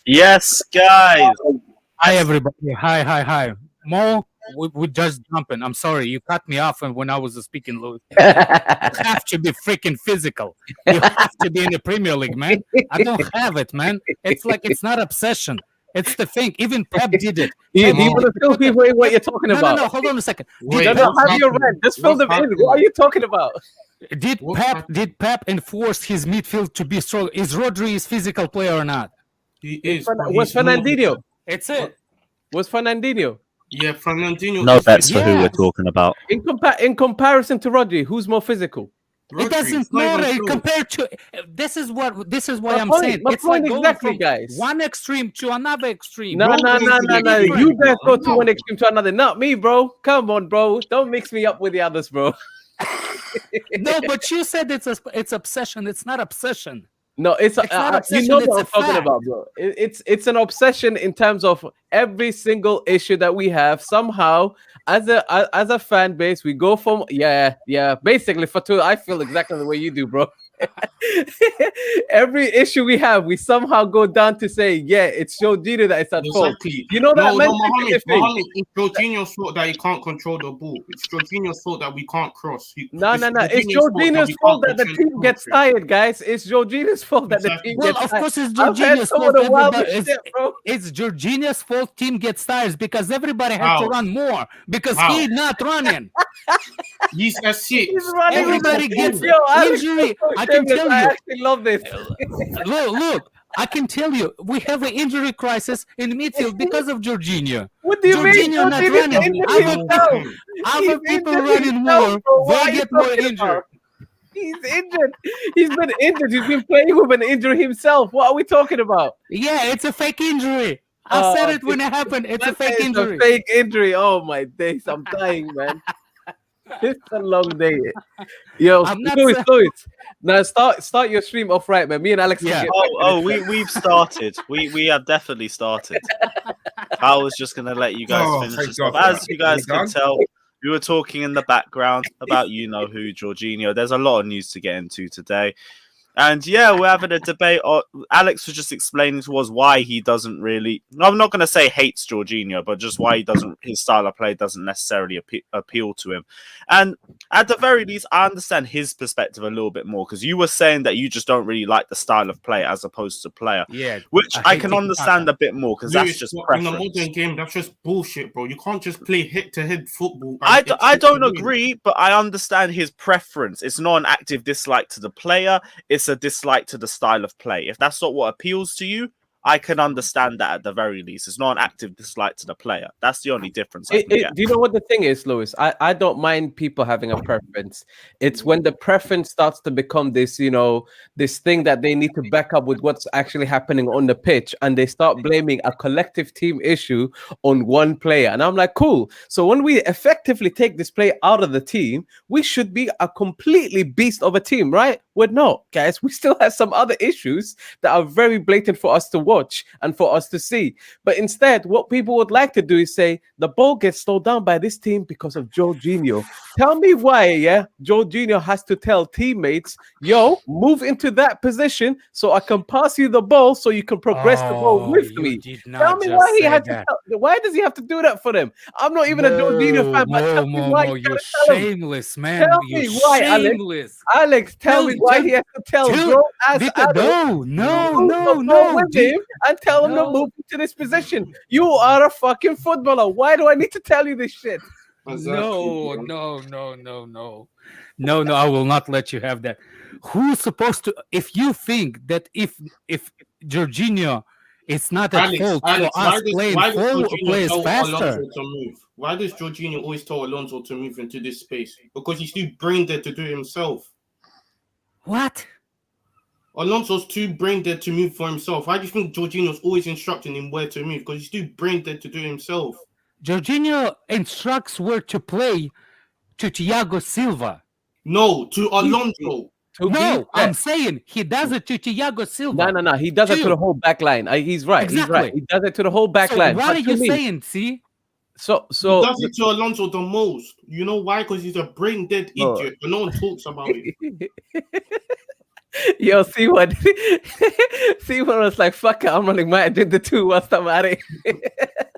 Yes, guys. Hi, everybody. Hi. Mo, we just jumping. I'm sorry. You cut me off when I was speaking, Louis. You have to be freaking physical. You have to be in the Premier League, man. I don't have it, man. It's like it's not obsession. It's the thing. Even Pep did it. Do Pep you did want to it. fill people in what you're talking No, about? Hold on a second. Wait, No, what's have your happening? rant. Just fill What's them in. happening? What are you talking about? What's happening? Did Pep enforce his midfield to be strong? Is Rodri a physical player or not? He is. but Was he's more- Fernandinho? It's it. Was Fernandinho? Yeah, Fernandinho. No is bets for who Yeah. we're talking about. In comparison to Rodri, who's more physical? Rodri. It doesn't It's not even matter close. compared to. This is why My I'm point- saying my it's point like going exactly, from guys. one extreme to another extreme. No. different. You guys go to No. one extreme to another. Not me, bro. Come on, bro. Don't mix me up with the others, bro. No, but you said it's obsession. It's not obsession. No, it's It's not you obsession, know it's what a I'm talking fact. about, bro. It's an obsession in terms of every single issue that we have. Somehow, as a fan base, we go from basically for two. I feel exactly the way you do, bro. Every issue we have, we somehow go down to say, it's Jorginho that is at fault. Exactly. You know that No, mentality thing. Mohammed, it's Jorginho's fault that he can't control the ball. It's Jorginho's fault that we can't cross. No. It's Jorginho's fault that the team gets tired, guys. It's Jorginho's fault that the Exactly. team Well, gets of tired. course, it's I've heard Jorginho's some of fault. the wildest Everybody, shit, bro. it's Jorginho's fault. Team gets tired because everybody has How? to run more because How? he's not running. He's a six. He's running Everybody with the gets team. Yo, Alex, injury. you're so I can shameless. tell I you. actually love this. Look. I can tell you, we have an injury crisis in midfield because of Jorginho. What do you mean? Jorginho not Jorginho's running. injured Other himself. people, other He's people injured running himself, more, bro. What are they you get more talking injured. about? He's injured. He's been injured. He's been playing with an injury himself. What are we talking about? Yeah, it's a fake injury. I said it when it happened. It's a fake injury. A fake injury. Oh my days. I'm dying, man. It's a long day. Yo, I'm not Louis. Now start your stream off right, man. Me and Alex. Yeah. We've started. We have definitely started. I was just gonna let you guys finish thank this off. God for As that. you guys We can done? tell, we were talking in the background about who Jorginho. There's a lot of news to get into today. And we're having a debate. Alex was just explaining to us why he doesn't really. I'm not going to say hates Jorginho, but just why his style of play doesn't necessarily appeal to him. And at the very least, I understand his perspective a little bit more because you were saying that you just don't really like the style of play as opposed to player. Yeah, which I hate can it. understand a bit more because that's just in the preference. modern game. That's just bullshit, bro. You can't just play head-to-head football. I don't win. agree, but I understand his preference. It's not an active dislike to the player. It's a dislike to the style of play. If that's not what appeals to you, I can understand that at the very least. It's not an active dislike to the player. That's the only difference. I can get. Do you know what the thing is, Louis? I don't mind people having a preference. It's when the preference starts to become this, this thing that they need to back up with what's actually happening on the pitch, and they start blaming a collective team issue on one player. And I'm like, cool. So when we effectively take this player out of the team, we should be a completely beast of a team, right? We're not, guys. We still have some other issues that are very blatant for us to watch and for us to see. But instead, what people would like to do is say the ball gets slowed down by this team because of Jorginho. Tell me why, Jorginho has to tell teammates, yo, move into that position so I can pass you the ball so you can progress the ball with me. Tell me why he had to why does he have to do that for them? I'm not even a Jorginho fan, but tell me why you're shameless, man. Tell me why, shameless. Alex, tell me why he has to tell bro as no, with him and tell him to move to this position. You are a fucking footballer. Why do I need to tell you this shit? No, I will not let you have that. Who's supposed to? If you think that if Jorginho is not at fault for us playing players faster. Why does Jorginho always tell Alonso to move into this space? Because he's too brain dead to do it himself. What? Alonso's too brain dead to move for himself. I just think Jorginho's always instructing him where to move because he's too brain dead to do it himself. Jorginho instructs where to play to Thiago Silva. No, to Alonso. I'm saying he does it to Thiago Silva. No. He does it to the whole back line. He's right. Exactly. He's right. He does it to the whole back line. What are you saying? See? So he does it to Alonso the most. You know why? Because he's a brain dead idiot, but no one talks about it. Yo, see what? See what was like? Fuck it, I'm running mad. Did the two? What's the matter?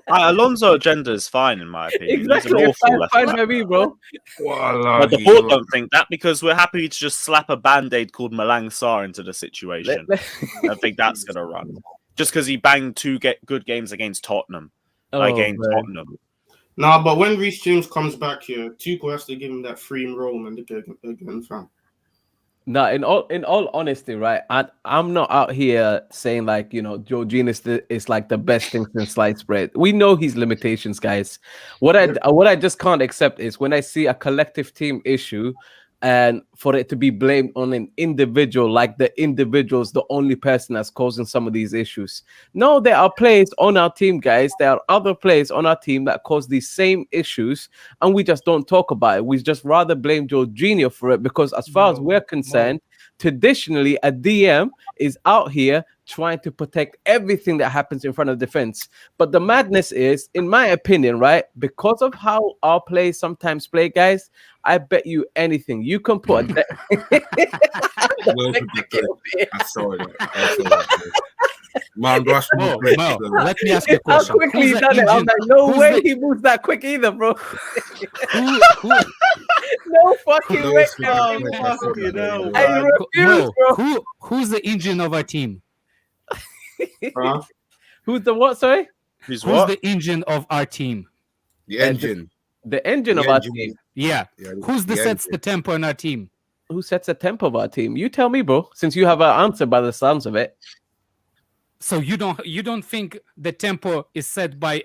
Alonso agenda is fine in my opinion. Exactly. He's an awful Fine left by back. me, bro. But the board don't think that because we're happy to just slap a band-aid called Malang Sarr into the situation. I think that's gonna run. Just because he banged two good games against Tottenham. Against Tottenham. Nah, but when Reece James comes back here, Tuchel has to give him that free role, man. Again, fam. No, in all honesty, right? I'm not out here saying like, you know, Jorginho is like the best thing since sliced bread. We know his limitations, guys. What I just can't accept is when I see a collective team issue and for it to be blamed on an individual, like the individual's the only person that's causing some of these issues. No, there are players on our team, guys. There are other players on our team that cause these same issues, and we just don't talk about it. We just rather blame Jorginho for it because, as far as we're concerned, traditionally a DM is out here trying to protect everything that happens in front of defense. But the madness is, in my opinion, right, because of how our players sometimes play, guys, I bet you anything you can put a I saw it. Man, Rush, Mo, let me ask you a how question. quickly he Who's done the it. I'm engine- like, no who's way the- he moves that quick either, bro. who- No fucking way. Oh, fucking hell, I man. refuse, Mo, bro. who's the engine of our team? Huh? Who's the what? Sorry, Who's Who's what? the engine of our team? The engine. the engine The of our engine. team. Yeah. Yeah, Who's the sets engine. the tempo in our team? Who sets the tempo of our team? You tell me, bro. Since you have an answer by the sounds of it. So you don't think the tempo is set by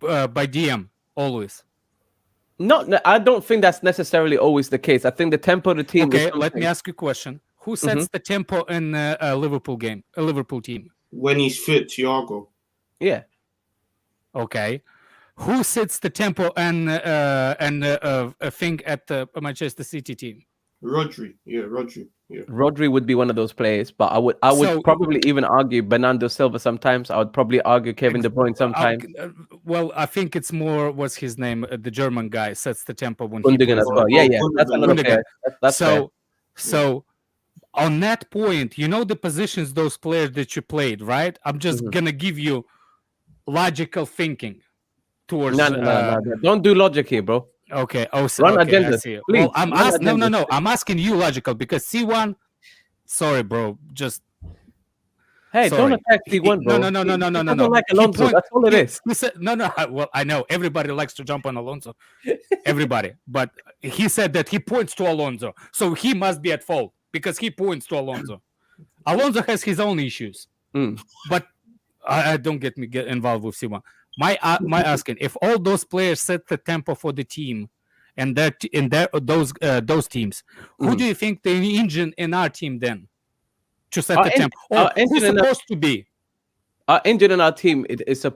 DM always? No, I don't think that's necessarily always the case. I think the tempo of the team. Okay, is let me ask you a question. Who sets the tempo in a Liverpool team? When he's fit, Thiago. Yeah. Okay. Who sets the tempo and a thing at the Manchester City team? Rodri. Yeah, Rodri. Yeah. Rodri would be one of those players, but I would So- probably even argue Bernardo Silva sometimes. I would probably argue Kevin De Bruyne sometimes. Well, I think it's more what's his name, the German guy sets the tempo when he Gundogan plays as well. Yeah, yeah. That's another Gundogan. player. That's fair. So on that point, you know the positions those players that you played, right? I'm just gonna give you logical thinking towards. No. Don't do logic here, bro. Okay. Run okay, agenda, I see. please. Well, I'm Run asking. agenda. No. I'm asking you logical because C1. Sorry, bro. Just Hey, sorry. don't attack C1, bro. No. He doesn't No. like He Alonso. point- That's all it is. He said, no. Well, I know everybody likes to jump on Alonso. Everybody, but he said that he points to Alonso, so he must be at fault because he points to Alonso. Alonso has his own issues, but I don't get involved with C1. My asking, if all those players set the tempo for the team, and that in those teams, who do you think the engine in our team then to set the tempo? Or who's supposed to be? Our engine in our team is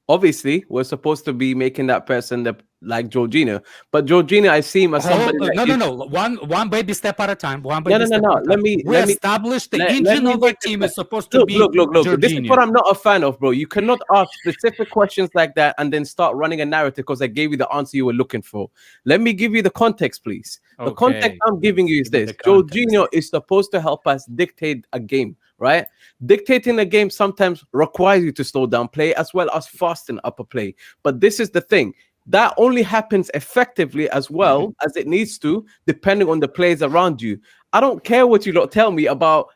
obviously we're supposed to be making that person like Jorginho, but Jorginho, I see him as somebody. No. One baby step at a time. No. Let me establish the engine of our team is supposed to be. Look. Jorginho. This is what I'm not a fan of, bro. You cannot ask specific questions like that and then start running a narrative because I gave you the answer you were looking for. Let me give you the context, please. The context I'm giving you is this: Jorginho is supposed to help us dictate a game. Right? Dictating a game sometimes requires you to slow down play as well as fasten up a play. But this is the thing. That only happens effectively as well as it needs to, depending on the players around you. I don't care what you lot tell me about,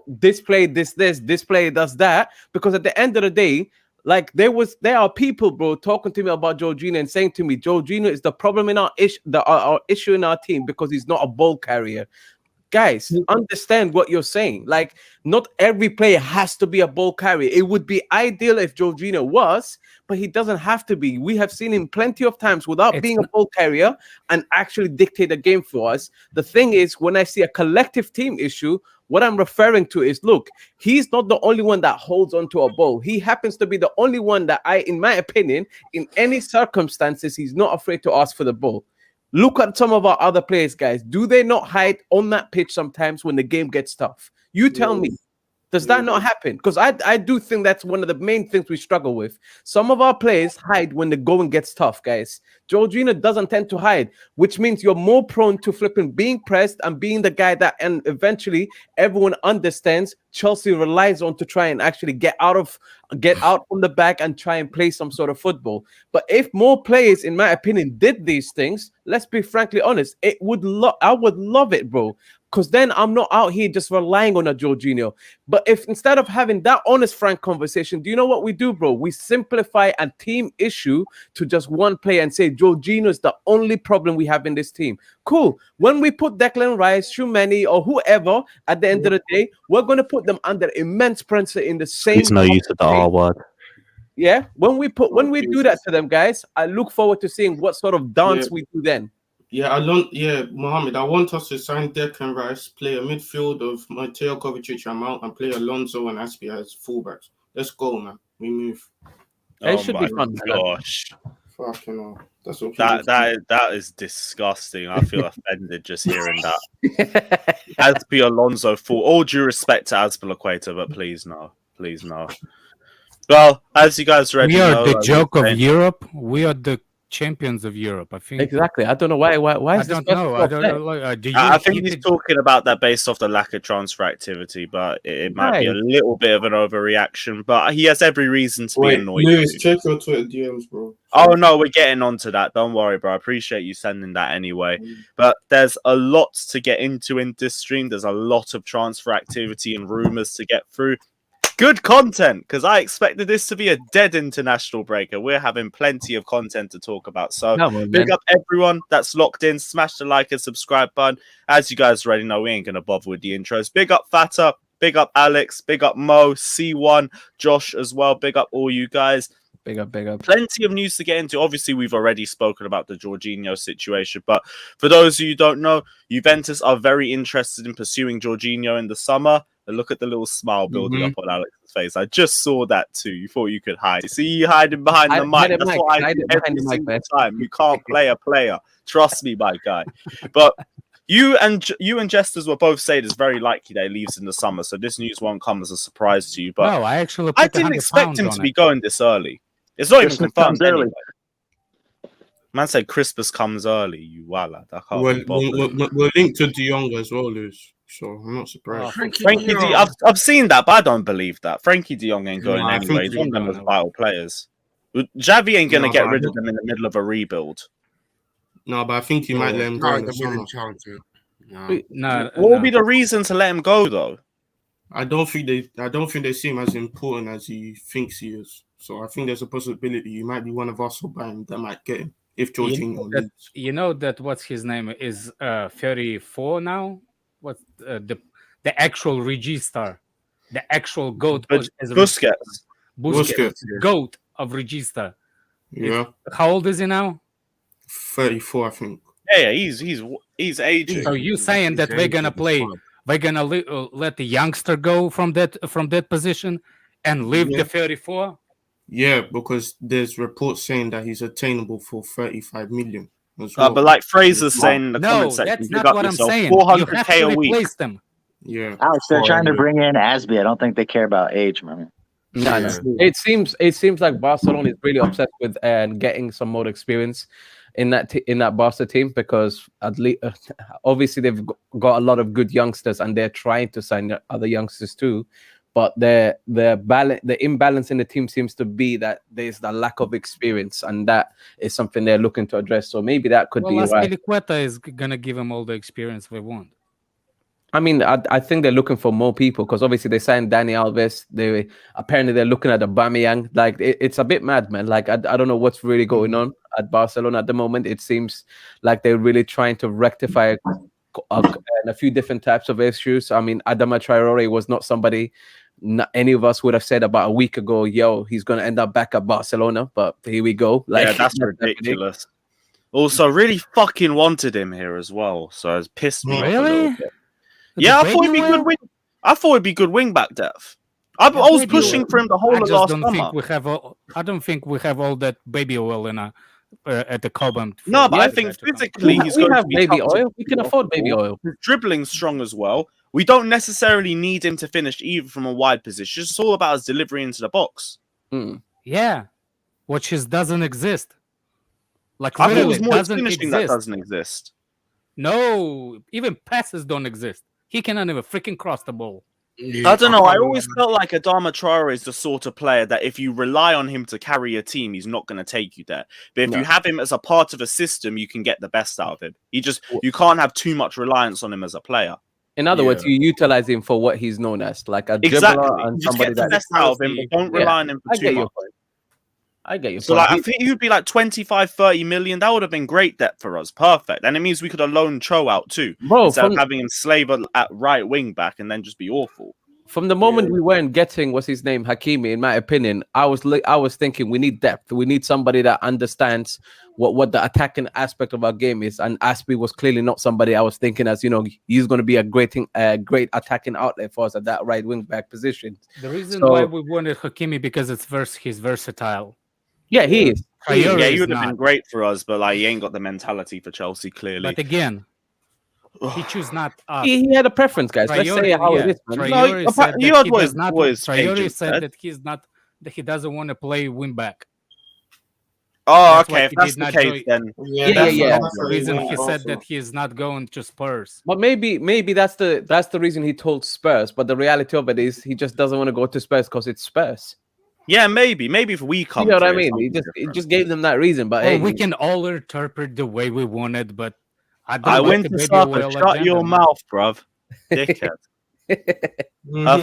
this play, this play does that, because at the end of the day, like there are people, bro, talking to me about Jorginho and saying to me, Jorginho is the problem in our issue in our team because he's not a ball carrier. Guys, understand what you're saying. Like, not every player has to be a ball carrier. It would be ideal if Jorginho was, but he doesn't have to be. We have seen him plenty of times without being a ball carrier and actually dictate a game for us. The thing is, when I see a collective team issue, what I'm referring to is, look, he's not the only one that holds onto a ball. He happens to be the only one that in my opinion, in any circumstances, he's not afraid to ask for the ball. Look at some of our other players, guys. Do they not hide on that pitch sometimes when the game gets tough? You tell me. Does that not happen? Because I do think that's one of the main things we struggle with. Some of our players hide when the going gets tough, guys. Jorginho doesn't tend to hide, which means you're more prone to flipping being pressed and being the guy that, and eventually everyone understands Chelsea relies on to try and actually get out from the back and try and play some sort of football. But if more players, in my opinion, did these things, let's be frankly honest, I would love it, bro. Because then I'm not out here just relying on a Jorginho. But if instead of having that honest, frank conversation, do you know what we do, bro? We simplify a team issue to just one player and say Jorginho is the only problem we have in this team. Cool. When we put Declan Rice, Tchouameni, or whoever, at the end of the day, we're going to put them under immense pressure in the same. There's no use of the R word. Yeah. When we do that to them, guys, I look forward to seeing what sort of dance we do then. Mohammed, I want us to sign Declan Rice, play a midfield of Mateo Kovacic and Mount, and play Alonso and Aspia as fullbacks. Let's go, man. We move. It should be fun. Gosh. Fucking hell. That's what That is disgusting. I feel offended just hearing that. Aspia Alonso, for all due respect to Azpilicueta, but please no. Please no. Well, as you guys already know, we are the joke of Europe. We are the champions of Europe, I think. Exactly. I don't know why. I don't know. I think he's talking about that based off the lack of transfer activity, but it might be a little bit of an overreaction. But he has every reason to be annoyed. Lewis, check your Twitter DMs, bro. Oh no, we're getting onto that. Don't worry, bro. I appreciate you sending that anyway. But there's a lot to get into in this stream. There's a lot of transfer activity and rumors to get through. Good content, because I expected this to be a dead international break, and we're having plenty of content to talk about. So big up everyone that's locked in. Smash the like and subscribe button. As you guys already know, we ain't going to bother with the intros. Big up Fata, big up Alex, big up Mo, C1, Josh as well. Big up all you guys. Big up. Plenty of news to get into. Obviously, we've already spoken about the Jorginho situation, but for those of you who don't know, Juventus are very interested in pursuing Jorginho in the summer. And look at the little smile building up on Alex's face. I just saw that too. You thought you could hide. See you hiding behind the mic. That's what I do every single time. You can't play a player. Trust me, my guy. But you and Jesters were both saying it's very likely that he leaves in the summer, so this news won't come as a surprise to you. But no, I didn't expect him to be going this early. It's not even confirmed anyway. Man said Christmas comes early. You wala. We're linked to De Jong as well, Lewis. So I'm not surprised. Frankie I've seen that, but I don't believe that. Frankie De Jong ain't going anyway. He's one of them as vital players. Xavi ain't going to get rid of them in the middle of a rebuild. No, but I think he might let him go. What will be the reason to let him go, though? I don't think they see him as important as he thinks he is. So I think there's a possibility he might be one of us who buy him that might get him if Jorginho leaves. You know that what's his name is 34 now. What's the actual register, the actual goat? Busquets, goat of register. Yeah. How old is he now? 34, I think. Yeah, he's aging. So you saying that we're gonna play? We're gonna let the youngster go from that position and leave the 34? Yeah, because there's reports saying that he's attainable for 35 million. Well. But like Fraser's saying in the comment section, that's not what I'm saying. 400k a week. Them. Yeah, Alex, they're trying to bring in Asby. I don't think they care about age, man. No. It seems like Barcelona is really obsessed with getting some more experience in that Barca team, because at least obviously they've got a lot of good youngsters and they're trying to sign other youngsters too. But the imbalance in the team seems to be that there's the lack of experience, and that is something they're looking to address. So maybe that could be right. Azpilicueta is gonna give them all the experience they want. I mean, I think they're looking for more people, because obviously they signed Dani Alves. They're looking at Aubameyang. Like it's a bit mad, man. Like I don't know what's really going on at Barcelona at the moment. It seems like they're really trying to rectify a few different types of issues. I mean, Adama Traore was not somebody any of us would have said about a week ago, yo, he's going to end up back at Barcelona. But here we go. Like, yeah, that's ridiculous. Also, really fucking wanted him here as well. So it's pissed me off a little bit. Yeah, I thought it'd be good wing back depth. I was pushing for him the whole of last summer. I don't think we have all that baby oil in at the Cobham. No, but I think physically he's going to be baby oil. We can afford baby oil. His dribbling's strong as well. We don't necessarily need him to finish either from a wide position. It's all about his delivery into the box. Yeah, which doesn't exist. Like I thought it literally was more his doesn't finishing that exist. doesn't exist. No, even passes don't exist. He cannot even freaking cross the ball. I don't know. I always felt like Adama Traore is the sort of player that if you rely on him to carry a team, he's not going to take you there. But if you have him as a part of a system, you can get the best out of him. You can't have too much reliance on him as a player. In other words, you utilize him for what he's known as, like a dribbler and Just somebody get the best out of him, but don't rely on him for too much. I get you. So like, I think he would be like 25, 30 million. That would have been great depth for us. Perfect. And it means we could have loaned Cho out too. Bro, instead of having him slave at right wing back and then just be awful. From the moment we weren't getting, what's his name, Hakimi, in my opinion, I was thinking we need depth. We need somebody that understands what the attacking aspect of our game is. And Aspie was clearly not somebody I was thinking as, he's going to be a great attacking outlet for us at that right wing back position. The reason why we wanted Hakimi because he's versatile. Yeah, he is. He would have been great for us, but like he ain't got the mentality for Chelsea, clearly. But again, he choose not us. He had a preference, guys. Let's say how it is. Traore said that he doesn't want to play wing back. Oh, okay. If that's the case, then That's the reason he said that he is not going to Spurs. But maybe that's the reason he told Spurs. But the reality of it is he just doesn't want to go to Spurs because it's Spurs. Yeah, maybe if we come, you know what I mean. He just gave them that reason. But hey, we can all interpret the way we want it. But I went to soccer. Shut your mouth, bruv. Dickhead.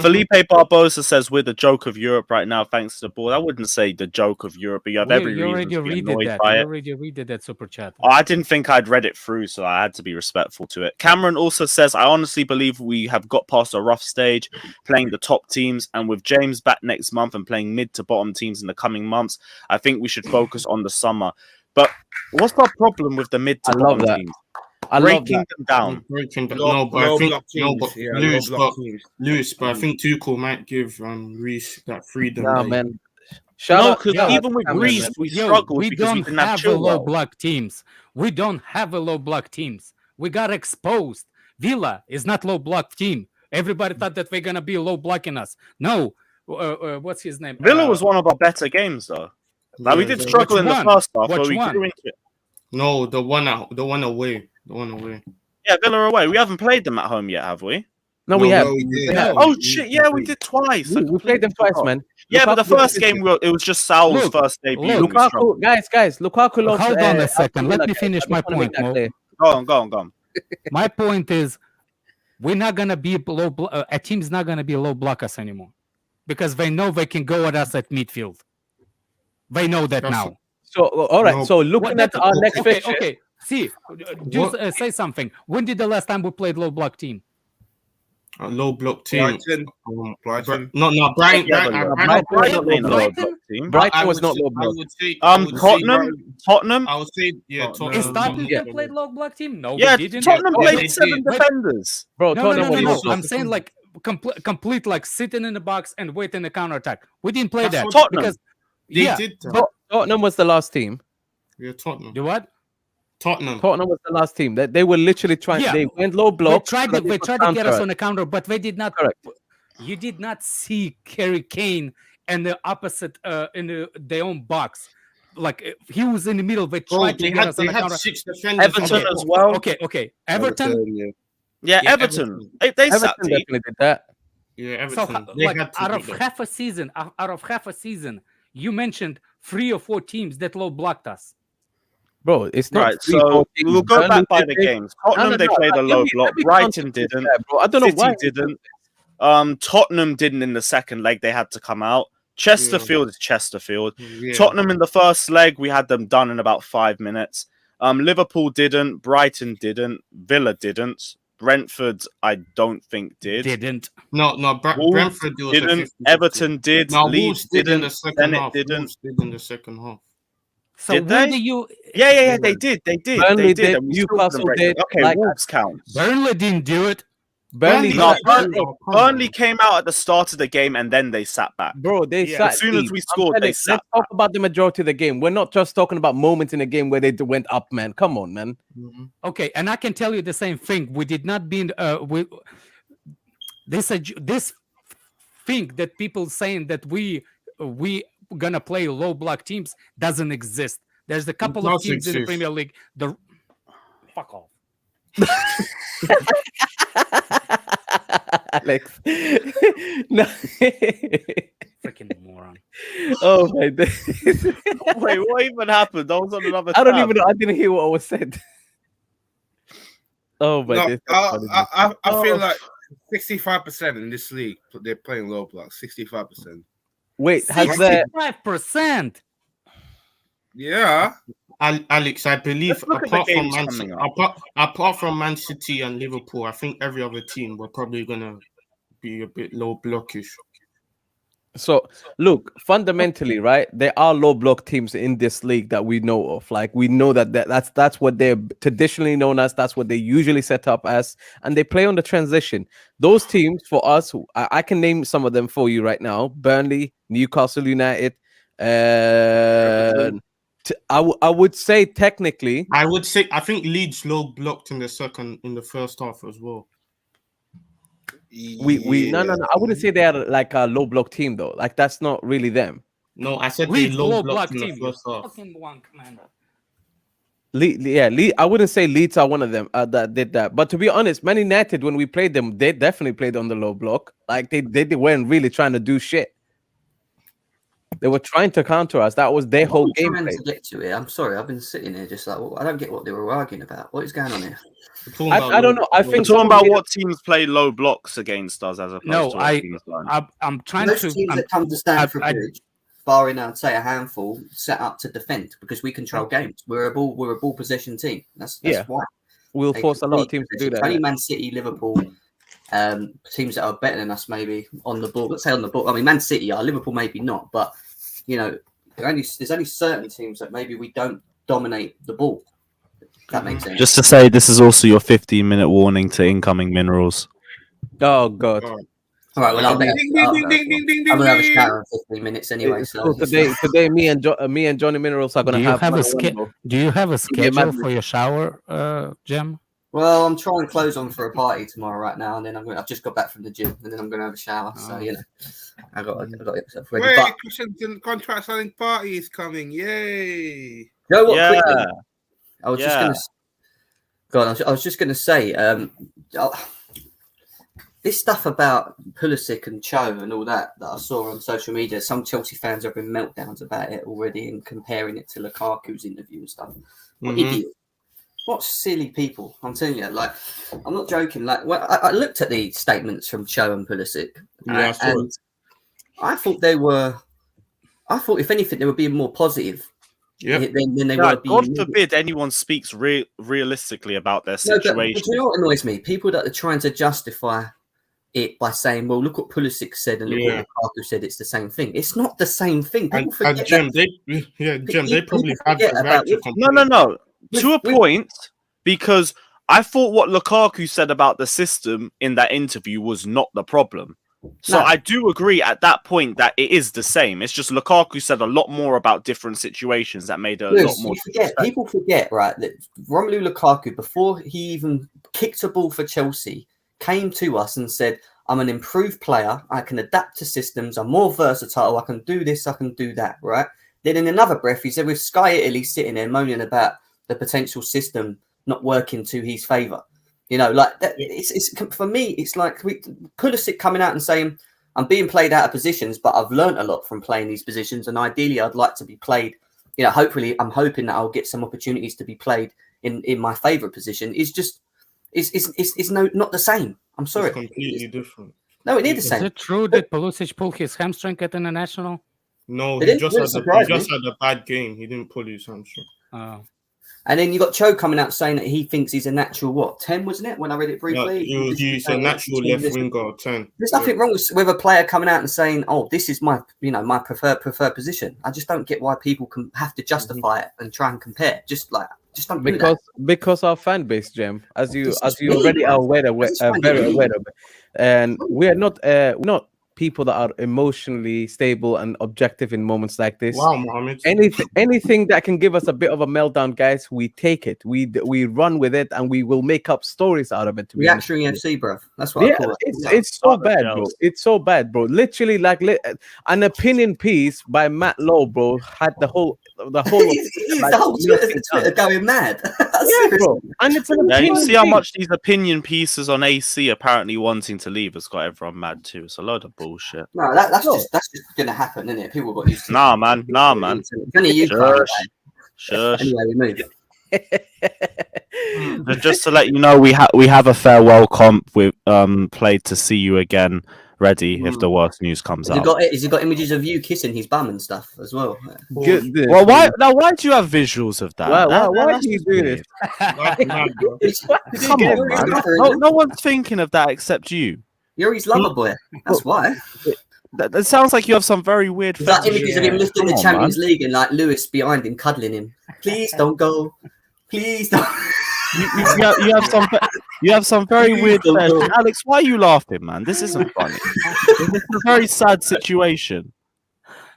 Felipe Barbosa says we're the joke of Europe right now, thanks to the board. I wouldn't say the joke of Europe, but you have every reason to be annoyed by it. You already read that super chat. Oh, I didn't think I'd read it through, so I had to be respectful to it. Cameron also says, I honestly believe we have got past a rough stage playing the top teams, and with James back next month and playing mid to bottom teams in the coming months, I think we should focus on the summer. But what's our problem with the mid to bottom teams? Breaking them down. But I think Tuchel might give Reece that freedom. No, man. Because even with Reece, we struggled because we didn't have low block teams. We don't have a low block teams. We got exposed. Villa is not low block team. Everybody thought that we're gonna be low blocking us. No, what's his name? Villa was one of our better games, though. Like we did struggle in the first half, but we grew into it. No, the one away. The one away. Yeah, Villa away. We haven't played them at home yet, have we? No, we have. Oh shit! Yeah, we did twice. We played them twice, man. Yeah, but the first game it was just Saul's first debut. Lukaku, guys, Lukaku lost. Hold on a second. Let me finish my point. Go on. My point is, we're not gonna be low. A team's not gonna be low block us anymore because they know they can go at us at midfield. They know that now. So all right. So looking at our next fixture. Okay. See, just say something. When did the last time we played low block team? A low block team. Brighton. No, Brighton. Brighton was not low block. Tottenham. I would say Tottenham. Is Tottenham played low block team? No, yeah, we didn't. Tottenham played 7 defenders. Bro, no. I'm saying like complete like sitting in the box and waiting the counter attack. We didn't play that because they did. Tottenham was the last team. Yeah, Tottenham. Do what? Tottenham was the last team that they were literally trying. Yeah. They went low block. They tried to get us on the counter, but they did not. Correct. You did not see Harry Kane and the opposite in their own box. Like he was in the middle. They tried to get us on the counter. 6 defenders. Everton as well. Okay. Everton. Everton. They definitely did that. Yeah, Everton. So, out of half a season, you mentioned 3 or 4 teams that low blocked us. Bro, it's not right. So we'll go back by the games. Tottenham, they played a low block. Brighton didn't. Bro. I don't know why. Didn't. Tottenham didn't in the second leg. They had to come out. Chesterfield is Chesterfield. Yeah. Tottenham in the first leg, we had them done in about 5 minutes. Liverpool didn't. Brighton didn't. Villa didn't. Brentford, I don't think didn't. No. Brentford didn't. Everton did. No, Leeds didn't. Bennett didn't. Wolves did in the second half. So did they? Yeah, they did. Burnley did. Newcastle did. Okay, Wolves count. Burnley didn't do it. Burnley came out at the start of the game and then they sat back. Bro, they sat. As soon as we scored, they sat. Let's talk about the majority of the game. We're not just talking about moments in the game where they went up, man. Come on, man. Okay, and I can tell you the same thing. We did not be This thing that people saying that we gonna play low block teams doesn't exist. There's a couple of does teams in the exist. Premier League. Fuck off. Alex. No. Freaking moron. Oh my God. Wait, what even happened? That was on another I don't tab. even know. I didn't hear what was said. Oh my No, days. I feel like 65% in this league they're playing low blocks. 65%. Wait, has there 65%. Yeah. Alex, I believe Let's look at the apart from games Man coming City, up. apart from Man City and Liverpool, I think every other team we're probably gonna be a bit low blockish. So look, fundamentally, right? There are low block teams in this league that we know of. Like we know that's what they're traditionally known as. That's what they usually set up as, and they play on the transition. Those teams for us, I can name some of them for you right now: Burnley, Newcastle United. I would say technically, I think Leeds low blocked in the first half as well. we no. I wouldn't say they're like a low block team though. Like that's not really them. No, I said Leeds they low low blocked block in the team. first half. Fucking blank, man. I wouldn't say Leeds are one of them that did that. But to be honest, Man United, when we played them, they definitely played on the low block. Like they weren't really trying to do shit. They were trying to counter us. That was their What whole are we game. trying to get to it. I'm sorry, I've been sitting here just like, well, I don't get what they were arguing about. What is going on here? We're talking I about don't know. I We're think talking about somebody- what teams play low blocks against us as opposed No, to what teams don't. I'm trying Those to. teams I'm- that come to Stamford I- Bridge, barring I'd say a handful, set up to defend because we control games. We're a ball possession team. That's Yeah. why. we'll They force a lot of complete teams to do possession. that. Only Man City, Liverpool, teams that are better than us maybe on the ball. Let's say on the ball. I mean, Man City are, Liverpool maybe not, but you know, there's only certain teams that maybe we don't dominate the ball. If that makes sense. Just to say, this is also your 15-minute warning to incoming minerals. Oh god. Oh, All right, well, I'll Ding, bet. ding, ding, ding, ding, ding, I'm gonna have a ding. shower in 15 minutes anyway. So today, me and Johnny Minerals are gonna Do you have a one-on-one. Do you have a me schedule madness. for your shower, Jem? Well, I'm trying clothes on for a party tomorrow right now, and then I've just got back from the gym, and then I'm gonna have a shower. So Oh. you know, I got to get myself ready. Wait, But Christensen contract signing party is coming. Yay. you know what? Yeah. Quickly, I was just Yeah. gonna. God, I was just gonna say, this stuff about Pulisic and Cho and all that I saw on social media. Some Chelsea fans are having meltdowns about it already and comparing it to Lukaku's interview and stuff. What Mhm. idiot! What silly people! I'm telling you, like, I'm not joking. Like, I looked at the statements from Cho and Pulisic, Yeah, I saw and I thought they were. I thought, if anything, they were being more positive Yeah. than they Yeah, were being. God negative. forbid anyone speaks realistically about their No, but situation. you know what annoys me? People that are trying to justify it by saying, "Well, look what Pulisic said and look Yeah. what Lukaku said." It's the same thing. It's not the same thing. People And forget Jim, that. they probably People have the forget right about to it. complain. No. To a With- point, because I thought what Lukaku said about the system in that interview was not the problem. So No. I do agree at that point that it is the same. It's just Lukaku said a lot more about different situations that made it a lot Lewis, more. people forget, right, that Romelu Lukaku, before he even kicked a ball for Chelsea, came to us and said, "I'm an improved player. I can adapt to systems. I'm more versatile. I can do this. I can do that." Right. Then in another breath, he said, "With Sky Italy sitting there moaning about the potential system not working to his favour." You know, like that. It's for me. It's like Pulisic coming out and saying, "I'm being played out of positions, but I've learned a lot from playing these positions, and ideally, I'd like to be played. You know, hopefully, I'm hoping that I'll get some opportunities to be played in my favourite position." It's just, it's not the same. I'm sorry. It's completely different. No, it is the Is same. it true that Pulisic pulled his hamstring at international? No, It he didn't just really had surprise me. a bad game. He didn't pull his hamstring. And then you got Cho coming out saying that he thinks he's a natural 10, wasn't it? When I read it briefly, He's a natural left winger 10. There's nothing wrong with a player coming out and saying, "Oh, this is my preferred position." I just don't get why people can have to justify it and try and compare. Just don't do that. Because our fan base, Jim, as you This is already me, are man. I just find it very weird. aware of it, and we're not people that are emotionally stable and objective in moments like this. Wow, Mohammed. Anything that can give us a bit of a meltdown, guys, we take it. We run with it, and we will make up stories out of it. To be honest. Reaction FC, bro. That's what I Yeah, call it. it's so bad, bro. It's so bad, bro. Literally, like an opinion piece by Matt Lowe, bro, had the whole He's like, the whole Twitter going mad. yeah, bro. And it's an Yeah, opinion you see how piece. much these opinion pieces on AC apparently wanting to leave has got everyone mad too. It's a load of bullshit. No, that's just gonna happen, isn't it? People got used to it. Nah, man. Nah, man. It's only you, Shush. Anyway, we move. Just to let you know, we have a farewell comp with played to see you again ready if the worst news comes out. Has he got images of you kissing his bum and stuff as well? Good. Well, why do you have visuals of that? Why do you do this? Come on, man. No one's thinking of that except you. You're his lover boy. That's why. That sounds like you have some very weird. That images of him lifting the Come on, Champions League and like Lewis behind him cuddling him. Please don't go. Please don't. You have some very weird. Alex, why are you laughing, man? This isn't funny. This is a very sad situation.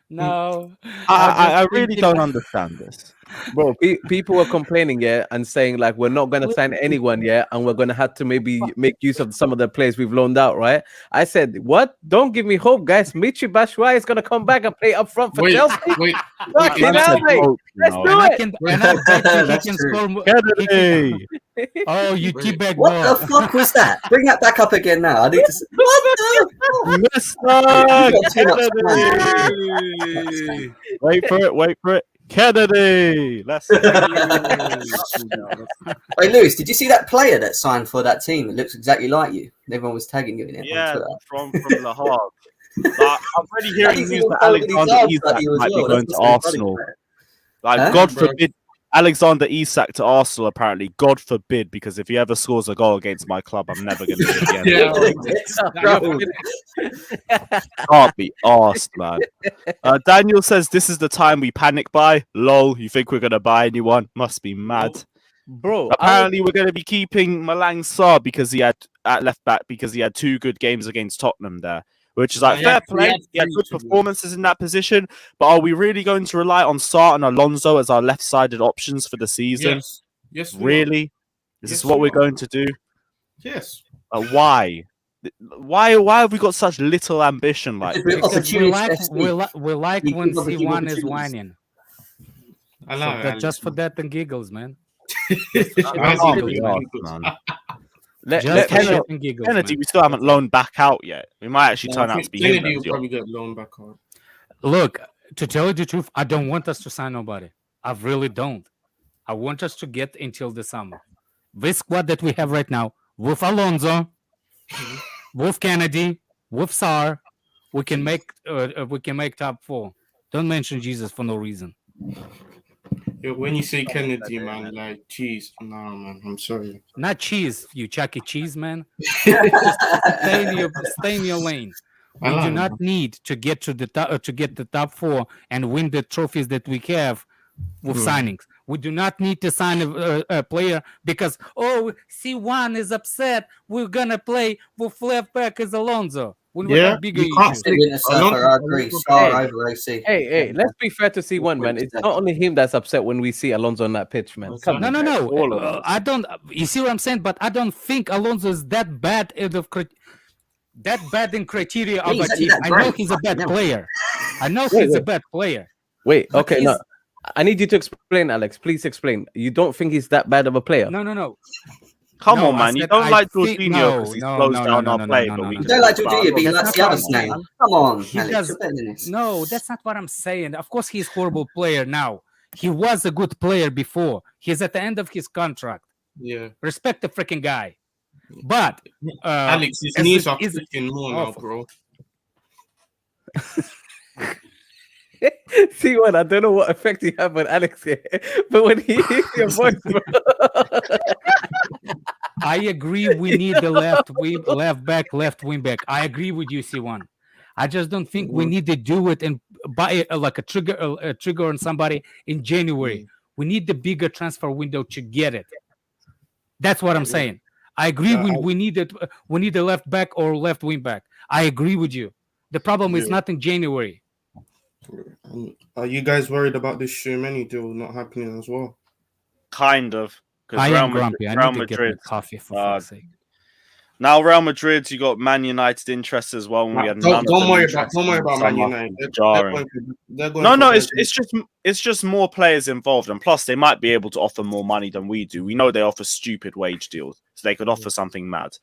No, I really don't understand this. Bro, people were complaining, yeah, and saying like we're not gonna sign anyone, yeah, and we're gonna have to maybe make use of some of the players we've loaned out, right? I said, what? Don't give me hope, guys. Michi Batshuayi is gonna come back and play up front for Chelsea. Wait. Fucking hell, mate. Let's do it. That's true. Kennedy. Oh, you teabag What ball. the fuck was that? Bring that back up again now. I need to. What the? Mr. Wait for it. Kennedy. Let's Hey, Lewis, did you see that player that signed for that team? It looks exactly like you. Everyone was tagging you in it. yeah, on from Le Havre. I'm already hearing He's news even that older than Alexander his dad, Isak like you as might be well. going That's to what's so Arsenal. funny. Like, Huh? God forbid, Alexander Isak to Arsenal, apparently. God forbid, because if he ever scores a goal against my club, I'm never going to do it again. Can't be arsed, man. Daniel says, this is the time we panic buy. Lol, you think we're going to buy anyone? Must be mad. Bro, Apparently, we're going to be keeping Malang Sarr because he had at left back because he had 2 good games against Tottenham there. Which is like fair play. He had good performances in that position, but are we really going to rely on Sarr and Alonso as our left-sided options for the season? Yes. Really? Is this what we're going to do? Yes. Why? Why have we got such little ambition like It's this? been Because we like You when give up a few C1 is opportunities. whining. I So know. that just for that and giggles, man. let Just for Kennedy, shit and giggles, Kennedy, man. we still haven't loaned back out yet. We might actually turn out to be him. Kennedy will next year. probably get loaned back on. Look, to tell you the truth, I don't want us to sign nobody. I really don't. I want us to get until the summer. This squad that we have right now, with Alonso, with Kennedy, with Sarr, we can make top 4. Don't mention Jesus for no reason. Yeah, when you say Kennedy, man, like, cheese. No, man, I'm sorry. Not cheese, you Chuck E. Cheese, man. Stay in your lane. We do not need to get to the top 4 and win the trophies that we have with signings. We do not need to sign a player because C1 is upset. We're gonna play with left back as Alonso. When we have bigger issues. I agree. Star over AC. hey, let's be fair to C1, man. It's not only him that's upset when we see Alonso on that pitch, man. Come on. No. I don't. You see what I'm saying? But I don't think Alonso is that bad in criteria of a team. I know he's a bad player. I know he's a bad player. Wait, okay, no. I need you to explain, Alex. Please explain. You don't think he's that bad of a player? No. Come No, on, I man. You said don't I like think- Jorginho because he slows down our play. no, but we no, You don't like Jorginho, but he That's likes not the what other's I'm saying. name. Come on, He Alex. does- You're better than this. No, that's not what I'm saying. Of course, he's a horrible player now. He was a good player before. He's at the end of his contract. Yeah. Respect the freaking guy. But Alex, his as knees it are is freaking more now, awful. bro. See what? I don't know what effect you have on Alex here, but when he hears your voice, bro. I agree. We need the left back, left wing back. I agree with you, C1. I just don't think we need to do it and buy like a trigger on somebody in January. We need the bigger transfer window to get it. That's what I'm saying. I agree. We need it. We need a left back or left wing back. I agree with you. The problem is Yeah. not in January. Are you guys worried about this Tchouaméni deal not happening as well? Kind of. I Real am grumpy. I Real need to get my Madrid. coffee for uh, fuck's sake. Now Real Madrid, you got Man United interest as well. And we had none Don't of worry them about Man interested. United. They're Jarring. going No, for it's just more players involved, and plus they might be able to offer more money than we do. We know they offer stupid wage deals, so they could offer something mad.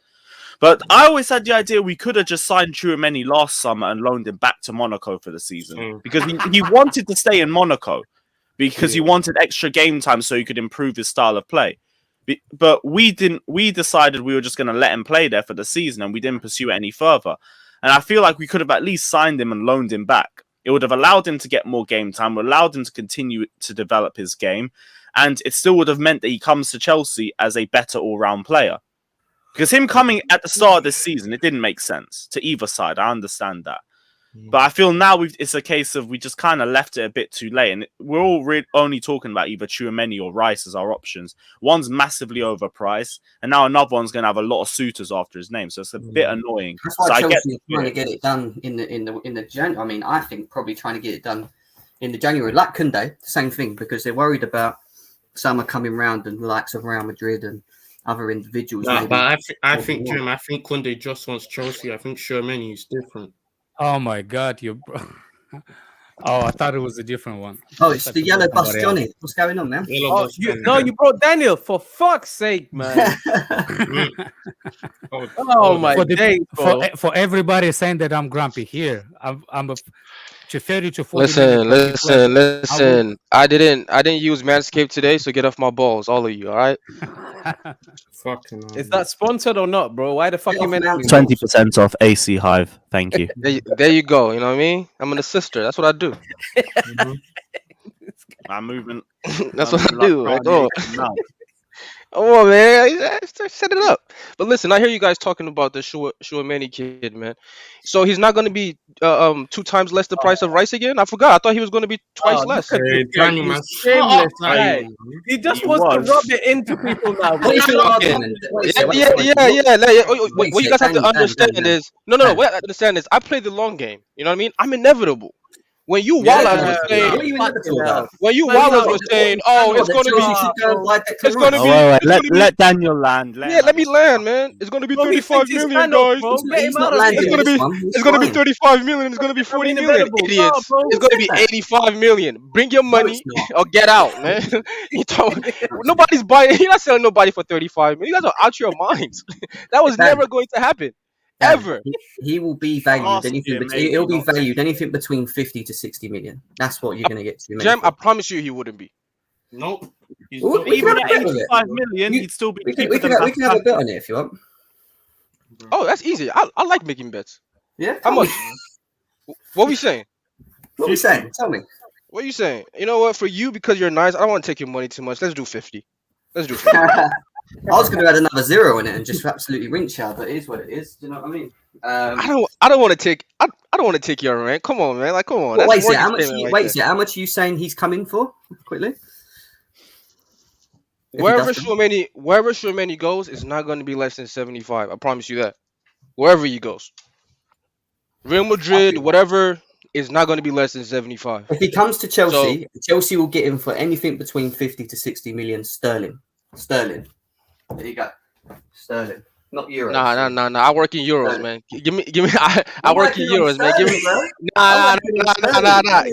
But I always had the idea we could have just signed Tchouaméni last summer and loaned him back to Monaco for the season because he wanted to stay in Monaco because he wanted extra game time so he could improve his style of play. But we didn't. We decided we were just going to let him play there for the season, and we didn't pursue it any further. And I feel like we could have at least signed him and loaned him back. It would have allowed him to get more game time, allowed him to continue to develop his game, and it still would have meant that he comes to Chelsea as a better all-round player. Because him coming at the start of this season, it didn't make sense to either side. I understand that. But I feel now it's a case of we just kind of left it a bit too late. And we're all only talking about either Tchouaméni or Rice as our options. One's massively overpriced, and now another one's going to have a lot of suitors after his name. So it's a bit annoying. That's why So Chelsea is trying to get it done in the January. I mean, I think probably trying to get it done in the January. Like Koundé, same thing, because they're worried about summer coming round and the likes of Real Madrid and other individuals. No, maybe. but I think Jim, I think Koundé just wants Chelsea. I think Tchouaméni is different. Oh my God, you. Oh, I thought it was a different one. Oh, it's the yellow bus, Johnny. What's going on, man? Oh, you brought Daniel, for fuck's sake, man. Oh my days, bro. For everybody saying that I'm grumpy here, I'm a 30 to 40. Listen. I didn't use Manscaped today, so get off my balls, all of you. All right. Fucking. Is that sponsored or not, bro? Why the fuck you mentioning 20% off AC Hive. Thank you. There you go. You know what I mean? I'm an assister. That's what I do. I'm moving. That's what I do. Like, oh man, I set it up. But listen, I hear you guys talking about the Tchouaméni kid, man. So he's not going to be 2 times less the price of Rice again. I forgot. I thought he was going to be twice less. Daniel, man, Shameless, man. He just wants to rub it into people now. What is your argument? Yeah. What you guys have to understand is what I understand is I play the long game. You know what I mean? I'm inevitable. When you Wallers were saying, oh, it's going to be, let Daniel land. Let me land, man. It's going to be 35 million, guys. It's going to be 35 million. It's going to be 40 million, idiots. It's going to be 85 million. Bring your money or get out, man. Nobody's buying. You're not selling nobody for 35 million. You guys are out your minds. That was never going to happen. Ever. He will be valued he'll be valued anything between 50 to 60 million. That's what you're going to get to. Jem, I promise you he wouldn't be. Nope. Even at 85 million, he'd still be cheaper. We can have a bet on it if you want. Oh, that's easy. I like making bets. Yeah. How much? What are we saying? What are we saying? Tell me. What are you saying? You know what? For you, because you're nice, I don't want to take your money too much. Let's do 50. Let's do 50. I was going to add another 0 in it and just absolutely rinse you, but it is what it is. Do you know what I mean? I don't want to take your rent. Come on, man. Like, come on. Well, how much are you saying he's coming for? Quickly. Wherever Tchouaméni goes, it's not going to be less than 75. I promise you that. Wherever he goes, Real Madrid, whatever, is not going to be less than 75. If he comes to Chelsea, Chelsea will get him for anything between 50 to 60 million sterling. There you go. Sterling, not euros. Nah. I work in euros, man. Give me. I work in euros, man. Give me. Nah.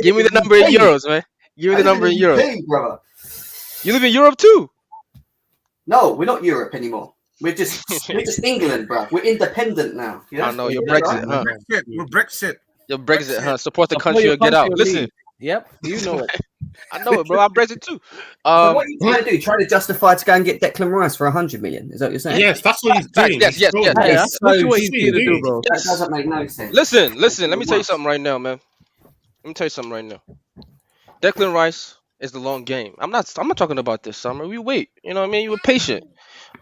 Give me the number in euros, man. Give me the number in euros, brother. You live in Europe too? No, we're not Europe anymore. We're just England, bro. We're independent now. I know you're Brexit, huh? We're Brexit. You're Brexit, huh? Support the country or get out. Listen. Yep, you know it. I know it, bro. I'm Brexit too. So what are you trying to do? Trying to justify to go and get Declan Rice for 100 million? Is that what you're saying? Yes, that's what he's doing. Yes. That's what he's here to do, bro. That doesn't make no sense. Listen. Let me tell you something right now, man. Declan Rice is the long game. I'm not talking about this summer. We wait. You know what I mean? You were patient.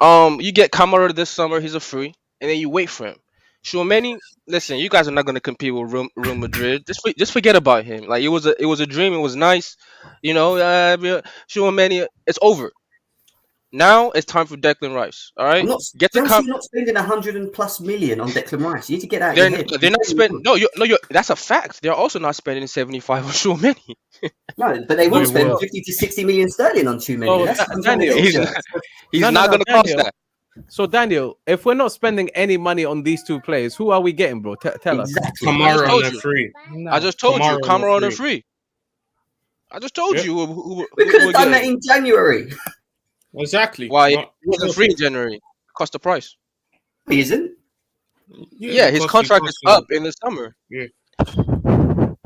You get Kamara this summer. He's a free, and then you wait for him. Tchouaméni, listen, you guys are not going to compete with Real Madrid. Just forget about him. Like it was a dream. It was nice, you know. Tchouaméni, it's over. Now it's time for Declan Rice. All right, I'm not. get the Chelsea not spending 100+ million on Declan Rice. You need to get out. They're, of your head. they're not spending. No, that's a fact. They're also not spending 75 on Tchouameni. No, but they won't They spend will. 50 to 60 million sterling on too many. Oh, That's Daniel, He's not going to cost Daniel. that. So Daniel, if we're not spending any money on these two players, who are we getting, bro? Tell us. exactly. Kamara told on the you. free. I just told you, Kamara Kamara on on a free. I just told Yeah. you who We could we're have done that getting. in January. Exactly. Why it Not- wasn't free in January? Cost the price. He isn't. Yeah, his because contract he is cost up in the summer.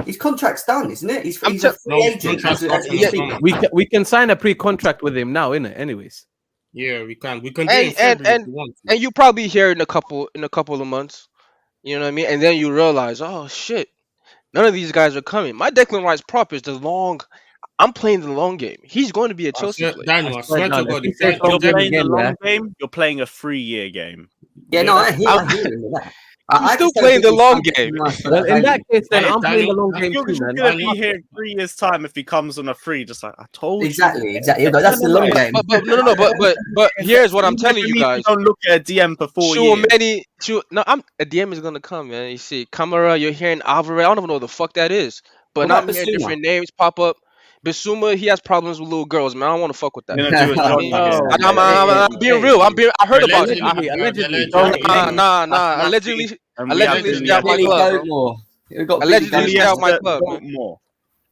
His contract's done, isn't it? He's I'm a free No, his agent. contract's as up in we the speak. summer. We can sign a pre-contract with him now, innit? Anyways. Yeah, we can. We can do And- it in February if we want to. And you probably hear in a couple of months. You know what I mean? And then you realize, oh shit, none of these guys are coming. My Declan Rice prop is the long. I'm playing the long game. He's going to be a I Chelsea swear- player. Daniel, I swear to down. God, If if he I says You're long game playing the again, long yeah. game. You're playing a 3-year game. Yeah, no, I hear I'm- him with that. I'm I still just don't playing think the he's long done game. enough for Well, that in that value. case, then Hey, I'm playing the long Daniel, game You're too, man. going to be here in 3 years' time if he comes on a free. Just like I told you. Exactly. That's the long game. But here's what I'm telling you guys. Don't look at a DM for 4 years. A DM is gonna come, man. You see, Camara, you're hearing Alvarez. I don't even know what the fuck that is. But What now about I'm hearing Bissouma? different names pop up. Bissouma, he has problems with little girls, man. I don't want to fuck with that. You're gonna do a Johnny No. here. I'm being real. I heard about it. Allegedly. Allegedly. And Allegedly, we stay out have my Billy club, bro. Goatmore. We've got Allegedly, Billy stay out my to club, vote man. more.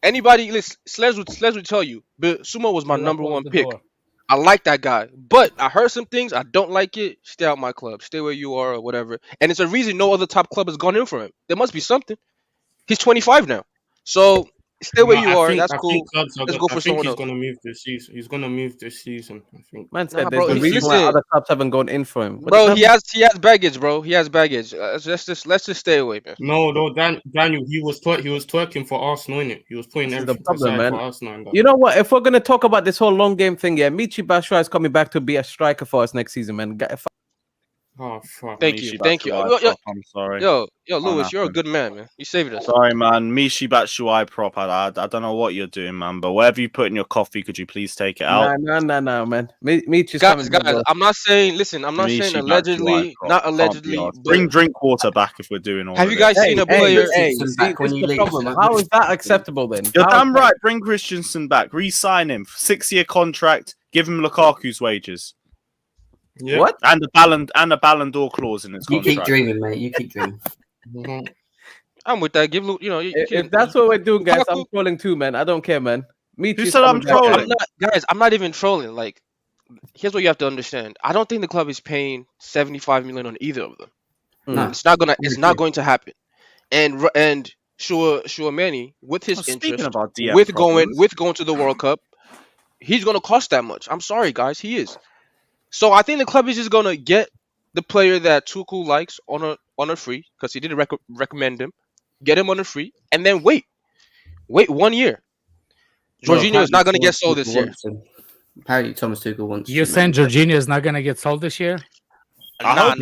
Anybody, listen, Sledge would tell you, Bissouma was my number Close one the pick. door. I like that guy, but I heard some things. I don't like it. Stay out my club. Stay where you are, or whatever. And it's a reason no other top club has gone in for him. There must be something. He's 25 now, so stay where you are. That's cool. Let's go for someone he's else. gonna move this season. He's gonna move this season. I think. Man said Nah, there's bro, a reason why listen. other clubs haven't gone in for him. What Bro, does he has baggage, bro. He has baggage. Let's just stay away, man. No, Daniel, he was twerking for Arsenal, innit? He was putting This is the everything problem, aside man. for Arsenal. And that. You know what? If we're gonna talk about this whole long game thing, yeah, Michi Batshuayi is coming back to be a striker for us next season, man. Oh fuck. Thank Michi you, thank you. Batshuayi prop, I'm sorry. Yo, Lewis, you're a happen. good man, man. You saved us. Sorry, man. Michi Batshuayi prop. I don't know what you're doing, man. But whatever you put in your coffee, could you please take it out? No, man. Michi's Guys, coming back. I'm not saying. Listen, I'm not Michi saying allegedly, Batshuayi prop. not Can't be allegedly. arsed. But Bring drink water back if we're doing all have of you this. guys seen a player? Hey, see, back when this is you the leave. problem. How is that acceptable then? You're How damn is that- right. Bring Christensen back. Re-sign him. 6-year contract. Give him Lukaku's wages Yeah. What? and a Ballon d'Or clause in his You contract. keep dreaming, mate. You keep dreaming. Mhm. I'm with that. Give you know. If that's what we're doing, guys, I'm trolling too, man. I don't care, man. Michi's Who said I'm coming back. trolling? I'm not even trolling. Like, here's what you have to understand. I don't think the club is paying 75 million on either of them. No. It's not going to happen. And sure, Manny, with his Speaking interest, about DM with problems, going to the World Cup, he's gonna cost that much. I'm sorry, guys, he is. So I think the club is just gonna get the player that Tuchel likes on a free because he didn't recommend him. Get him on a free, and then wait 1 year. Jorginho is not gonna get sold this year. Apparently, Thomas Tuchel wants. You're to, saying Jorginho is not gonna get sold this year? Not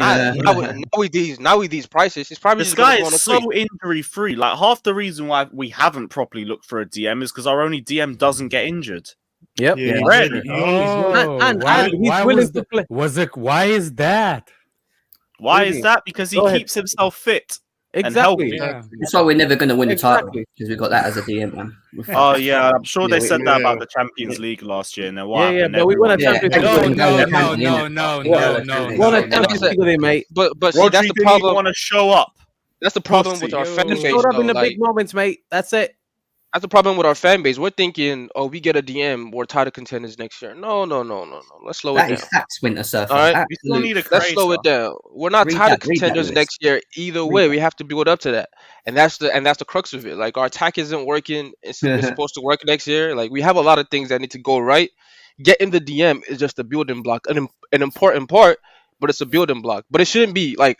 with these prices. He's probably this just gonna guy go on a is free. so injury free. Like half the reason why we haven't properly looked for a DM is because our only DM doesn't get injured. Yep. Yeah, Right. Oh, And why, he's why willing was to the, play. was it? Why is that? Why Really? is that? Because he Go ahead. keeps himself fit. Exactly. Yeah. That's why we're never going to win the title Exactly. because we got that as a DM, man. Oh yeah, I'm sure they Yeah, said that yeah. about the Champions League last year. And then what Yeah, happened? but we won a Everyone- Champions Yeah, League. No, yeah, no, yeah, no, yeah. no, Yeah, no, that's no, true. Won a no, Champions no. League with him, mate. But see, Rodri that's the didn't problem. want to show up. That's the problem with Pussy. our fan Yo. base. Showed up though, in the like- big moments, mate. That's it. That's the problem with our fan base. We're thinking, oh, we get a DM, we're title contenders next year. No. Let's slow That it is down. facts, Winter Surfer. All right. We still need a Let's slow creator. it down. We're not Read title that- read that contenders list. next year either Read way. that. We have to build up to that, and that's the crux of it. Like our attack isn't working. It's supposed to work next year. Like we have a lot of things that need to go right. Getting the DM is just a building block, an important part, but it's a building block. But it shouldn't be like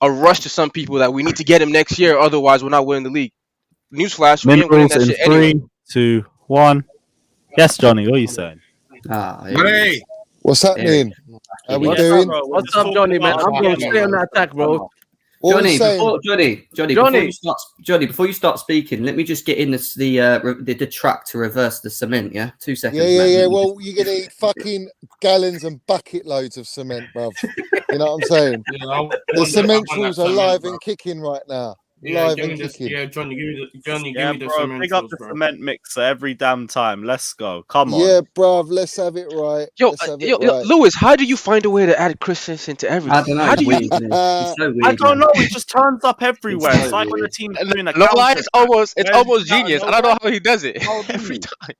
a rush to some people that we need to get him next year. Otherwise, we're not winning the league. Newsflash, we ain't winning Minerals that in shit anyway. 3, 2, 1. Yes, Johnny. What are you saying? Ah, But hey, What's happening? How we Yes, doing? bro, we're What's just up, talking Johnny, man? about I'm going Jorginho. straight on that attack, bro. Johnny, before you start speaking, let me just get in the truck to reverse the cement. Yeah, 2 seconds. Yeah. Well, you're gonna need fucking gallons and bucket loads of cement, bruv. You know what I'm saying? The cement tools are live and kicking right now. Live and kicking. Yeah, Johnny, give me the bro, cement pick up tools, the bro. cement mixer every damn time. Let's go. Come on. Yeah, bruv. Let's have it right. Yo, Lewis, how do you find a way to add Christensen to everything? I don't know. How do you? It's so weird, I don't know. It just turns up everywhere. It's like when the team's doing a No lie, counter. it's almost genius. I don't know how he does it every time.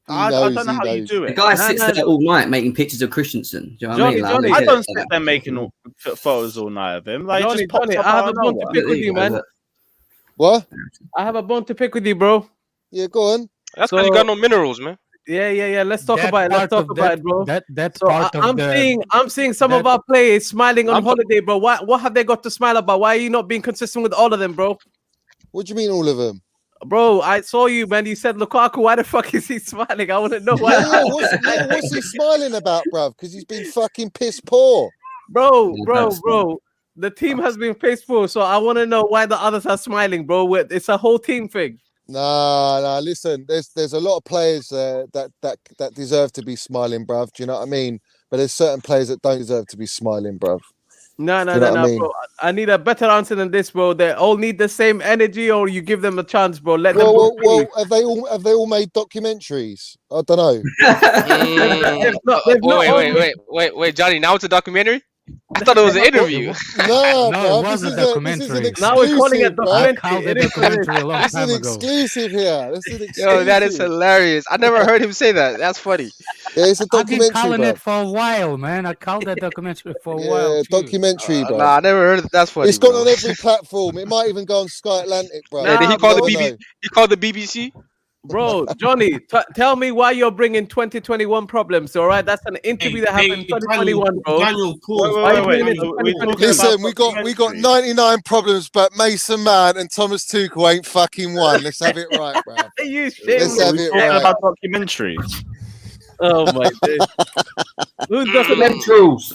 I don't know how you do The it. guy sits there all night making pictures of Christensen. Do you know what I mean? Johnny, I don't sit there making photos all night of him. Like, it just pops Johnny, up I have out a of bone to nowhere. pick with you, man. What? I have a bone to pick with you, bro. Yeah, go on. That's because you got no minerals, man. Yeah. Let's talk That about it. Let's part talk of about it, bro. That So part of I'm seeing some of that- our players smiling on holiday, bro. What have they got to smile about? Why are you not being consistent with all of them, bro? What do you mean, all of them? Bro, I saw you, man. You said Lukaku. Why the fuck is he smiling? I want to know why. What's he smiling about, bruv? Because he's been fucking piss poor. Bro. The team has been faithful, so I want to know why the others are smiling, bro. It's a whole team thing. Nah. Listen, there's a lot of players that deserve to be smiling, bruv. Do you know what I mean? But there's certain players that don't deserve to be smiling, bruv. No, Do you know what I mean? bro. I need a better answer than this, bro. They all need the same energy, or you give them a chance, bro. Let them. Well, have they all made documentaries? I don't know. Wait, Johnny. Now it's a documentary. I thought it was an interview. No, it was a documentary. Now we're calling it I documentary. called it documentary a long This is time an ago. exclusive here. This is an exclusive. Yo, that is hilarious. I never heard him say that. That's funny. Yeah, it's a I've been documentary, calling bro. it for a while, man. I called that documentary for a while. Yeah, too. documentary, bro. Nah, I never heard it. That's funny. It's gone bro. on every platform. It might even go on Sky Atlantic, bro. Yeah, did he You call the never BBC? know. He called the BBC. Bro, Johnny, tell me why you're bringing 2021 problems. All right, that's an interview that happened in 2021, bro. Daniel, pause. Why are you Wait, bringing it to we're talking 2021? Listen, about we got 99 problems, but Mason Mount and Thomas Tuchel ain't fucking one. Let's have it right, bro. Are you Let's shameless? have We're it talking right. about documentary. Oh my god. Who's Documentaries.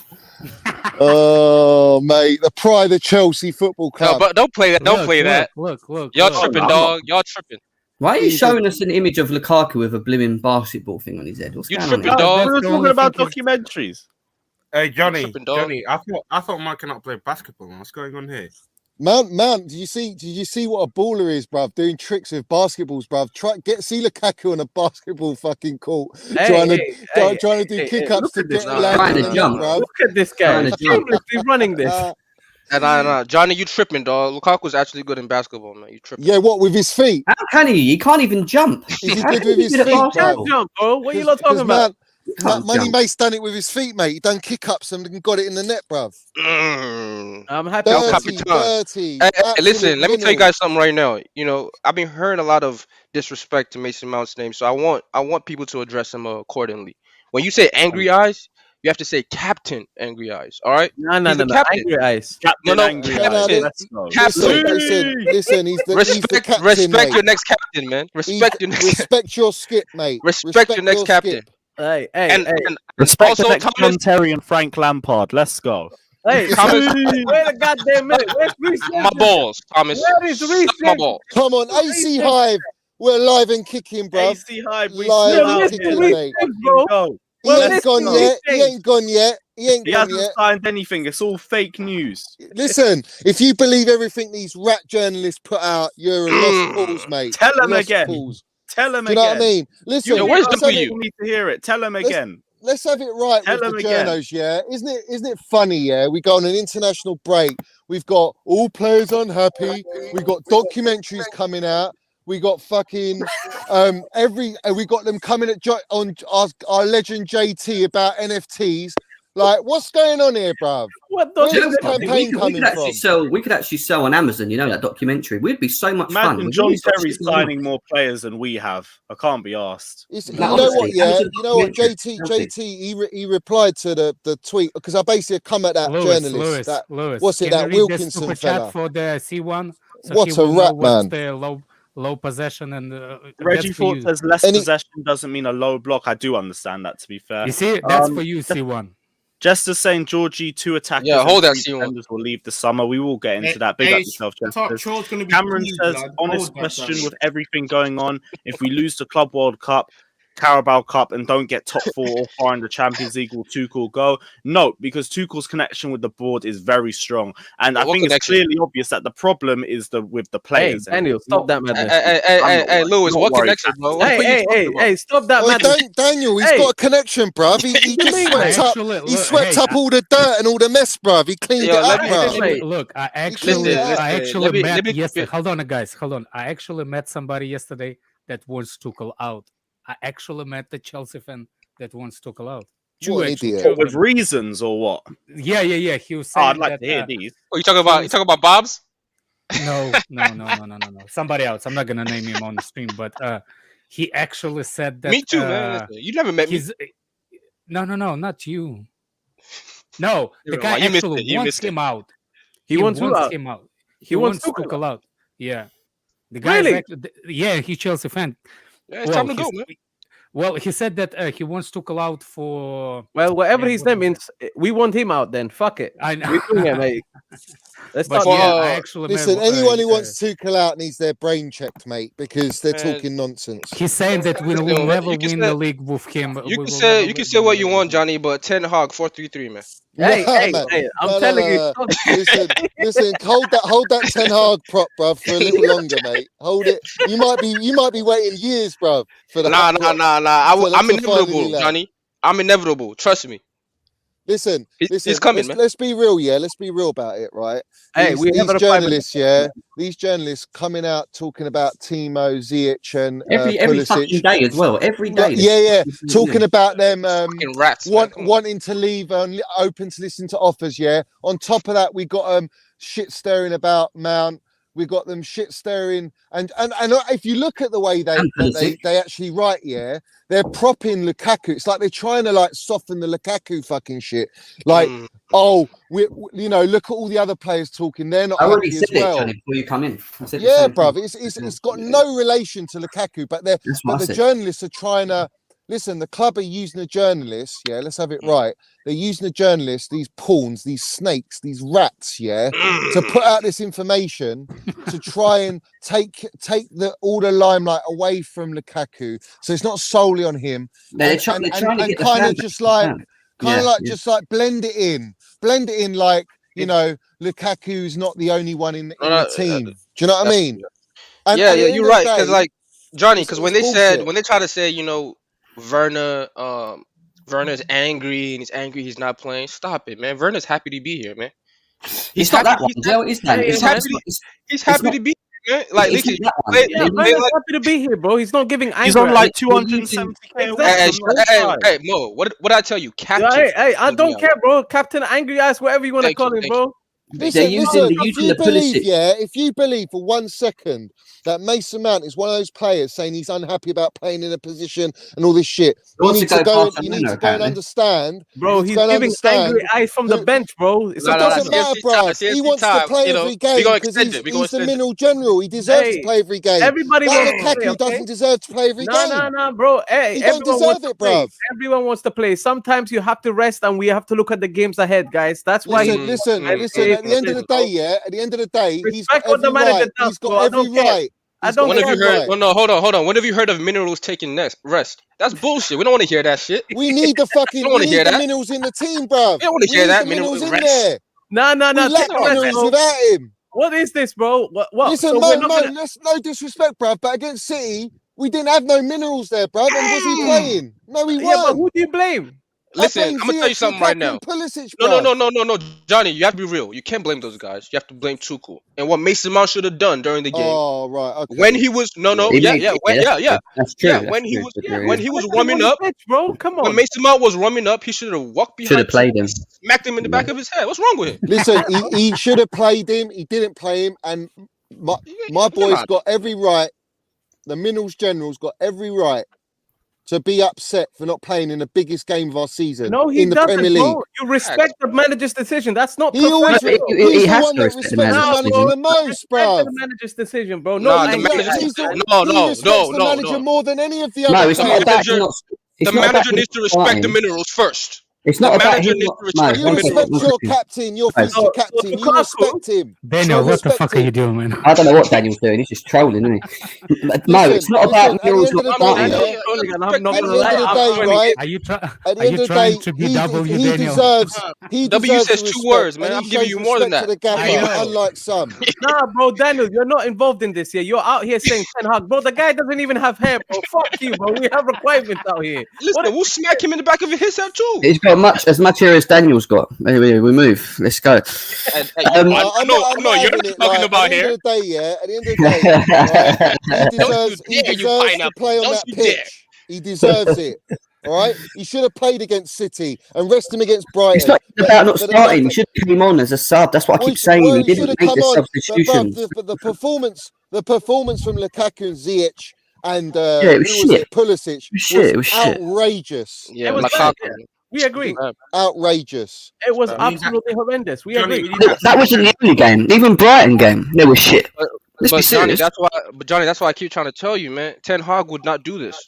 Oh, mate, the pride of Chelsea Football No, Club. but don't play that. Don't Look, play that. Look. Y'all look. tripping, dog. Y'all tripping. Why are you showing us an image of Lukaku with a blooming basketball thing on his head? What's You going on tripping, here? dog. We were the talking only about thing is- documentaries. Hey, Johnny, tripping, dog. Johnny, I thought Mike cannot play basketball. What's going on here? Mount, did you see what a baller is, bruv? Doing tricks with basketballs, bruv. See Lukaku on a basketball fucking court, trying to do kick-ups look to at this get guy. landing Trying to on jump. that, bruv. Look at this guy. Trying to jump. Shamelessly running this. Nah. Johnny, you tripping, dog. Lukaku's actually good in basketball, man. You tripping. Yeah, what, with his feet? How can he? He can't even jump. Is he How good can with he his be the feet, basketball? bruv? Jump, bro. What are you lot talking about? Money Mace done it with his feet, mate. He done kick-ups and got it in the net, bruv. Mm. I'm happy. El Dirty, Capitan. dirty. Hey, absolute listen, let me tell you criminal. guys something right now. You know, I've been hearing a lot of disrespect to Mason Mount's name, so I want people to address him accordingly. When you say angry eyes, you have to say Captain Angry Eyes. All right? No. He's the captain. Angry eyes. Captain No, Angry Captain. Eyes. Let's go. Captain. Listen, he's the Respect captain, your mate. next captain, man. Respect your next Respect your skip, mate. Respect your next captain. skip. Hey. and Respect also the next Thomas. John Terry and Frank Lampard. Let's go. Hey, Thomas, wait a goddamn minute. Where's Reece my James? balls, Thomas. Where is Reece Suck my James? ball. Come on, AC Hive. We're live and kicking, bruv. AC Hive, we Live still and out kicking, here. Reece mate. James, bro. Go. He Well, ain't listen, gone yet. Reece He ain't gone yet. He ain't He gone hasn't yet. signed anything. It's all fake news. Listen, if you believe everything these rat journalists put out, you're a lost cause, mate. Tell him Lost again. cause. Tell him Do you know again. what I mean? Listen, Yo, where's let's, the have for it, you? need to hear it. Tell him again. let's have it right Tell with him the again. journos, yeah? Isn't it funny, yeah? We go on an international break. We've got all players unhappy. We've got documentaries coming out. We got fucking we got them coming on our legend JT about NFTs. Like, what's going on here, bruv? What Where's the this campaign coming from? We could actually sell on Amazon, you know, that documentary. We'd be so much fun. Imagine We'd John always watch Terry this online. signing more players than we have. I can't be asked. You No, know what? honestly, Yeah, Amazon you know what? documentary. JT, he replied to the tweet because I basically come at that journalist. Lewis, what's it? can That you read this Wilkinson super fella. chat for the C1? So What he a will know rat, what's man. the low possession and Reggie that's for Ford you. says less Any- possession doesn't mean a low block. I do understand that, to be fair. You see, that's for you, C1. Just as saying Georgie, 2 attackers. Yeah, hold and that 3 C1. defenders will leave the summer. We will get into that. Big up yourself, Chester. Cameron says, honest question with everything going on. If we lose the Club World Cup, Carabao Cup, and don't get top 4 or 5 in the Champions League, will Tuchel go? No, because Tuchel's connection with the board is very strong. And I think it's clearly obvious that the problem is with the players. Hey, Daniel, stop that madness. Hey, Lewis, what connection, bro? Hey, stop that madness. Daniel, he's got a connection, bruv. He just swept up all the dirt and all the mess, bruv. He cleaned it up, bruv. Look, I actually met yesterday. Hold on, guys. Hold on. I actually met somebody yesterday that wants Tuchel out. I actually met the Chelsea fan that wants Tuchel out. With reasons or what? Yeah. He was saying I'd like to hear these. Oh, you talking about Bob's? No. Somebody else. I'm not gonna name him on the stream, but he actually said that. Me too, man. You never met me. No, not you. No, the guy actually wants him out. He wants him out. He wants Tuchel out. Yeah, the guy. Really? He's Chelsea fan. Yeah, it's time to go, man. Well, he said that he wants Tuchel out for. Well, whatever his name means, we want him out. Then fuck it. I know. We're doing it, mate. Let's start. I actually listen. Anyone who wants Tuchel out needs their brain checked, mate, because they're talking nonsense. He's saying that we will never win the league with him. You can say what you want, Johnny, but Ten Hag 4-3-3, man. Hey, I'm telling you. Listen, hold that Ten Hag prop, bruv, for a little longer, mate.Hold it. You might be waiting years, bruv, for the. Nah. I'm inevitable, Johnny. I'm inevitable. Trust me. Listen. He's coming, man. Let's be real, yeah. Let's be real about it, right? Hey, these journalists coming out talking about Timo, Ziyech, and every fucking day as well. Every day. Yeah. Talking about them rats, wanting to leave and open to listen to offers. Yeah. On top of that, we got shit stirring about Mount. We got them shit stirring, and if you look at the way they actually write, yeah, they're propping Lukaku. It's like they're trying to like soften the Lukaku fucking shit. Like, look at all the other players talking. They're not. I already said it, Johnny, before you come in. Yeah, bruv, it's got no relation to Lukaku, but the journalists are trying to. Listen, the club are using the journalists, yeah, let's have it right. They're using the journalists, these pawns, these snakes, these rats, yeah, to put out this information to try and take all the limelight away from Lukaku. So it's not solely on him. They're trying to kind of just like blend it in like, you know, Lukaku's not the only one in the team. Do you know what I mean? And you're right. Because like Johnny, because when they try to say, you know, Werner's angry and he's angry he's not playing. Stop it, man. Werner's happy to be here, man. He's happy to be here, man. Like, listen, Werner's happy to be here, bro. He's not giving anger. He's on like 270k. Hey, Mo, what did I tell you? Captain. Hey, I don't care, bro. Captain, angry ass, whatever you want to call him, bro. Listen, if you believe for 1 second that Mason Mount is one of those players saying he's unhappy about playing in a position and all this shit, you need to go and understand. Bro, he's giving angry eyes from the bench, bro. It doesn't matter, bro. He wants to play every game because he's the mineral general. He deserves to play every game. Everybody wants to play. Doesn't deserve to play every game. No, bro. Hey, he don't deserve it, bro. Everyone wants to play. Sometimes you have to rest, and we have to look at the games ahead, guys. That's why. Listen. At the end of the day, he's got every right. He's got every right. I don't care. No, hold on. When have you heard of minerals taking rest? That's bullshit. We don't want to hear that shit. We need the fucking minerals in the team, bro. We don't want to hear that. Minerals in there. No. We lack minerals without him. What is this, bro? What? Listen, that's no disrespect, bro. But against City, we didn't have no minerals there, bro. And was he playing? No, he wasn't. But who do you blame? Listen, I'm gonna tell you something right now. No, Johnny, you have to be real. You can't blame those guys. You have to blame Tuchel and what Mason Mount should have done during the game. Oh, right. Okay. When he was That's true. Yeah, when he was warming up, bro. Come on. When Mason Mount was warming up, he should have walked behind. Should have played him. Smacked him in the back of his head. What's wrong with him? Listen, he should have played him. He didn't play him, and my boy's got every right. The Minerals General's got every right to be upset for not playing in the biggest game of our season. No, he in the doesn't, Premier League. bro. You respect the manager's decision. That's not he always he he's has the one to that respects the manager the most, bro. The manager's decision, bro. The manager more than any of the other. No, it's not that. The manager needs to respect the Minerals first. It's The not about manager him. needs to respect You one the second, respect one your second. captain, your Guys. future captain. You respect him. Daniel, Show what the respect fuck are you him. doing, man? I don't know what Daniel's doing. He's just trolling, isn't he? No, it's not about Listen, at the Mules end of not the day, starting. yeah, I'm not at gonna the end of lie. the day, right? Are you, At the are end you of the trying day, to be double, you he Daniel? deserves. He W deserves says the two respect, words, man. and I'm he giving shows you more than respect to that. the I gaffer, know. unlike some. Nah, bro, Daniel, you're not involved in this here. You're out here saying Ten Hag, bro. The guy doesn't even have hair, bro. Fuck you, bro. We have requirements out here. Listen, we'll smack him in the back of his head too. He's got as much hair as Daniel's got. Anyway, we move. Let's go. I'm not having it. Like, at the end of the day, yeah. At the end of the day, right, he deserves to play on that pitch. He deserves it. All right, he should have played against City and rest him against Brighton. It's not about not starting. He should have came on as a sub. That's what I keep saying. Well, He he should didn't have make come the on. substitutions. But the performance from Lukaku and Ziyech and Yeah, it was who was shit. it? Pulisic It was shit. outrageous. Yeah, It was Lukaku. bad. We agree. Outrageous. It was absolutely horrendous. We agree. That wasn't the only game. Even Brighton game, they were shit. Let's be But Johnny, serious. that's why I keep trying to tell you, man. Ten Hag would not do this.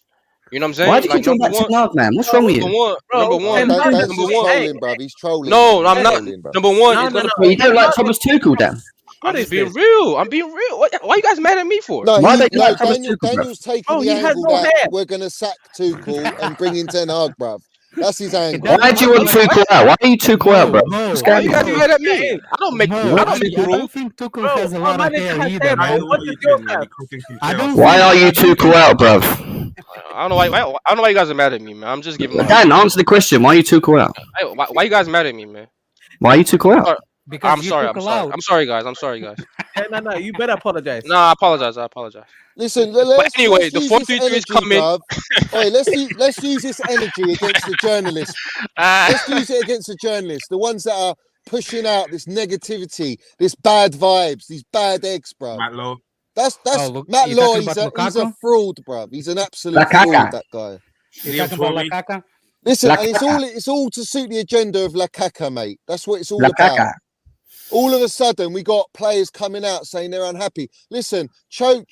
You know what I'm saying? Why do you keep talking about number Ten Hag, man? What's wrong with you? Number one. That's Number just one. trolling, bruv. He's trolling. No, I'm not. Trolling, bruv. Number one No, is no, gonna. no. Well, you don't like Thomas Tuchel, Dan? I'm just being real. I'm being real. Why you guys mad at me for? No, Why don't you like Thomas Daniel's Tuchel, bruv? taking Oh, the he has angle no that hair. we're going to sack Tuchel and bring in Ten Hag, bruv. That's his angle. Why do you want Tuchel out? Why are you Tuchel out, bro? What's Why going you guys on? mad at me? I don't make. No, I don't make I rules. don't think Tuchel has a lot of hair either, man. What did you have? I don't Why think- are you I don't Tuchel out, bruv? I don't know why. I don't know why you guys are mad at me, man. I'm just giving. Dan, answer the question. Why are you Tuchel out? Why you guys mad at me, man? Why are you Tuchel out? Because I'm you sorry. took I'm a sorry. loud. I'm sorry, guys. I'm sorry, guys. No. You better apologize. No, I apologize. I apologize. Listen, But anyway, let's the use 4-3-3 this is coming. bruv. Oi, let's use this energy against the journalists. Let's use it against the journalists, the ones that are pushing out this negativity, this bad vibes, these bad eggs, bruv. Matt Lowe. That's look, Matt you Law. talking He's about a Lukaku? fraud, bruv. He's an absolute Lukaku. fraud. That guy. You're talking about Lukaku? Listen, and Lukaku. it's all to suit the agenda of Lukaku, mate. That's what it's all Lukaku. about. All of a sudden, we got players coming out saying they're unhappy. Listen, Cho.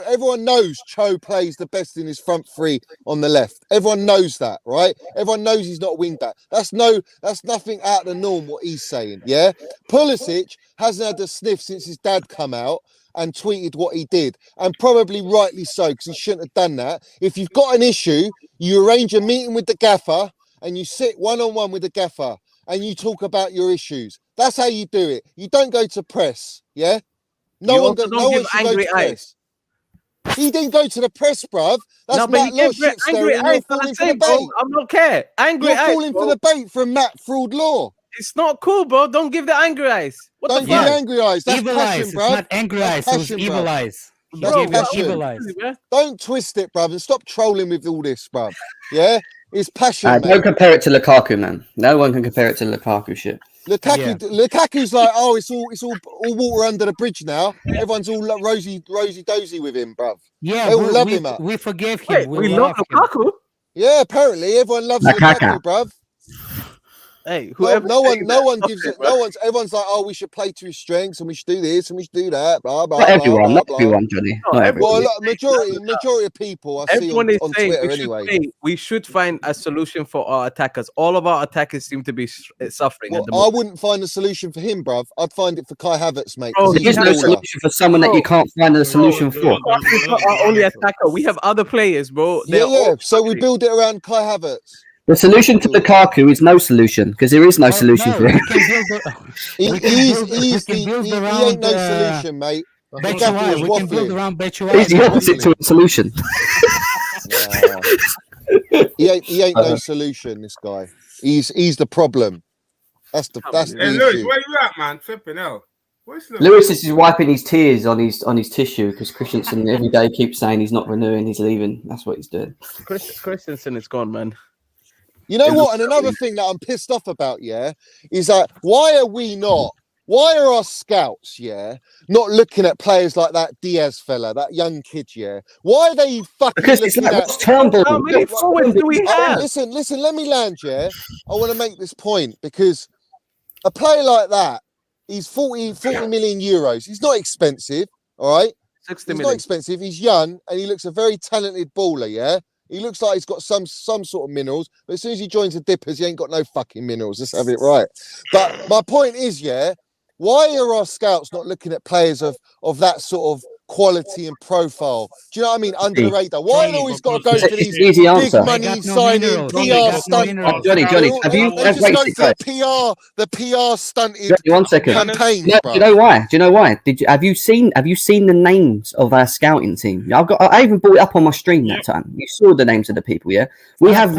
Everyone knows Cho plays the best in his front three on the left. Everyone knows that, right? Everyone knows he's not a wing back. That's nothing out of the norm what he's saying. Yeah, Pulisic hasn't had a sniff since his dad come out and tweeted what he did, and probably rightly so because he shouldn't have done that. If you've got an issue, you arrange a meeting with the gaffer and you sit one-on-one with the gaffer and you talk about your issues. That's how you do it. You don't go to press, yeah? No one should go to press. He didn't go to the press, bruv. That's No, but Matt he Law gave shit angry stirring. You're eyes for falling the for the same, bro. bait. I don't care. Angry You're eyes, falling bro. for the bait from Matt Fraud Law. It's not cool, bro. Don't give the angry eyes. What Don't the give fuck? angry eyes. That's Evil passion, eyes. It's bruv. not angry eyes. That's It was passion, evil bruv. eyes. He That's gave you passion. evil eyes. Don't twist it, bruv, and stop trolling with all this, bruv. Yeah? It's passion, Don't man. compare it to Lukaku, man. No one can compare it to Lukaku shit. Lukaku's like, oh, it's all water under the bridge now. Everyone's all rosy dozy with him, bruv. Yeah, they all love him up. We forgive him. Wait, we love Lukaku? Yeah, apparently everyone loves Lukaku, bruv. Hey, no one gives it. Everyone's like, oh, we should play to his strengths and we should do this and we should do that. Blah blah. Not everyone, blah, not blah. everyone, Johnny. Not everyone. Well, look, majority of people I see Everyone is on saying Twitter we should anyway. we should find a solution for our attackers. All of our attackers seem to be suffering at the I moment. wouldn't find a solution for him, bruv. I'd find it for Kai Havertz, mate. Bro, 'cause There he's is a no baller. solution for someone that you can't find a solution for. He's not our only attacker. We have other players, bro. They're Yeah. all So we suffering. build it around Kai Havertz. The solution to Lukaku is no solution because there is no solution for him. He We ain't no solution, mate. Batshuayi. We can build around He's Batshuayi. the opposite to a solution. He ain't no solution. This guy. He's the problem. That's the Hey, Lewis, issue. where you at, man? Flipping hell. Where's the Lewis is wiping his tears on his tissue because Christensen every day keeps saying he's not renewing, he's leaving. That's what he's doing. Christensen is gone, man. You know what? And another thing that I'm pissed off about, yeah, is that why are our scouts, yeah, not looking at players like that Diaz fella, that young kid, yeah? Why are they fucking Because it's looking like, at... what's Turnbull? How many forwards do we have? Listen, let me land, yeah? I want to make this point because a player like that, he's 40 million euros. He's not expensive, all right? 60 He's million. not expensive. He's young and he looks a very talented baller, yeah? He looks like he's got some sort of minerals, but as soon as he joins the Dippers, he ain't got no fucking minerals. Let's have it right. But my point is, why are our scouts not looking at players of that sort of quality and profile? Do you know what I mean? Under the radar. Why they always got to go for these big money signing PR stunt? Johnny, have you? They just go for the PR stunted Johnny, 1 second. campaigns, Do you know why? Have you seen the names of our scouting team? I even brought it up on my stream that time. You saw the names of the people, yeah? We have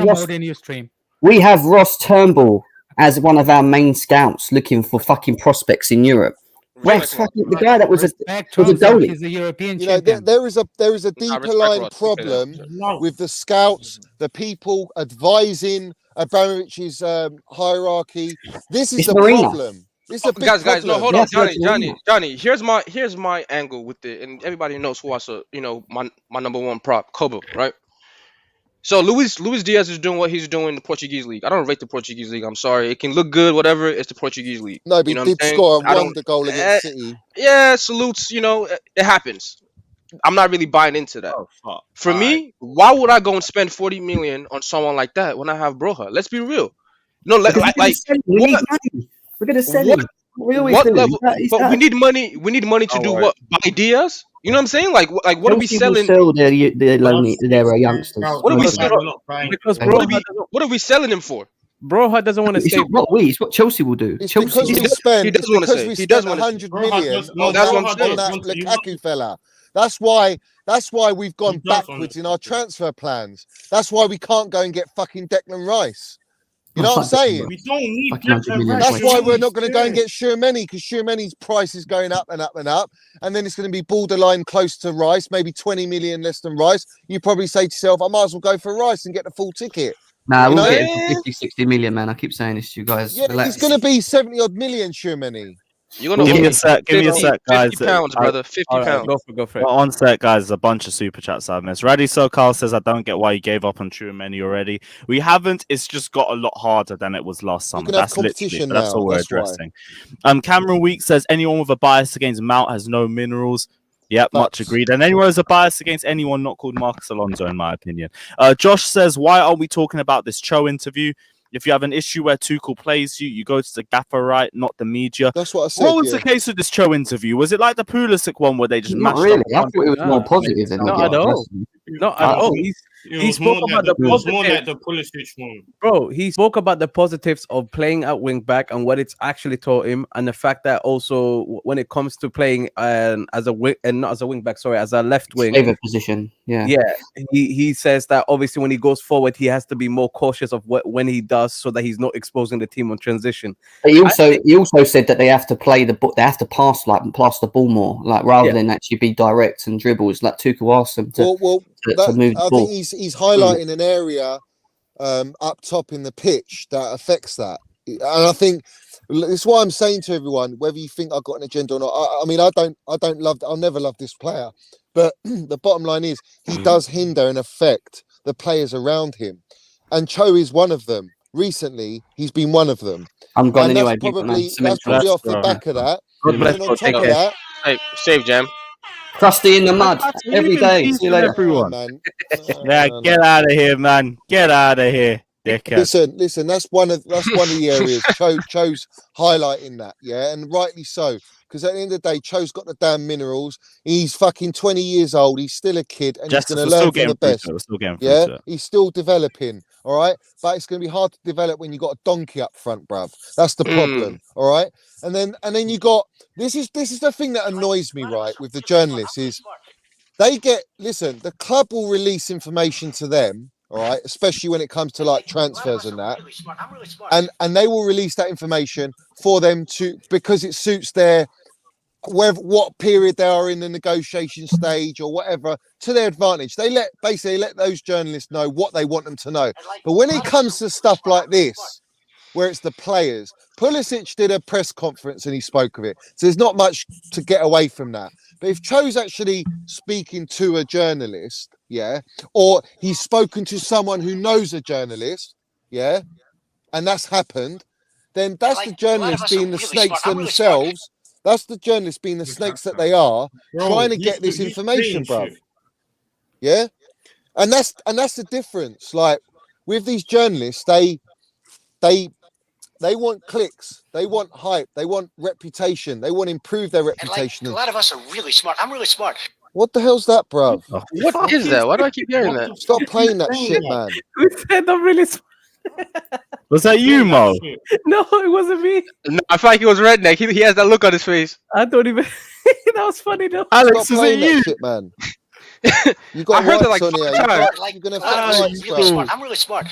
Ross Turnbull as one of our main scouts looking for fucking prospects in Europe. Ross, fucking the guy that was a goalie. He's a European champion. There is a deeper line problem with the scouts, the people advising Abramovich's hierarchy. This is the problem. This is a big guys, no, hold on, Yes, Johnny. Here's my angle with it, and everybody knows who I saw. My number one prop, Kobo, right? So Luis Diaz is doing what he's doing in the Portuguese league. I don't rate the Portuguese league. I'm sorry. It can look good, whatever. It's the Portuguese league. No, but he did score and won the goal against City. Yeah, salutes. It happens. I'm not really buying into that. For me, why would I go and spend 40 million on someone like that when I have Broja? Let's be real. No, we're gonna sell him. What level? But we need money. We need money to do what? Buy Diaz? You know what I'm saying? Like what are we selling? Sell their youngsters. What are we selling? Because what are we selling him for? Broja doesn't want to stay. It's what Chelsea will do. It's Chelsea. because we spent. He doesn't want to stay. He does 100 million on that Lukaku fella. That's why we've gone backwards in our transfer plans. That's why we can't go and get fucking Declan Rice. You know what I'm saying? We don't need That's why we're not going to go and get Tchouaméni, because Tchouaméni's price is going up and up and up. And then it's going to be borderline close to Rice, maybe 20 million less than Rice. You probably say to yourself, I might as well go for Rice and get the full ticket. Nah, we'll get it for 50, 60 million, man. I keep saying this to you guys. Yeah, it's going to be 70 odd million, Tchouaméni. Give me a sec, guys. 50 pounds, brother. 50 pounds. Go for it. On set, guys. There's a bunch of super chats I've missed. Raddy Sokal says, I don't get why you gave up on Tchouaméni already. We haven't. It's just got a lot harder than it was last summer. That's literally that's all we're addressing. Cameron Week says, anyone with a bias against Mount has no minerals. Yep, much agreed. And anyone has a bias against anyone not called Marcus Alonso, in my opinion. Josh says, why are we talking about this Cho interview? If you have an issue where Tuchel plays you, you go to the gaffer, right? Not the media. That's what I said. What was the case with this Cho interview? Was it like the Pulisic one where they just Not mashed really. up? I thought it was more positive than Not at all. Not at all. He spoke about the positives. more like the Pulisic one. Bro, he spoke about the positives of playing at wing back and what it's actually taught him, and the fact that also when it comes to playing as a wing and not as a wing back, sorry, as a left wing favorite position. Yeah. He says that obviously when he goes forward, he has to be more cautious of when he does, so that he's not exposing the team on transition. But he also said that they have to play they have to pass the ball more, like rather than actually be direct and dribbles. Like Tuchel asked them to move the ball. I think he's highlighting an area up top in the pitch that affects that, and I think it's why I'm saying to everyone, whether you think I've got an agenda or not. I mean, I don't love. I'll never love this player, but the bottom line is he does hinder and affect the players around him, and Cho is one of them. Recently, he's been one of them. I'm gone and anyway. That's probably off the back of that. God bless. And on top of that, Hey, save Jam. Crusty in the mud every day. See you later, everyone. man. Get out of here, man. Get out of here. Listen. That's one of the areas Cho's highlighting that, and rightly so. Because at the end of the day, Cho's got the damn minerals. He's fucking 20 years old. He's still a kid, and he's going to learn from the best. He's still developing. All right, but it's going to be hard to develop when you got a donkey up front, bruv. That's the problem. All right, and then you got this is the thing that annoys me, right, with the journalists is the club will release information to them. All right, especially when it comes to like transfers and that, and they will release that information for them because it suits what period they are in the negotiation stage or whatever to their advantage. They let those journalists know what they want them to know. But when it comes to stuff like this, where it's the players, Pulisic did a press conference and he spoke of it. So there's not much to get away from that. But if Cho's actually speaking to a journalist, or he's spoken to someone who knows a journalist, and that's happened, then that's the journalist being the snakes themselves. That's the journalists being the snakes that they are, trying to get this information, bruv. Yeah? And that's the difference. Like with these journalists, they want clicks, they want hype, they want reputation, they want to improve their reputation. And like, a lot of us are really smart. I'm really smart. What the hell's that, bruv? What is that? Why do I keep hearing that? Stop playing that shit, man. Who said I'm really smart? Was that you, Mo? No, it wasn't me. No, I feel like he was redneck. He has that look on his face. I don't even. That was funny though. Alex, Stop playing that shit, man. You got I heard that wipes like on here. 5 times. Like, You're gonna I'm have really smart. I'm really smart.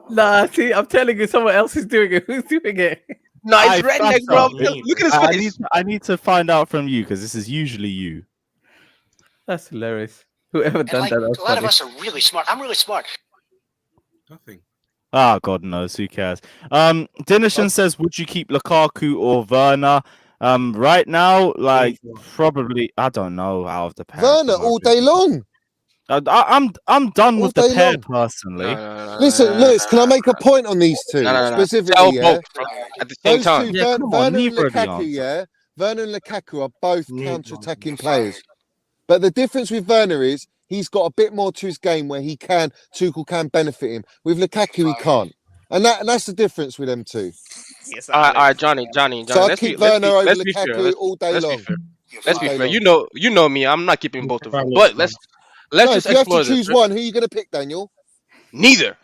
Nah, see, I'm telling you, someone else is doing it. Who's doing it? No, it's I redneck, fucked bro. up. Look at his face. I need to find out from you because this is usually you. That's hilarious. Whoever And done like, that, a that's lot of funny. us are really smart. I'm really smart. Nothing. Ah, God knows. Who cares? Dinishan says, would you keep Lukaku or Werner? Right now, like probably, I don't know, out of the pair. Werner all day long. I'm done with the day pair long. personally. Listen, Lewis, can I make a point on these two specifically? Tell Yeah, both, bro, at the same those time. two, Yeah, come on, Werner and neither of the Lukaku. answers. Yeah, Werner and Lukaku are both counter-attacking players. But the difference with Werner is he's got a bit more to his game where Tuchel can benefit him. With Lukaku, he can't, and that's the difference with them two. Yes, All right, Johnny. So I Let's keep be Werner over let's be fair. Lukaku all day Let's be long. fair. Let's be All day fair. long. You know me. I'm not keeping both of them. But let's No, just if you have explore to choose this. one, who are you going to pick, Daniel? Neither.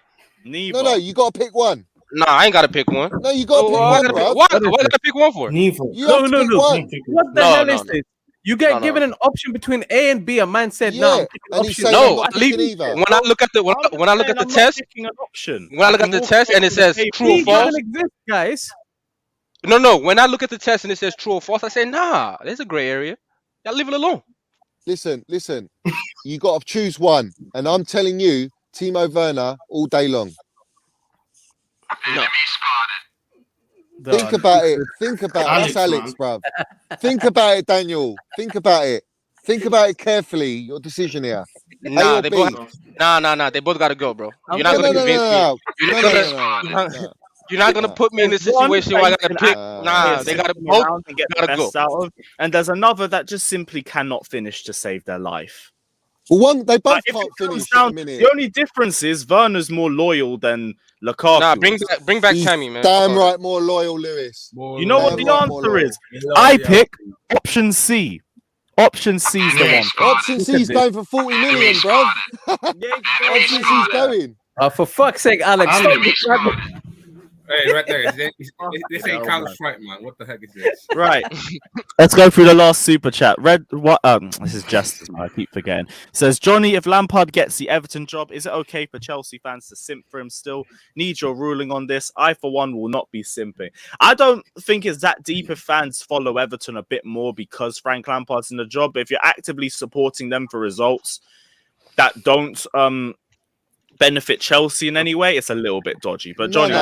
No, you got to pick one. Nah, I ain't got to pick one. No, you got to pick one, bro. Why gotta pick one for? You have to pick one. What the No, hell no, is no. this? You get given an option between A and B. A man said, "No, Yeah, I'm picking and he's option." saying No, I'm not I leave. picking either. When I look at the when I look at the test, An option. when I look at the test and it says true or B false. doesn't exist, guys. No. When I look at the test and it says true or false, I say nah. There's a gray area. Y'all leave it alone. Listen. You got to choose one, and I'm telling you, Timo Werner all day long. No. Think about it. Think about it. That's Alex, bruv. Think about it, Daniel. Think about it. Think about it carefully. Your decision here. Nah, A they or B? both. Nah. They both gotta go, bro. You're not No, gonna no, convince no, me. no. You're not gonna put me in a situation where I gotta pick. Nah, they gotta both and get the gotta go. best out of. And there's another that just simply cannot finish to save their life. Well, they both Like, if can't it comes finish down- in a minute. The only difference is Werner's more loyal than Lukaku. Nah, bring back He's Tammy, man. damn right more loyal, Lewis. You know what Damn the right more answer loyal. is? I pick option C. Option C is the one. Option C's going for 40 million, bro. Option C's going. For fuck's sake, Alex. stop. Hey, right there. This ain't college fight, man. What the heck is this? Right. Let's go through the last super chat. This is Justice. I keep forgetting. It says, Johnny, if Lampard gets the Everton job, is it okay for Chelsea fans to simp for him still? Need your ruling on this. I, for one, will not be simping. I don't think it's that deep if fans follow Everton a bit more because Frank Lampard's in the job. But if you're actively supporting them for results that don't benefit Chelsea in any way, it's a little bit dodgy. But Johnny,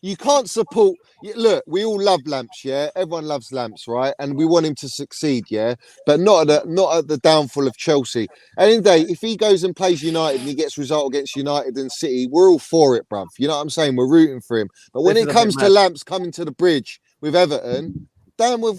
you can't support. Look, we all love Lamps, yeah. Everyone loves Lamps, right? And we want him to succeed, yeah. But not at the downfall of Chelsea. At the end of the day, if he goes and plays United and he gets result against United and City, we're all for it, bruv. You know what I'm saying? We're rooting for him. But when it comes to Lamps coming to the bridge with Everton, damn, we're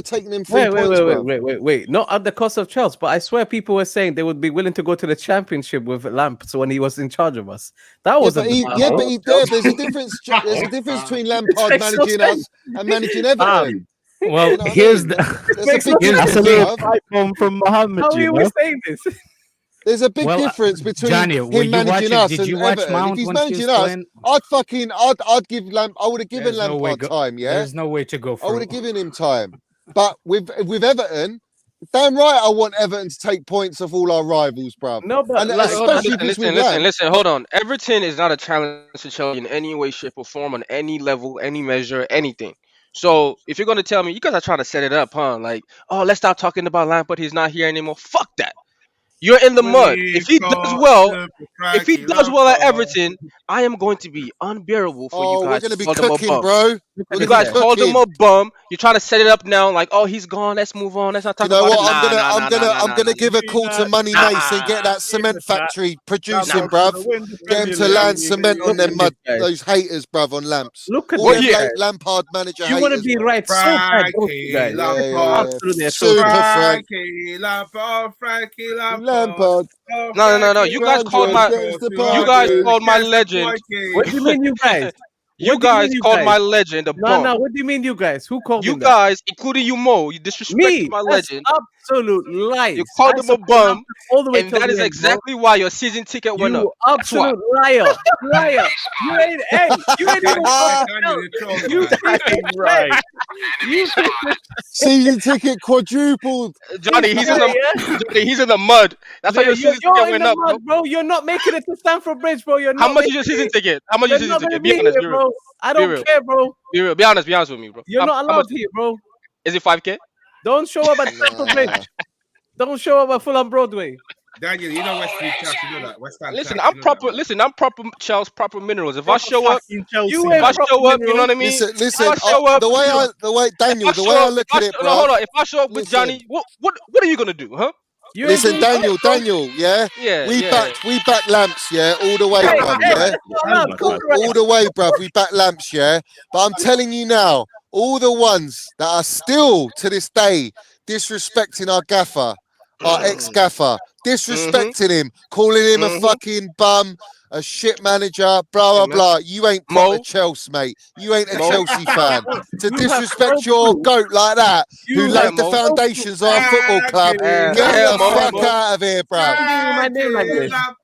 taking him 3 points. Wait. Not at the cost of Chelsea, but I swear people were saying they would be willing to go to the championship with Lamps when he was in charge of us. That was there's a difference. There's a difference between Lampard managing us and managing Everton. Well, You know what I here's mean? the. There's a big that's a difference, little bruv. pipe bomb from Mohammed. How are we saying this? There's a big difference between Johnny, were him you managing watching- us did and you watch Everton. Mount If he's when he managing was us, playing? I'd give I would have given There's no way Lampard go- time. Yeah, There's no way to go I would for have given him time. But with Everton, damn right, I want Everton to take points off all our rivals, bruv. No, but And like, especially because we lack. Listen, hold on. Everton is not a challenge to Chelsea in any way, shape, or form, on any level, any measure, anything. So if you're gonna tell me you guys are trying to set it up, huh? Like, oh, let's stop talking about Lampard. He's not here anymore. Fuck that. You're in the mud. If he does well at Everton, I am going to be unbearable for you guys. We're gonna be to follow them cooking, above. bro. You guys called him a bum. You're trying to set it up now, like, oh, he's gone. Let's move on. Let's not talk You know about what? it. I'm gonna give a call to Money Mace and get that cement factory producing, bruv. Get him to land cement on them those haters, bruv, on Lamps. Look at all them Lampard manager. You want to be right so bad, don't you guys? Absolutely, super Frank. Frankie Lampard. No. You guys called my legend. What do you mean, you guys? You guys called my legend a bum. No. What do you mean, you guys? Who called you guys, including you, Mo? You disrespected my legend. Absolute lies. You called him a bum, and that is exactly why your season ticket went up. You absolute liar. You ain't even season ticket quadrupled. Johnny, he's in the mud. That's how your season ticket went up, bro. You're not making it to Stamford Bridge, bro. You're not. How much is your season ticket? How much is your season ticket? Be honest, bro. I don't care, bro. Be real. Be honest with me, bro. You're not allowed here, bro. Is it 5K? Don't show up at Stamford Bridge. Don't show up at Fulham Broadway. Daniel, you know West Ham Chelsea, you know that. West Ham. Listen, I'm proper. Listen, I'm proper Chelsea, proper minerals. If I show up, you know you what I mean. Listen. The way Daniel, the way I look at it, bro. Hold on. If I show up with Johnny, what are you gonna do, huh? Listen, Daniel, yeah? We back Lamps, yeah, all the way, bruv, yeah? All the way, bruv, we back Lamps, yeah? But I'm telling you now, all the ones that are still, to this day, disrespecting our gaffer, our ex-gaffer, disrespecting him, calling him a fucking bum, a shit manager, blah, blah, blah. You ain't proper Chelsea, mate. You ain't a Chelsea fan. To disrespect your goat like that, who laid the foundations of our football club, get the fuck out of here, bro.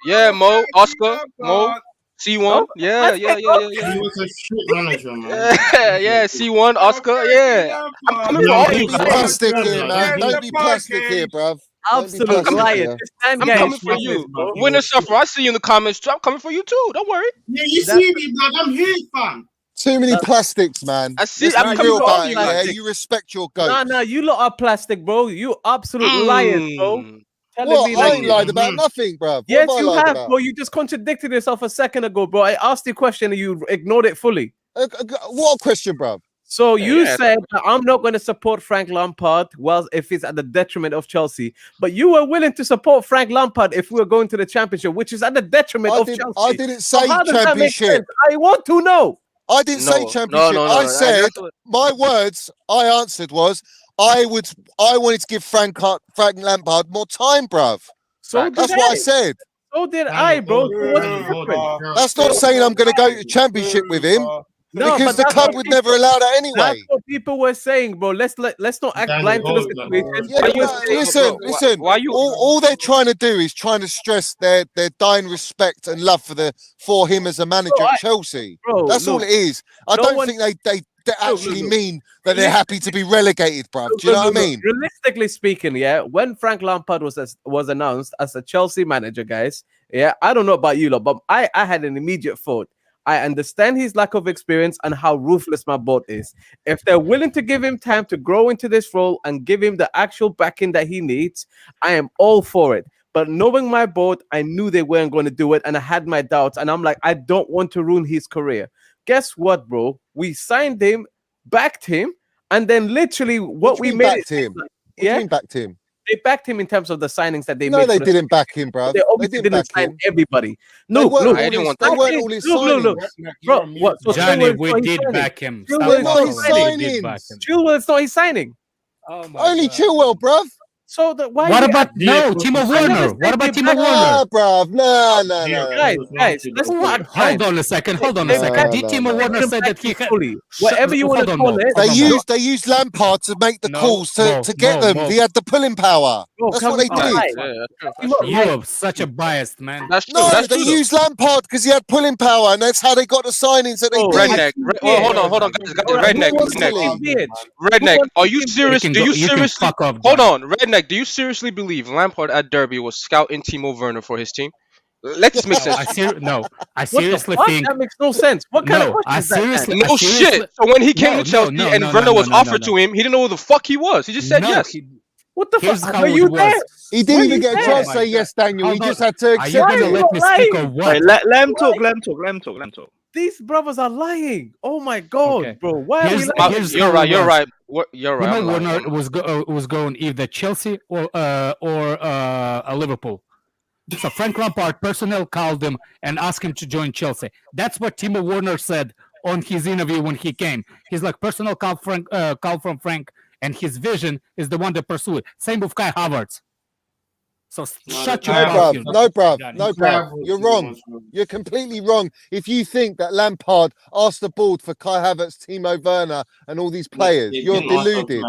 Yeah, Mo, Oscar, Mo. C1, yeah. He was a shit manager, man. Yeah, C1, Oscar, yeah. I'm coming for all you guys. Plastic here, man. Don't be plastic here, bruv. Absolute liar. I'm coming for you. Winner suffer. I see you in the comments. I'm coming for you too. Don't worry. Yeah, you see me, blood. I'm here, fam. Too many plastics, man. I see. I'm coming for all you guys. Yeah, you respect your goat. No, you lot are plastic, bro. You absolute liars, bro. What? I ain't lied about nothing, bro. Yes, you have, bro. You just contradicted yourself a second ago, bro. I asked you a question and you ignored it fully. What question, bro? So you said that I'm not going to support Frank Lampard, well, if it's at the detriment of Chelsea. But you were willing to support Frank Lampard if we were going to the championship, which is at the detriment of Chelsea. I didn't say championship. I want to know. I didn't say championship. I said my words. I answered was I wanted to give Frank Lampard more time, bruv. So that's what I said. So did I, bro. That's not saying I'm going to go to the championship with him. No, because the club would never allow that anyway. That's what people were saying, bro. Let's not act blind to the listen. situation. Listen. All they're trying to do is trying to stress their dying respect and love for him as a manager at Chelsea. That's all it is. I don't think they actually mean that they're happy to be relegated, bruv. Do you know what I mean? Realistically speaking, yeah, when Frank Lampard was announced as a Chelsea manager, guys, yeah, I don't know about you lot, but I had an immediate thought. I understand his lack of experience and how ruthless my board is. If they're willing to give him time to grow into this role and give him the actual backing that he needs, I am all for it. But knowing my board, I knew they weren't going to do it, and I had my doubts. And I'm like, I don't want to ruin his career. Guess what, bro? We signed him, backed him, and then literally what we made backed him. Yeah, backed him. They backed him in terms of the signings that they made. No, they didn't back him, bro. They obviously didn't sign everybody. No, look, they weren't all his signings. Bro, what? So Johnny, we did back him. They're not his signings. Chilwell's not his signing. Only Chilwell, bruv. So why? What about Timo Werner? What about Timo Werner? Bruv, no. Guys, let's not. Hold on a second. Did Timo Werner say that he had whatever you want to call it? They used Lampard to make the calls to get them. He had the pulling power. That's what they did. You are such a biased man. They used Lampard because he had pulling power, and that's how they got the signings that they did. Redneck. Hold on, guys. Redneck. Are you serious? Do you seriously? Hold on, Redneck. Do you seriously believe Lampard at Derby was scouting Timo Werner for his team? Let's make sense. I seriously think that makes no sense. What kind of question is that? No shit. So when he came to Chelsea and Werner was offered to him, he didn't know who the fuck he was. He just said yes. What the fuck? Were you there? He didn't even get a chance to say yes, Daniel. He just had to accept it. Are you going to let me speak or what? Let him talk. These brothers are lying. Oh my god, bro! Why are we lying? You're right. You're right. You're right. Timo Werner was going either Chelsea or Liverpool. So Frank Lampard personnel called him and asked him to join Chelsea. That's what Timo Werner said on his interview when he came. He's like, personnel call from Frank, and his vision is the one to pursue it. Same with Kai Havertz. So shut your mouth. No, bruv. You're wrong. You're completely wrong. If you think that Lampard asked the board for Kai Havertz, Timo Werner, and all these players, you're deluded.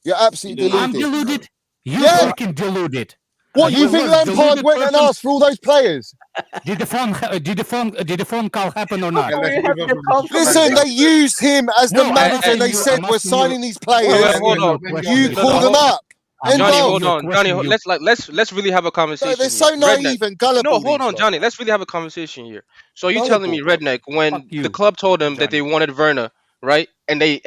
You're absolutely deluded. I'm deluded. You're fucking deluded. What, you think Lampard went and asked for all those players? Did the phone call happen or not? Listen, they used him as the manager. They said we're signing these players. You call them up. Johnny, hold on. Johnny, let's really have a conversation. They're so naive and gullible. No, hold on, Johnny. Let's really have a conversation here. So you telling me, Redneck, when the club told him that they wanted Werner, right, and they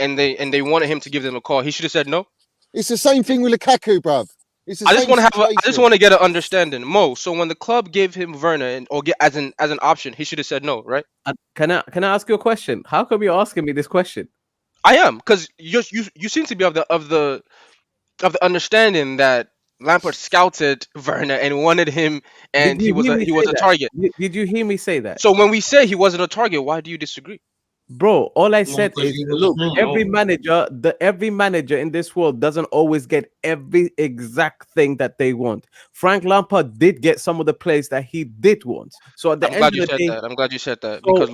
wanted him to give them a call, he should have said no. It's the same thing with Lukaku, bruv. I just want to get an understanding, Mo. So when the club gave him Werner or get as an option, he should have said no, right? Can I ask you a question? How come you're asking me this question? I am, because you seem to be of the understanding that Lampard scouted Werner and wanted him, and he was a target. Did you hear me say that? So when we say he wasn't a target, why do you disagree? Bro, all I said is, look, every manager in this world doesn't always get every exact thing that they want. Frank Lampard did get some of the players that he did want. So at the end of the day, I'm glad you said that, because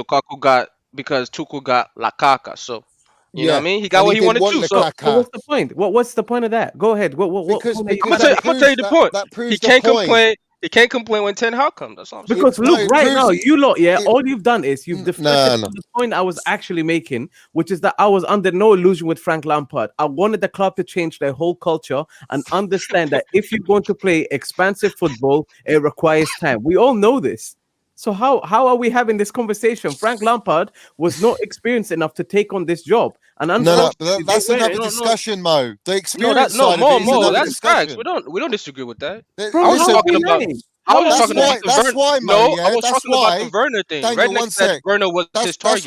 Tuchel got Lukaku. So you know what I mean? He got what he wanted to. So what's the point? What's the point of that? Go ahead. I'm gonna tell you the point. He can't complain. He can't complain when Ten Hag comes. That's all I'm saying. Because look, now, you lot, all you've done is you've deflected from the point I was actually making, which is that I was under no illusion with Frank Lampard. I wanted the club to change their whole culture and understand that if you're going to play expansive football, it requires time. We all know this. So how are we having this conversation? Frank Lampard was not experienced enough to take on this job. And that's another discussion, Mo. The experience Mo, that's facts. We don't disagree with that. I was talking about the Werner thing. Redneck said Werner was his target.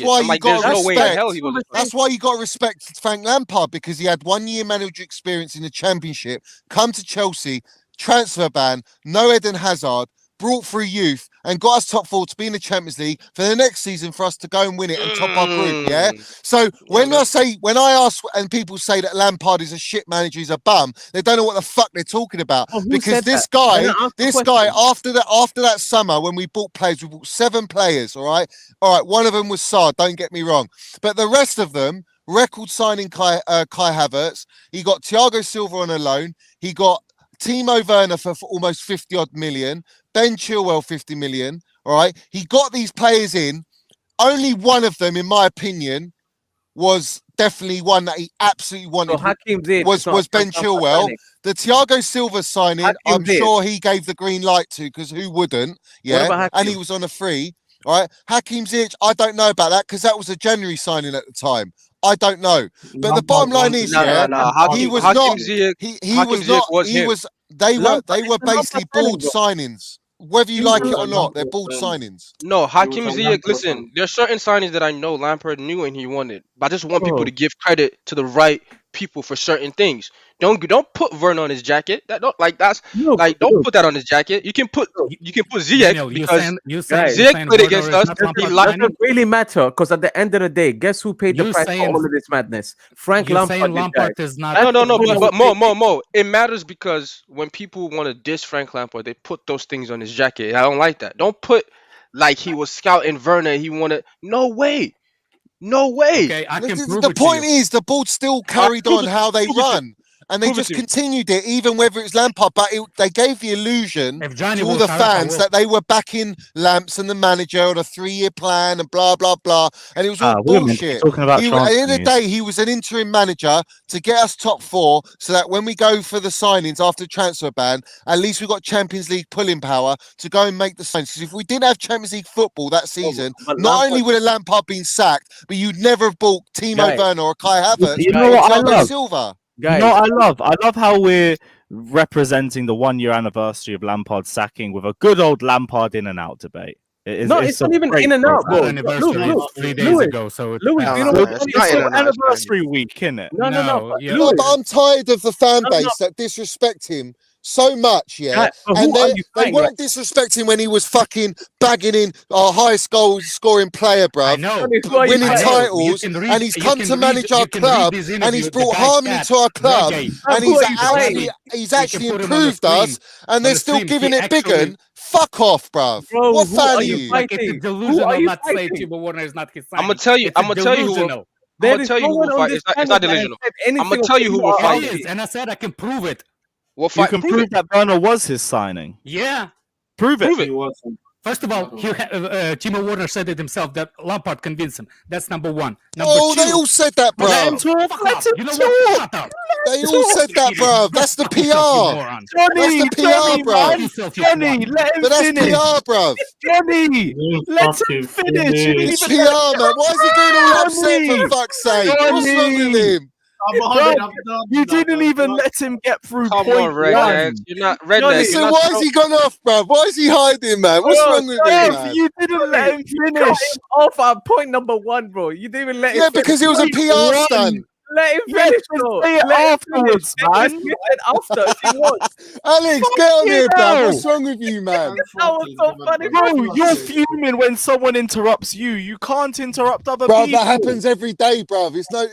That's why you got to respect Frank Lampard, because he had 1 year manager experience in the Championship, come to Chelsea, transfer ban, no Eden Hazard, brought through youth and got us top 4 to be in the Champions League for the next season for us to go and win it and top our group. Yeah. So when I ask and people say that Lampard is a shit manager, he's a bum, they don't know what the fuck they're talking about. Because this guy after that summer when we bought players, we bought 7 players. All right. One of them was Sarr. Don't get me wrong, but the rest of them. Record signing Kai Havertz. He got Thiago Silva on a loan. He got Timo Werner for almost 50 odd million. Ben Chilwell 50 million. All right. He got these players in. Only one of them, in my opinion, was definitely one that he absolutely wanted. Was Ben Chilwell. The Thiago Silva signing, I'm sure he gave the green light to, because who wouldn't? Yeah. And he was on a free. All right. Hakim Ziyech, I don't know about that, because that was a January signing at the time. I don't know, but the bottom line is, he was not. They were basically bald signings. Whether you like it or not, they're bald signings. No, Hakim Ziyech, listen, there are certain signings that I know Lampard knew and he wanted, but I just want people to give credit to the right people for certain things. Don't put Werner on his jacket. Don't put that on his jacket. You can put Ziyech, because Ziyech played against us. It doesn't really matter, because at the end of the day, guess who paid the price for all of this madness? Frank Lampard. Is not. No. But Mo. It matters, because when people want to diss Frank Lampard, they put those things on his jacket. I don't like that. Don't put like he was scouting Werner. He wanted. No way. Okay, the point is, the board still carried on how they run. And they just continued it, even whether it's Lampard. But they gave the illusion to all the fans that they were backing Lamps and the manager on a 3-year plan and blah, blah, blah. And it was all bullshit. At the end of the day, he was an interim manager to get us top 4, so that when we go for the signings after the transfer ban, at least we got Champions League pulling power to go and make the signings. Because if we didn't have Champions League football that season, not only would have Lampard been sacked, but you'd never have bought Timo Werner or Kai Havertz or Silva. Guys. I love how we're representing the 1 year anniversary of Lampard's sacking with a good old Lampard in and out debate. It's not even in and out, bro. Anniversary 3 days ago, so Louis, No, you know no, what? it's It's not in an and out, it's not anniversary week, innit? No. yeah. No, but I'm tired of the fan base that disrespect him so much, yeah. And they weren't disrespecting when he was fucking bagging in our highest goal scoring player, bruv. I know. Winning I know. titles, You can read- and he's you come can to read- manage you our can read club, this and interview. he's The brought guy's harmony cat, to our club, Reggae. and Who are you he's You actually can put him on the improved us, stream. and they're the still stream, giving he it big un. actually- Fuck off, bruv. Bro, What who fan are are you you? Like, it's fighting? delusional Who are you not to say fighting? Timo Werner is not his I'm signing. gonna tell you. It's I'm gonna tell you who. delusional. I'm gonna tell you who will fight. It's not delusional. I'm gonna tell you who will It fight. is, and I said I can prove it. We'll You fight. can Prove prove it. that Werner was his signing. Yeah. Prove it. Prove it. He wasn't. First of all, Timo Werner said it himself that Lampard convinced him. That's number one. Number Oh, two, they all said that, Let him bruv. talk. Let him you know talk. what? Shut up. They all said that, bruv. That's the PR. Johnny, That's the PR, bruv. Johnny, let him But that's finish. PR, bruv. Johnny, let him finish. You didn't It's even let PR, man. Why is he getting all upset for fuck's sake? What's wrong with him? You didn't even let him get through Come point on, Red one. X. You're not Red Johnny, X. Listen, You're why not has he gone off, bruv? Why is he hiding, man? What's wrong with him, Rev, man? you didn't let him Cut finish. him off at point number one, bro. You didn't even let him Yeah, finish. because it was a PR One. stunt. Let him Yes, finish, just bro. say it Let him afterwards, finish. man. He said after if he wants. Alex, get on here, bruv. hell. What's wrong with you, man? That was so funny, Bro, you're fuming when someone interrupts you. You can't interrupt other Bruv, people. that happens every day, bruv. It's never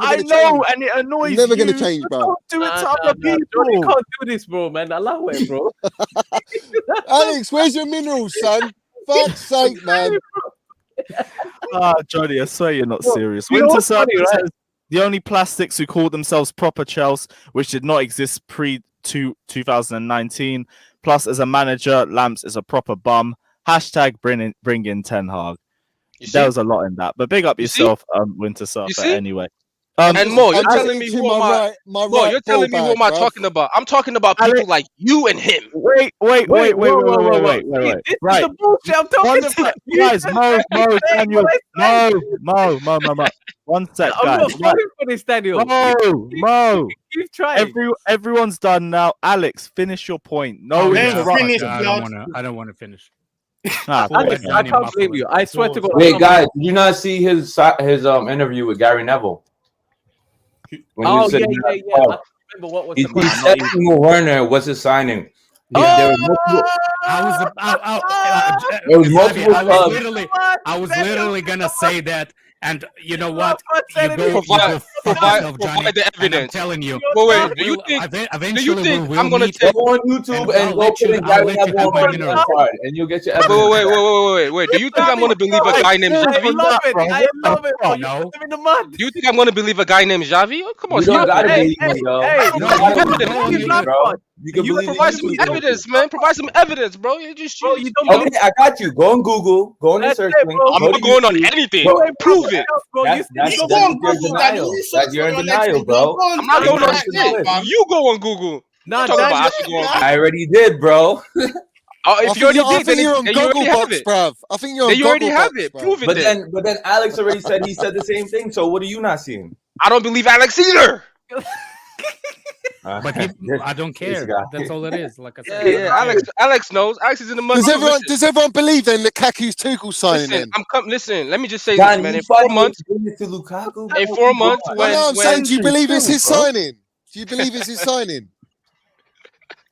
I gonna know, change. and it annoys It's never you. gonna change, bruv. Don't do it to other Johnny people. can't do this, bro, man. Allow it, bro. Alex, where's your minerals, son? Fuck's sake, man. Johnny, I swear you're not Bro, serious. you know Winter what's funny, Serpent right? says the only plastics who called themselves proper Chelsea, which did not exist pre-2019. Plus, as a manager, Lamps is a proper bum. Hashtag bring in Ten Hag. You see? There was a lot in that, but big up You see? yourself, Winter Serpent. see? Anyway, And Mo, you're I'm telling me itching who am I? my Mo, right you're telling me ball who am I bag, bruv. talking about? I'm talking about people like you and him. wait. Whoa. Wait. This Right. is the bullshit I'm talking One about. sec, You guys. just Mo, said Daniel. what I said. Mo. One sec, I'm guys. not falling for this, Daniel. Mo. Keep trying. Everyone's done now. Alex, finish your point. No, yeah. interruption. Finish, I don't want to finish. Alex, I can't blame you. I swear to God. Wait, guys, did you not see his interview with Gary Neville? When Oh, said yeah. he I had don't fault. remember what was He the question. said Timo Werner was his signing. There was multiple, there was multiple clubs. I was literally gonna say that, and you know what? Provide the I'm evidence. telling you. Wait, do you think I'm gonna Go on YouTube and go put in Gary Neville on Premier card, and you'll get your evidence. Wait. Do you think I'm gonna believe a guy named I Xavi? love it. I love it. Bro. No. You put him in the mud. Do you think I'm gonna believe a guy named Xavi? Oh, come on, You don't gotta Hey, believe me, yo. hey, You no, don't gotta you believe don't me, believe bro. Lampard. You can You believe provide me. some evidence, man. Provide some evidence, bro. You just Bro, you don't Okay, I got you. Go on Google. Go on the That's search it, link. bro. I'm Go not to going on YouTube. anything. Bro, Prove it. Bro, That's you your denial. That's your denial, bro. I'm not going on That's shit. it. You go on Google. Nah, Talk about Daniel, I should go on. I already did, bro. If you already I did, think you're on then you already have Gogglebox, it. bruv. I think you're on Then you already have Gogglebox, it. bruv. Prove it then. But then Alex already said the same thing. So what are you not seeing? I don't believe Alex either. But I don't care. That's all it is. Like I said. Yeah. Alex knows. Alex is in the mud. Does everyone believe then Lukaku's Tuchel signing Listen, then? listen. Let me just say John, this, man. you In 4 fucking months, giving it to Lukaku? in 4 months, No, I'm saying, do you believe it's his bro. signing? Do you believe it's his signing?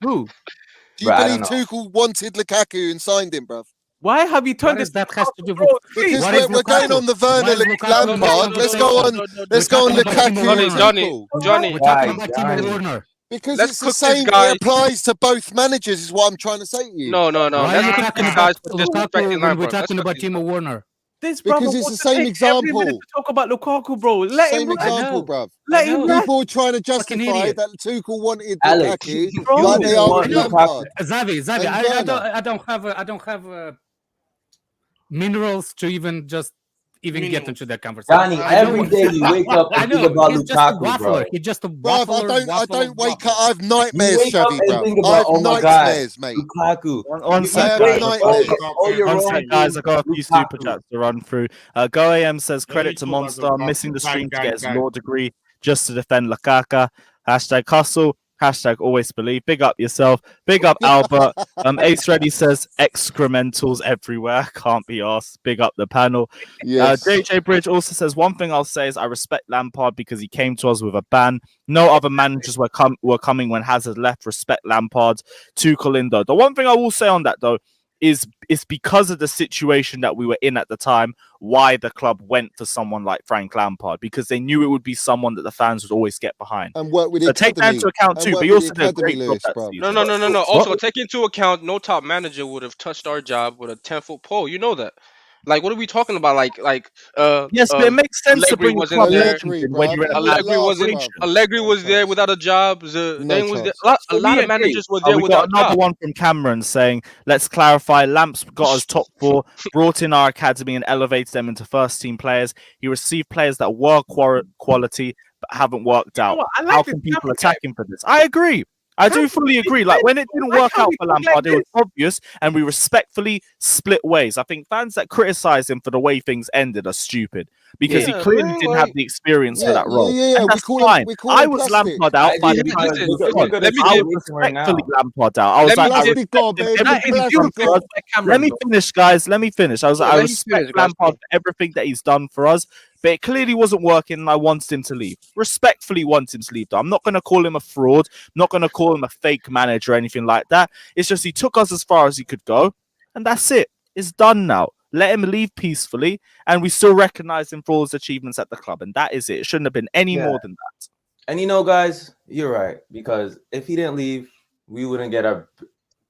Who? Do you Bro, I believe don't know. Tuchel wanted Lukaku and signed him, bruv? Why have you turned What this? does that has to do Bro, with? Because What is we're going Lukaku? on the Why Werner is Lukaku- Lampard. Let's go on We're talking about Timo Werner. Johnny. We're talking Why, about Timo Werner. Because Let's it's the cook this same. guy. It applies to both managers, is what I'm trying to say to you. No. Why are Let's you cook talking these guys about for disrespecting Lukaku when we're Lampard. Let's talking cook about these Timo Werner? This Because brother it's the wants to same take every minute example. to talk about Lukaku, bro. Let him Same rest. example, bruv. Let him rest. People are trying to Fucking justify idiot. that Tuchel wanted Alex, Lukaku Bro, like they are want with Lukaku. Lampard. Zavi, And Werner. I don't have minerals to even get into that conversation. Johnny, I know every day you wake up I and know think about he's just a Lukaku, waffler. bro. He's just a Bruv, waffler. I don't wake up. I have You nightmares, wake up Shabby, and think bruv. I about, oh have my God, nightmares, mate. Lukaku. One I sec, have guys. nightmares. You're One wrong. sec, guys. I got a few super Lukaku. chats to run through. Go AM says Yeah, credit you to talk about Monster Lukaku. missing the stream to Gang, get his gang. law degree just to defend Lukaku. Hashtag hustle. Hashtag always believe. Big up yourself. Big up Albert. Ace Ready says excrementals everywhere. Can't be asked. Big up the panel. Yes. JJ Bridge also says, one thing I'll say is I respect Lampard because he came to us with a ban. No other managers were coming when Hazard left. Respect Lampard. Tuchel in though. The one thing I will say on that though is it's because of the situation that we were in at the time why the club went for someone like Frank Lampard, because they knew it would be someone that the fans would always get behind. And work with so take that into account too, but he also did a great job that season. No. Also, take into account no top manager would have touched our job with a 10-foot pole. You know that. Like, what are we talking about? Yes, but it makes sense to bring wasn't there. Allegri Allegri was there without a job. Zidane was there. A lot of managers were there we without got another job. one from Cameron saying, let's clarify, Lamps got us top 4, brought in our academy and elevated them into first team players. He received players that were quality but haven't worked out. How can people attack him for this? I agree. I do fully agree. Like, when it didn't work out for Lampard, it was obvious, and we respectfully split ways. I think fans that criticize him for the way things ended are stupid, because he clearly didn't have the experience for that role. And that's fine. I was Lampard out. Let me respectfully Lampard out. I was like, let me finish, guys. Let me finish. I was like, I respect Lampard for everything that he's done for us. But it clearly wasn't working, and I wanted him to leave. Respectfully want him to leave, though. I'm not going to call him a fraud. I'm not going to call him a fake manager or anything like that. It's just he took us as far as he could go, and that's it. It's done now. Let him leave peacefully, and we still recognize him for all his achievements at the club, and that is it. It shouldn't have been any more than that. And you know, guys, you're right, because if he didn't leave, we wouldn't get our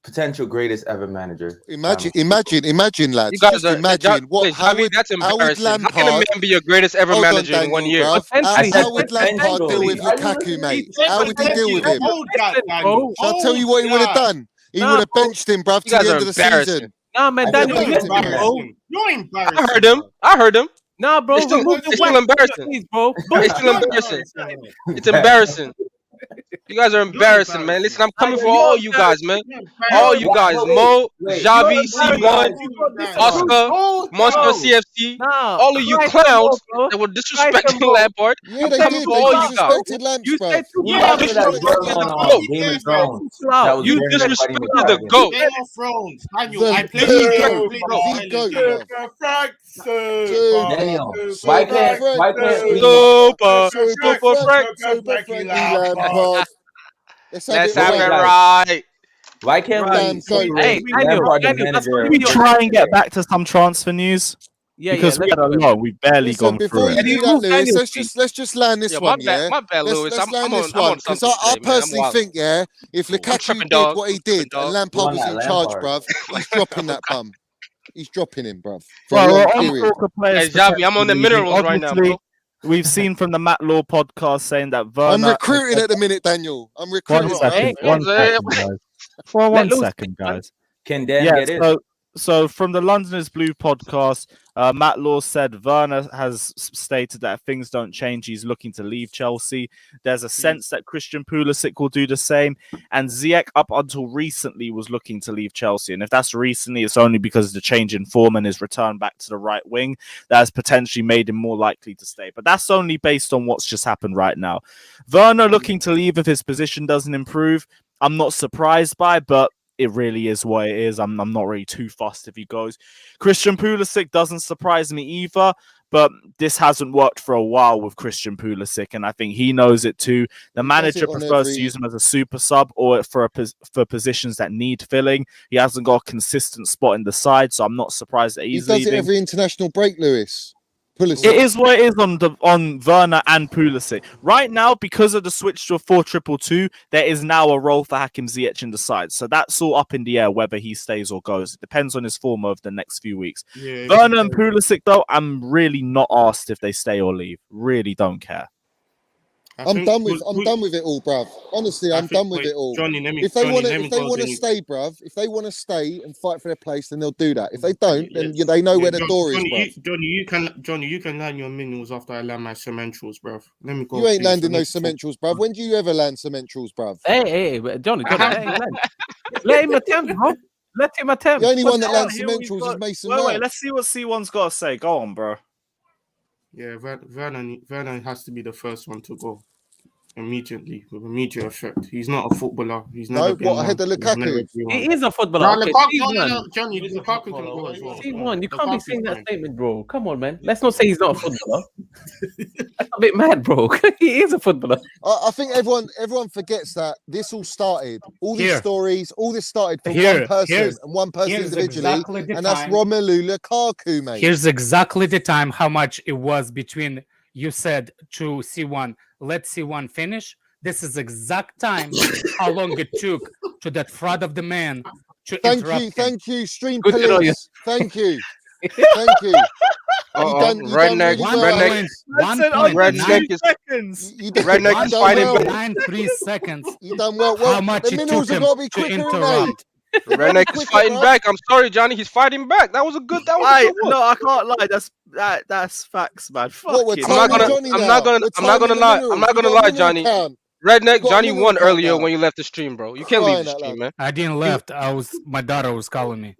potential greatest ever manager. Imagine, lads. You guys are, imagine what. That's embarrassing. How can a man be your greatest ever manager in 1 year? How would Lampard deal with Lukaku, mate? How would he deal with him? Shall I tell you what he would have done? He would have benched him, bruv, to the end of the season. Nah, man, Daniel, you're embarrassing. I heard him. Nah, bro, it's still embarrassing, bro. It's still embarrassing. It's embarrassing. You guys are embarrassing, man. Listen, I'm coming for all you guys, man. All you guys. Mo, Javi, C1, Oscar, Monster CFC. All of you clowns that were disrespecting Lampard. I'm coming for all you guys. You disrespected the GOAT. Daniel, why can't Let's have it right. Why can't we try and get back to some transfer news? Because we had a lot. We've barely gone through it. You do that, Lewis, let's just land this one. My bad, Lewis. Let's land this one, because I personally think, if Lukaku did what he did and Lampard was in charge, bruv, he's dropping that bum. He's dropping him, bruv. Hey, Javi, I'm on the minerals right now, bro. We've seen from the Matt Law podcast saying that Werner... I'm recruiting at the minute, Daniel. I'm recruiting. One second, guys. Can Dan get in? So from the Londoners Blue podcast, Matt Law said Werner has stated that if things don't change, he's looking to leave Chelsea. There's a sense that Christian Pulisic will do the same. And Ziyech, up until recently, was looking to leave Chelsea. And if that's recently, it's only because of the change in form and his return back to the right wing that has potentially made him more likely to stay. But that's only based on what's just happened right now. Werner looking to leave if his position doesn't improve, I'm not surprised by, but it really is what it is. I'm not really too fussed if he goes. Christian Pulisic doesn't surprise me either, but this hasn't worked for a while with Christian Pulisic, and I think he knows it too. The manager prefers to use him as a super sub or for positions that need filling. He hasn't got a consistent spot in the side, so I'm not surprised that he's leaving. He does it every international break, Lewis. Pulisic. It is what it is on Werner and Pulisic. Right now, because of the switch to a 4-2-2, there is now a role for Hakim Ziyech in the side. So that's all up in the air whether he stays or goes. It depends on his form over the next few weeks. Werner and Pulisic, though, I'm really not asked if they stay or leave. Really don't care. I'm done with it all, bruv. Honestly, I'm done with it all. If they want to stay, bruv, if they want to stay and fight for their place, then they'll do that. If they don't, then they know where the door is, bruv. Johnny, you can land your minerals after I land my cementals, bruv. Let me go. You ain't landing those cementals, bruv. When do you ever land cementals, bruv? Hey, Johnny, let him attempt, bro. Let him attempt. The only one that lands cementals is Mason Mount. Wait, let's see what C1's got to say. Go on, bro. Yeah, Werner has to be the first one to go. immediately with immediate effect. He's not a footballer. He's No, never been what one. ahead of He's never Lukaku? been one. He is a footballer. No, Okay, Lukaku, C1. no, Johnny, Lukaku can go as well. C1, you can't be Lukaku's saying that fine. statement, bro. Come on, man. Let's not say he's not a footballer. That's a bit mad, bro. He is a footballer. I think everyone forgets that this all started. All these Here. stories, all this started from Here, one person here's- and one person here's individually, exactly the and that's time. Romelu Lukaku, mate. Here's exactly the time how much it was between you said to C1, let C1 finish. This is exact time how long it took to that front of the man to interrupt him. Thank you, stream Good to know you. police. Thank you. Thank you. Redneck, Redneck, Redneck is seconds. Redneck is fighting back. 1.93 seconds. You done well. How much the it minerals took have him got to be to quicker, interrupt. Redneck is fighting back. I'm sorry, Johnny. He's fighting back. That was a good. That was a good one. No, I can't lie. That's facts, man. What, we're Fucking I'm not timing gonna. Johnny I'm now. not gonna. We're I'm not gonna timing the lie. minerals. I'm not You gonna got lie, mineral Johnny. count. Redneck, got Johnny mineral won count earlier now. when you left the stream, bro. You can't leave the Crying out stream, loud. man. I didn't left. My daughter was calling me.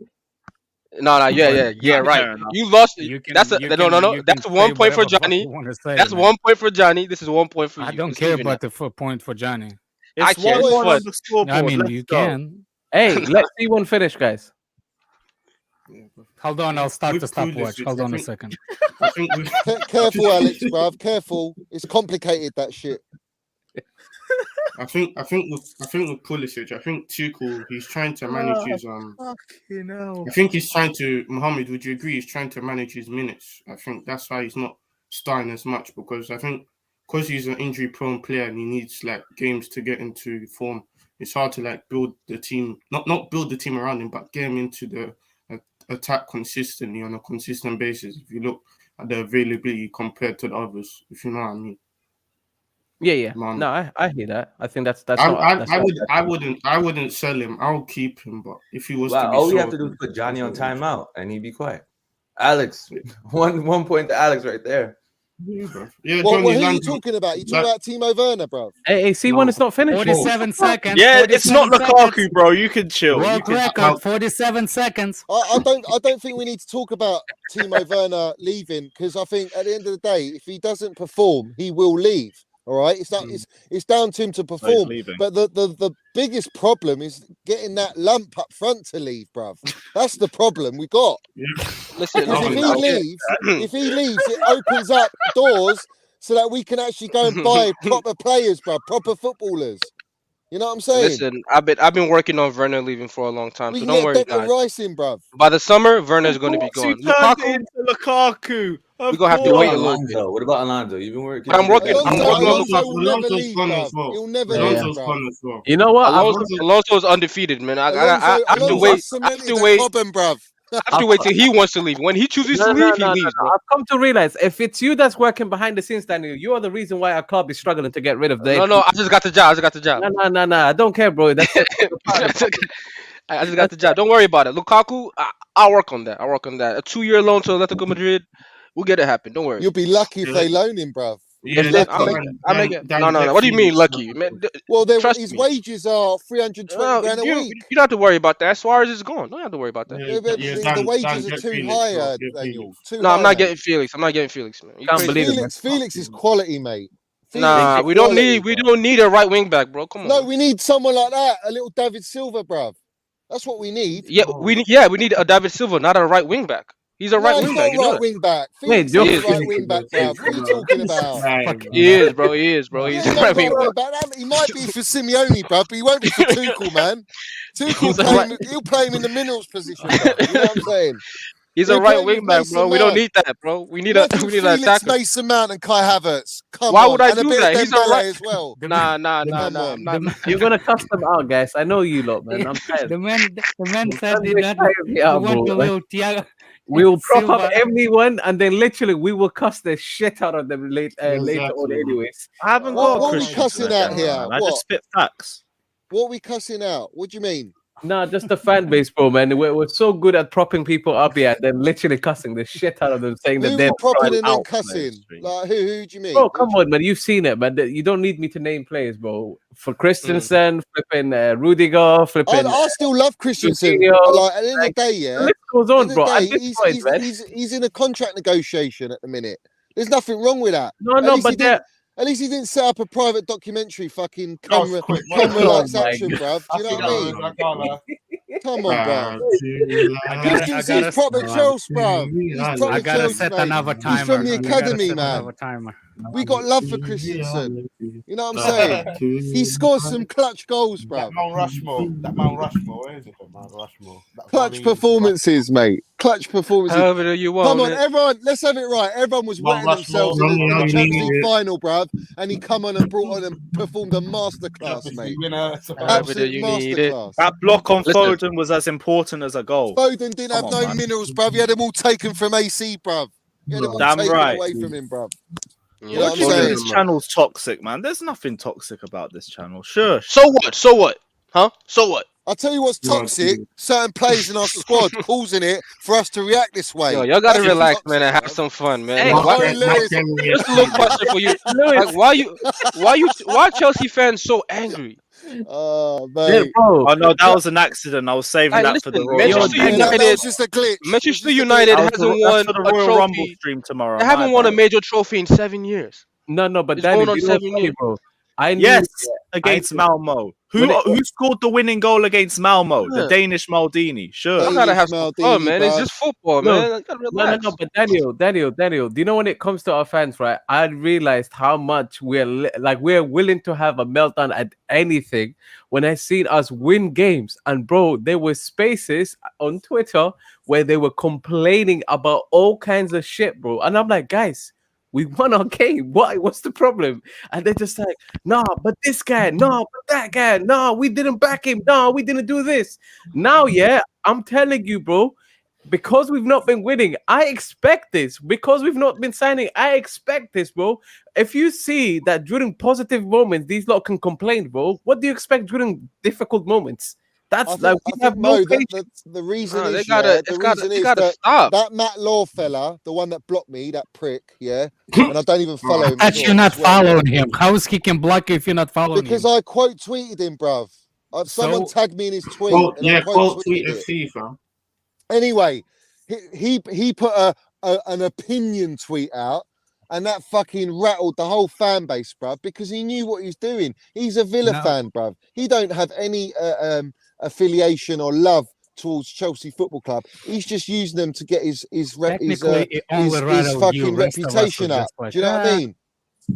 No, yeah, right. fair enough. You lost. You can- That's a you no. can- you That's can 1 say point for whatever fuck Johnny. you wanna say, That's man. 1 point for Johnny. This is 1 point for you. I don't It's care even about now. the point for Johnny. I It's care. 1 It's point fun. on the scoreboard. I mean, Let's you go. can. Hey, let's see one finish, guys. Hold on, I'll start With the stopwatch. Pulisic, Hold I on a think- second. I think with, Careful, Alex, bruv. Careful. It's complicated, that shit. I think with Pulisic, I think Tuchel, he's trying to manage his Fucking hell. I think he's trying to, Mohammed, would you agree? He's trying to manage his minutes. I think that's why he's not starting as much, because I think because he's an injury-prone player and he needs like games to get into form. It's hard to like build the team, not build the team around him, but get him into the attack consistently on a consistent basis. If you look at the availability compared to the others, if you know what I mean. Yeah. Man. No, I hear that. I think that's I wouldn't sell him. I'll keep him, but if he was to be all we have sold, to do is put Johnny on timeout and he'd be quiet. Alex, one point to Alex right there. Yeah, What Johnny are you Land- talking about? You talking about Timo Werner, bruv? Hey, C1 is not finished. 47 seconds. Yeah, it's not 47 Lukaku, seconds. bro. You can chill. You World can- record, 47 seconds. I don't think we need to talk about Timo Werner leaving, because I think at the end of the day, if he doesn't perform, he will leave. All right, it's down to him to perform. leaving. But the biggest problem is getting that lump up front to leave, bruv. That's the problem we got. Listen, Because if he leaves, it opens up doors so that we can actually go and buy proper players, bruv, proper footballers. You know what I'm saying? listen. I've been working on Werner leaving for a long time, we so can don't worry, get Declan guys. Rice in, bruv. By the summer, Werner's going to be gone. You turned Lukaku, it into Lukaku. we're gonna have to wait a little bit. Alonso? What about Alonso? You've been working. I'm working. I'm working on Alonso Lukaku. will never Alonso's leave, gone bruv. as well. He'll never Alonso's leave, bruv. gone as well. You know what? Alonso is undefeated, man. I have to wait. I have to wait. Bruv. I have to wait till he wants to leave. When he chooses to leave, he leaves. Bro. I've come to realize if it's you that's working behind the scenes, Daniel, you are the reason why our club is struggling to get rid of the. No, I just got the job. No. I don't care, bro. That's I just got the job. Don't worry about it. Lukaku, I'll work on that. A 2-year loan to Atletico Madrid. We'll get it happen. Don't worry. You'll be lucky if they loan him, bruv. Yeah, I make it. No. What do you mean lucky? Man, Well, trust his me. wages are 320 grand a you week. don't have to worry about that. Suarez is gone. Don't have to worry about that. The wages are too high, Daniel. No, I'm not getting Felix. man. You can't believe it. Felix is quality, mate. Nah, we don't need a right wing back, bro. Come on. No, we need someone like that. A little David Silva, bruv. That's what we need. Yeah, we need a David Silva, not a right wing back. He's a right wing back. He's not a right wing back. Wait, Felix is a right wing back, bruv. What are you talking about? He is, bro. He's a right wing back. He might be for Simeone, bruv, but he won't be for Tuchel, man. He'll play him in the minerals position, bruv. You know what I'm saying? He's a right wing back, bro. We don't need that, bro. We need an attacker. Mason Mount and Kai Havertz. Why would I do and a bit that? of He's a Dembele right. as well. Nah. You're gonna cuss them out, guys. I know you lot, man. I'm tired. The man said Don't that make me out, we want bro. a little Thiago. We will prop up Silva. everyone, and then literally we will cuss the shit out of them later on, anyways. I haven't What got are we cussing out here? I just spit facts. What are we cussing out? What do you mean? Nah, just the fan base, bro, man. We're so good at propping people up here, and then literally cussing the shit out of them, saying that Who they're were propping and then out, cussing? man. Like who do you mean? Bro, come on, man. You've seen it, man. You don't need me to name players, bro. For Christensen, flipping Rudiger, flipping. I still love Christensen. Jorginho, Like at the end of the day, yeah. The list goes on, bro. At At the this end of the point, day, man. he's in a contract negotiation at the minute. There's nothing wrong with that. No, At least but he didn't- At least he didn't set up a private documentary, fucking That was camera, quick, camera man. lights Oh my action, bruv. Do you know what I mean? I can't lie. Come on, bruv. I Christensen's proper Chelsea, bruv. He's proper I gotta Chelsea, set mate. another timer. He's from the I gotta academy, set man. another timer. We got love for Christensen. You know what I'm saying? He scores some clutch goals, bruv. That Mount Rushmore. Where is it from Mount Rushmore? Clutch performances, mate. Clutch performances. However you want. Come on, man. everyone. Let's have it right. Everyone was wetting themselves in the Champions League final, bruv. And he come on and brought on and performed a masterclass, mate. Absolute masterclass. That block on Foden was as important as a goal. Foden didn't have no minerals, bruv. He had them all taken from AC, bruv. He had them all Damn taken right. away from him, bruv. You know what I'm saying? This channel's toxic, man. There's nothing toxic about this channel. Sure. So what? So what? Huh? So what? I'll tell you what's toxic. Certain players in our squad causing it for us to react this way. Yo, y'all gotta That's relax, toxic, man, and have some fun, man. Hey, Like, just a little question for you. Like, why Chelsea fans so angry? Oh, mate. Oh no, that was an accident. I was saving Hey, that for the listen, Royal Manchester Rumble. United- That was just a glitch. Manchester United That's hasn't for won the a Royal Rumble trophy. stream tomorrow. They haven't my won a bad. major trophy in 7 years. No, but It's Danny, going on you know 7 what's funny, years. bro? I knew Yes, I against knew- Malmo. When Who scored the winning goal against Malmo? The Yeah. Danish Maldini. Sure. I gotta have some fun, man. It's just football, No, man. I gotta relax. No, but Daniel, do you know when it comes to our fans, right? I realized how much we're willing to have a meltdown at anything when I seen us win games. And bro, there were spaces on Twitter where they were complaining about all kinds of shit, bro. And I'm like, guys, we won our game. What's the problem? And they're just like, nah, but this guy, nah, but that guy, nah, we didn't back him, nah, we didn't do this. Now, yeah, I'm telling you, bro, because we've not been winning, I expect this. Because we've not been signing, I expect this, bro. If you see that during positive moments, these lot can complain, bro, what do you expect during difficult moments? That's I think, no patience. The reason is, they gotta stop. that Matt Law fella, the one that blocked me, that prick, yeah, and I don't even follow him. But you're not following him. How is he can block you if you're not following Because him? I quote tweeted him, bruv. Someone tagged me in his tweet. and I quote tweet tweeted FC, fam. Anyway, he put an opinion tweet out, and that fucking rattled the whole fan base, bruv, because he knew what he's doing. He's a Villa fan, bruv. He don't have any affiliation or love towards Chelsea Football Club. He's just using them to get his fucking reputation up. Do you know what I mean?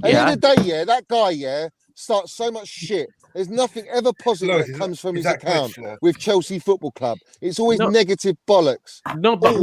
At the end of the day, yeah, that guy, yeah, starts so much shit. There's nothing ever positive that comes from his account with Chelsea Football Club. It's always negative bollocks. No, but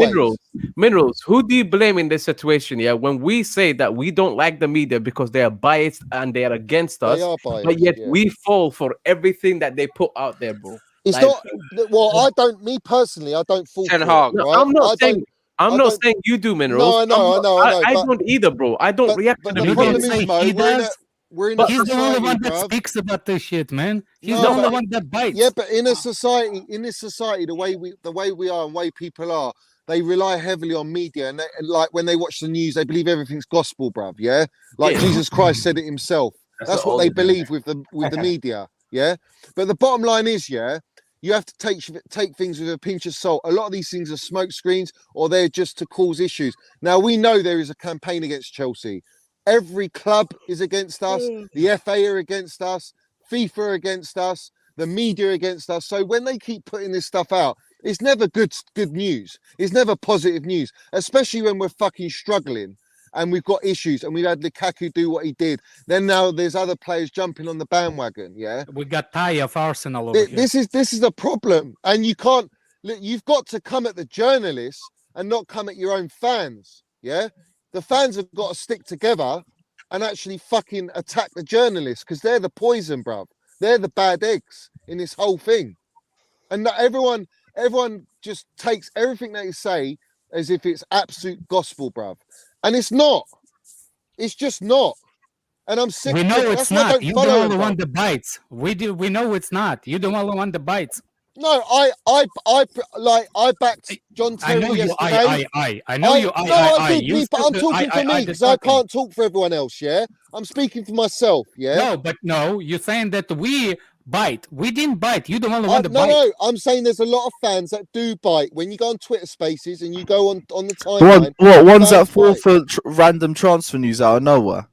minerals. Who do you blame in this situation? Yeah, when we say that we don't like the media because they are biased and they are against us, but yet we fall for everything that they put out there, bro. It's not. Well, I don't. Me personally, I don't fall for it. Hag. No, Right? I'm not saying. I'm not saying you do, minerals. No, I know. I don't either, bro. I don't react to the the problem is, Mo, he does. we're in But a he's the only society, one that bruv. speaks about this shit, man. He's No, the only but- one that bites. Yeah, but in this society, the way we are and way people are, they rely heavily on media, and like when they watch the news, they believe everything's gospel, bruv. Yeah, like Jesus Christ said it himself. That's what they believe with the media. Yeah, but the bottom line is, yeah, you have to take things with a pinch of salt. A lot of these things are smoke screens, or they're just to cause issues. Now we know there is a campaign against Chelsea. Every club is against us. The FA are against us. FIFA are against us. The media are against us. So when they keep putting this stuff out, it's never good news. It's never positive news, especially when we're fucking struggling and we've got issues and we've had Lukaku do what he did. Then now there's other players jumping on the bandwagon. Yeah, We got Ty of Arsenal over here. this is a problem, and you can't. You've got to come at the journalists and not come at your own fans. Yeah, the fans have got to stick together and actually fucking attack the journalists because they're the poison, bruv. They're the bad eggs in this whole thing, and that everyone just takes everything they say as if it's absolute gospel, bruv. And it's not. It's just not. And I'm sick. We know of it. it's That's why I not. don't You're the follow only him, one bruv. that bites. We know it's not. You're the only one that bites. No, I backed John I Terry know you. yesterday. I know you. I did, You but I'm talking for me because I can't talk for everyone else. Yeah, I'm speaking for myself. Yeah. No, but no, you're saying that we bite. We didn't bite. You're the only one that bite. No, I'm saying there's a lot of fans that do bite. When you go on Twitter Spaces and you go on the timeline. What ones that fans fall bite. for random transfer news out of nowhere?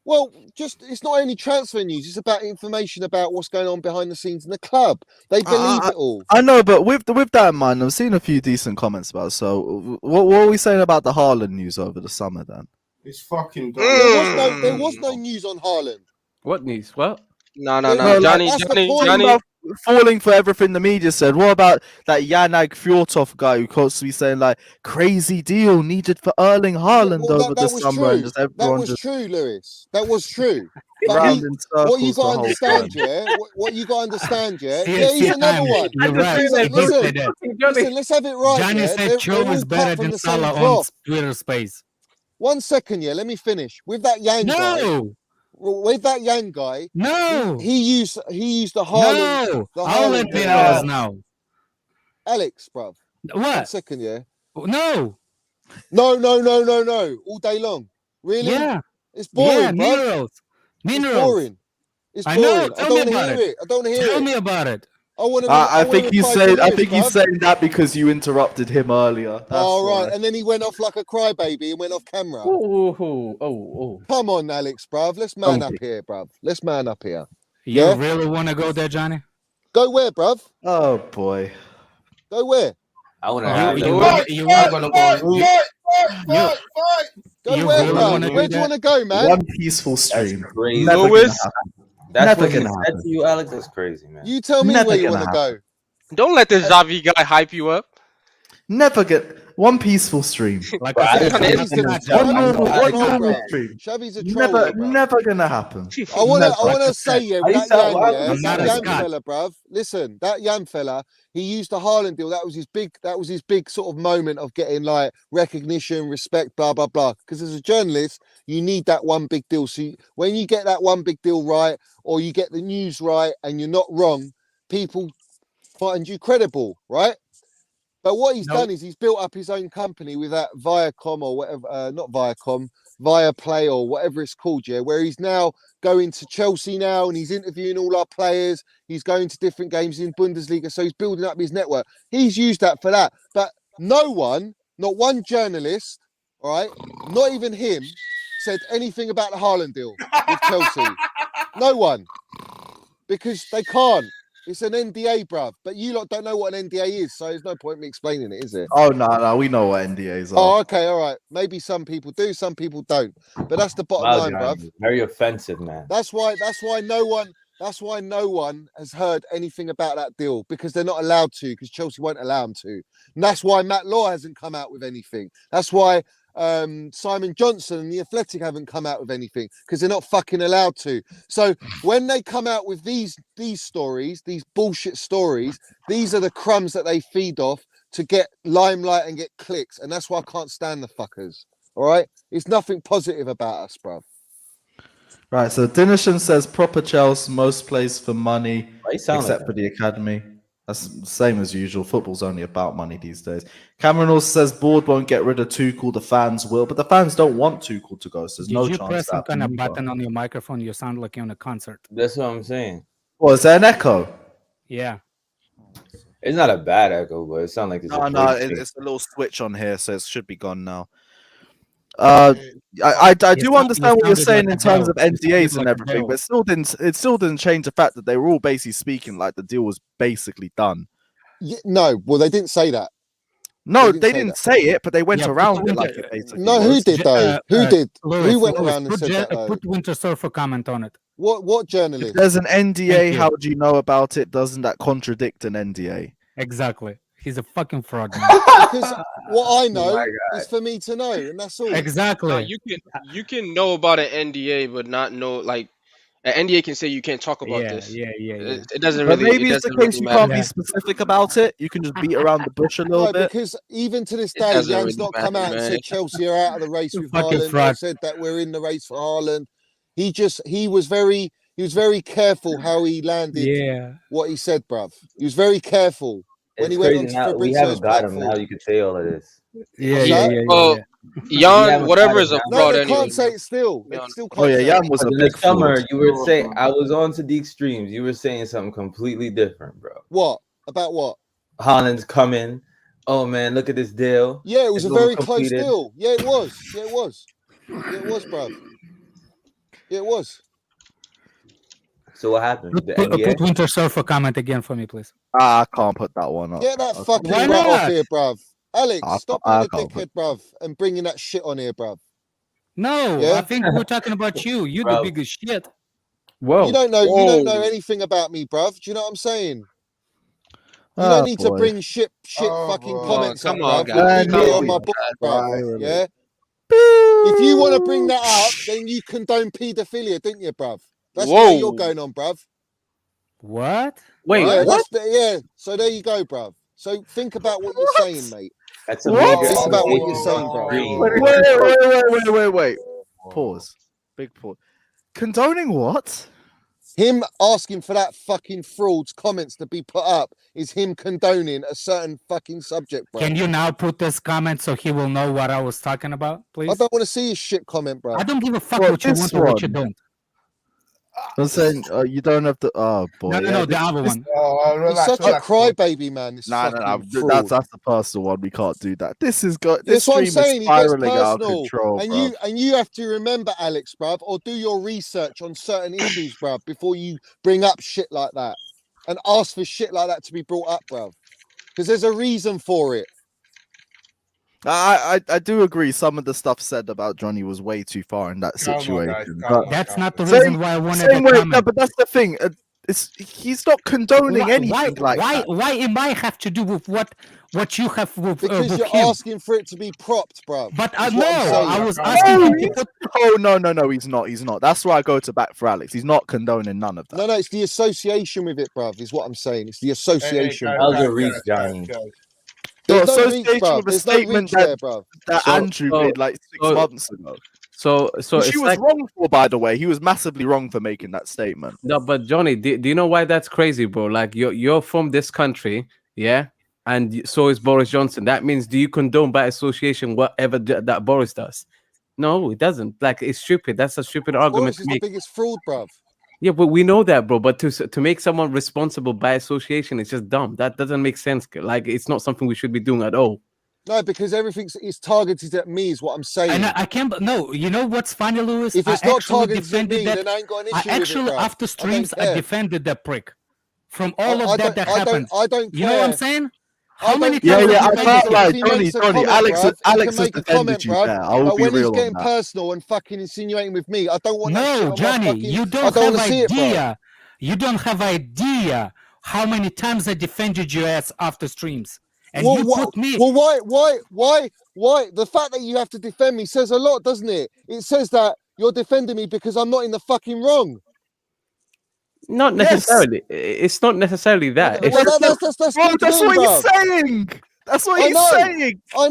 Well, just it's not only transfer news; it's about information about what's going on behind the scenes in the club. They believe it all. I know, but with that in mind, I've seen a few decent comments about it. So, what are we saying about the Haaland news over the summer then? It's fucking dumb. There was no news on Haaland. What news? What? No, Johnny. Falling for everything the media said. What about that Yanag Fjortov guy who constantly saying like crazy deal needed for Erling Haaland over the summer? And just everyone that was true, Lewis. That was true. But what you got to understand, What you got to understand, he's another one. Listen, let's have it right. Johnny said Cho is better than Salah on Twitter Space. 1 second, let me finish with that Yang guy. With that Yang guy, he used the Haaland. No, I'll let Diaz now. Alex, bruv. What? 1 second, No. All day long. Really? Yeah. It's boring, yeah, minerals. It's boring. I know. I don't want to hear it. I don't want to hear it. Tell me about it. I think he's saying that because you interrupted him earlier. Right, and then he went off like a crybaby and went off camera. Oh. Come on, Alex, bruv. Let's man up here, bruv. Let's man up here. You really want to go there, Johnny? Go where, bruv? Oh boy. Go where? I want to. Go where, bruv? Where do you want to go, man? One peaceful stream. That's what he said to you, Alex. That's crazy, man. You tell me where you want to go. Don't let this Xavi guy hype you up. Never get one peaceful stream. Like I said, one normal stream. Xavi's a troll. Never gonna happen. I wanna say that Yan fella, bruv. Listen, that Yan fella, he used the Haaland deal. That was his big sort of moment of getting like recognition, respect, blah blah blah. Because as a journalist, you need that one big deal. So when you get that one big deal right, or you get the news right, and you're not wrong, people find you credible, right? But what he's done is he's built up his own company with that Viacom or whatever, not Viacom, Viaplay or whatever it's called, where he's now going to Chelsea now and he's interviewing all our players. He's going to different games in Bundesliga, so he's building up his network. He's used that for that. But no one, not one journalist, all right, not even him, said anything about the Haaland deal with Chelsea. No one. Because they can't. It's an NDA, bruv. But you lot don't know what an NDA is, so there's no point in me explaining it, is there? Oh, no, we know what NDAs are. Oh, okay, all right. Maybe some people do, some people don't. But that's the bottom line, bruv. Very offensive, man. That's why no one has heard anything about that deal, because they're not allowed to, because Chelsea won't allow them to. And that's why Matt Law hasn't come out with anything. That's why Simon Johnson and the Athletic haven't come out with anything, because they're not fucking allowed to. So when they come out with these stories, these bullshit stories, these are the crumbs that they feed off to get limelight and get clicks, and that's why I can't stand the fuckers. All right, it's nothing positive about us, bruv. Right, so Dinishan says proper Chelsea, most plays for money, except for the academy. That's the same as usual. Football's only about money these days. Cameron also says board won't get rid of Tuchel. The fans will, but the fans don't want Tuchel to go. So there's no chance. Did you press some kind of button on your microphone? You sound like you're on a concert. That's what I'm saying. Well, is there an echo? Yeah. It's not a bad echo, but it sounds like it's it's a little switch on here, so it should be gone now. I do understand what you're saying in terms of NDAs and everything, but it still didn't change the fact that they were all basically speaking like the deal was basically done. Yeah, no, well, they didn't say that. No, they didn't say it, but they went around it like it basically. No, who did though? Who did? Lewis, who went around and said that? Put Winter Surfer comment on it. What journalist? If there's an NDA, how do you know about it? Doesn't that contradict an NDA? Exactly. He's a fucking fraud, man. Because what I know is for me to know, and that's all. Exactly. You can know about an NDA, but not know like an NDA can say you can't talk about this. Yeah. It doesn't but really. Maybe it's the case you can't be specific about it. You can just beat around the bush a little bit. Because even to this day, Jan's not come out and said Chelsea are out of the race with Haaland. Or said that we're in the race for Haaland. He was very careful how he landed what he said, bruv. He was very careful. When he went on we haven't got him now. You could say all of this. Well, Jan, whatever is a fraud anyway. Can't say it still. Jan was in the summer. You were saying I was on to the extremes. You were saying something completely different, bro. What about what? Haaland's coming. Oh man, look at this deal. Yeah, it was a very close deal. Yeah, it was. Yeah, it was, bro. Yeah, it was. So what happened? The Put NBA? Winter Surfer comment again for me, please. I can't put that one up. Get that fucking Why rat off not? here, bruv. Alex, stop being I a can't dickhead, bruv, and bringing that shit on here, bruv. No, Yeah? I think we're talking about you. You the Bro. biggest shit. Whoa. You don't know anything about me, bruv. Do you know what I'm saying? You don't need to bring shit fucking comments come up, on, bruv. guys. With me on my book, bruv. Yeah? If you want to bring that up, then you condone paedophilia, didn't you, bruv? That's where you're going on, bruv. What? Wait, Yeah, what? yeah. So there you go, bruv. So think about what you're saying, mate. That's a What? major Think about what you're allegation. saying, bruv. Wait. Pause. Big pause. Condoning what? Him asking for that fucking fraud's comments to be put up is him condoning a certain fucking subject, bro. Can you now put this comment so he will know what I was talking about, please? I don't want to see his shit comment, bro. I don't give a fuck what you want or what you don't. I'm saying you don't have to. Oh boy, No, the other one. He's such a crybaby, man. This No. fraud. That's the personal one. We can't do that. This is got. That's This what I'm stream saying. is He gets spiraling out of personal, control, and you have to remember, Alex, bruv, or do your research on certain issues, bruv, before you bring up shit like that and ask for shit like that to be brought up, bruv. Because there's a reason for it. I do agree. Some of the stuff said about Johnny was way too far in that situation. That's not the reason why I wanted to comment. No, but that's the thing. He's not condoning anything like that. Why am I have to do with what you have with Because with you're him? asking for it to be propped, bruv. But Is no, what I'm saying. I was asking him to put. Oh no, he's not. That's why I go to back for Alex. He's not condoning none of that. No, it's the association with it, bruv, is what I'm saying. It's the association. Elder Reese, Johnny. There's No, no association reach, bruv. with a There's no statement reach there, bruv. that Andrew made like 6 months ago. So Which it's he was like, wrong for, by the way. He was massively wrong for making that statement. no, but Johnny, do you know why that's crazy, bro? Like you're from this country, yeah, and so is Boris Johnson. That means, do you condone by association whatever that Boris does? No, it doesn't. Like, it's stupid. That's a stupid argument Boris to is the make. biggest fraud, bruv. Yeah, but we know that, bro. But to make someone responsible by association is just dumb. That doesn't make sense. Like, it's not something we should be doing at all. No, because everything is targeted at me, is what I'm saying. And I can't. No, you know what's funny, Lewis? If it's I not actually targeted at me, defended then I ain't got an issue I with it, actually, bruv. after streams, I care. defended that prick from all of that I happened. don't care. You know what I'm saying? How many care. times? I can't lie, If he makes a Johnny. comment, Alex bruv, he has can make a defended comment, you bruv, there. I will but be when he's real getting on that. personal and fucking insinuating with me, I don't want that shit No, on Johnny, my fucking... you I don't don't have want to see it, bruv. idea. You don't have idea how many times I defended your ass after streams. And Well, you put me. Well, why? The fact that you have to defend me says a lot, doesn't it? It says that you're defending me because I'm not in the fucking wrong. Not necessarily. It's not necessarily that. Well, that's Bro, good that's to me, what he's bruv. saying. That's what I he's know. saying. I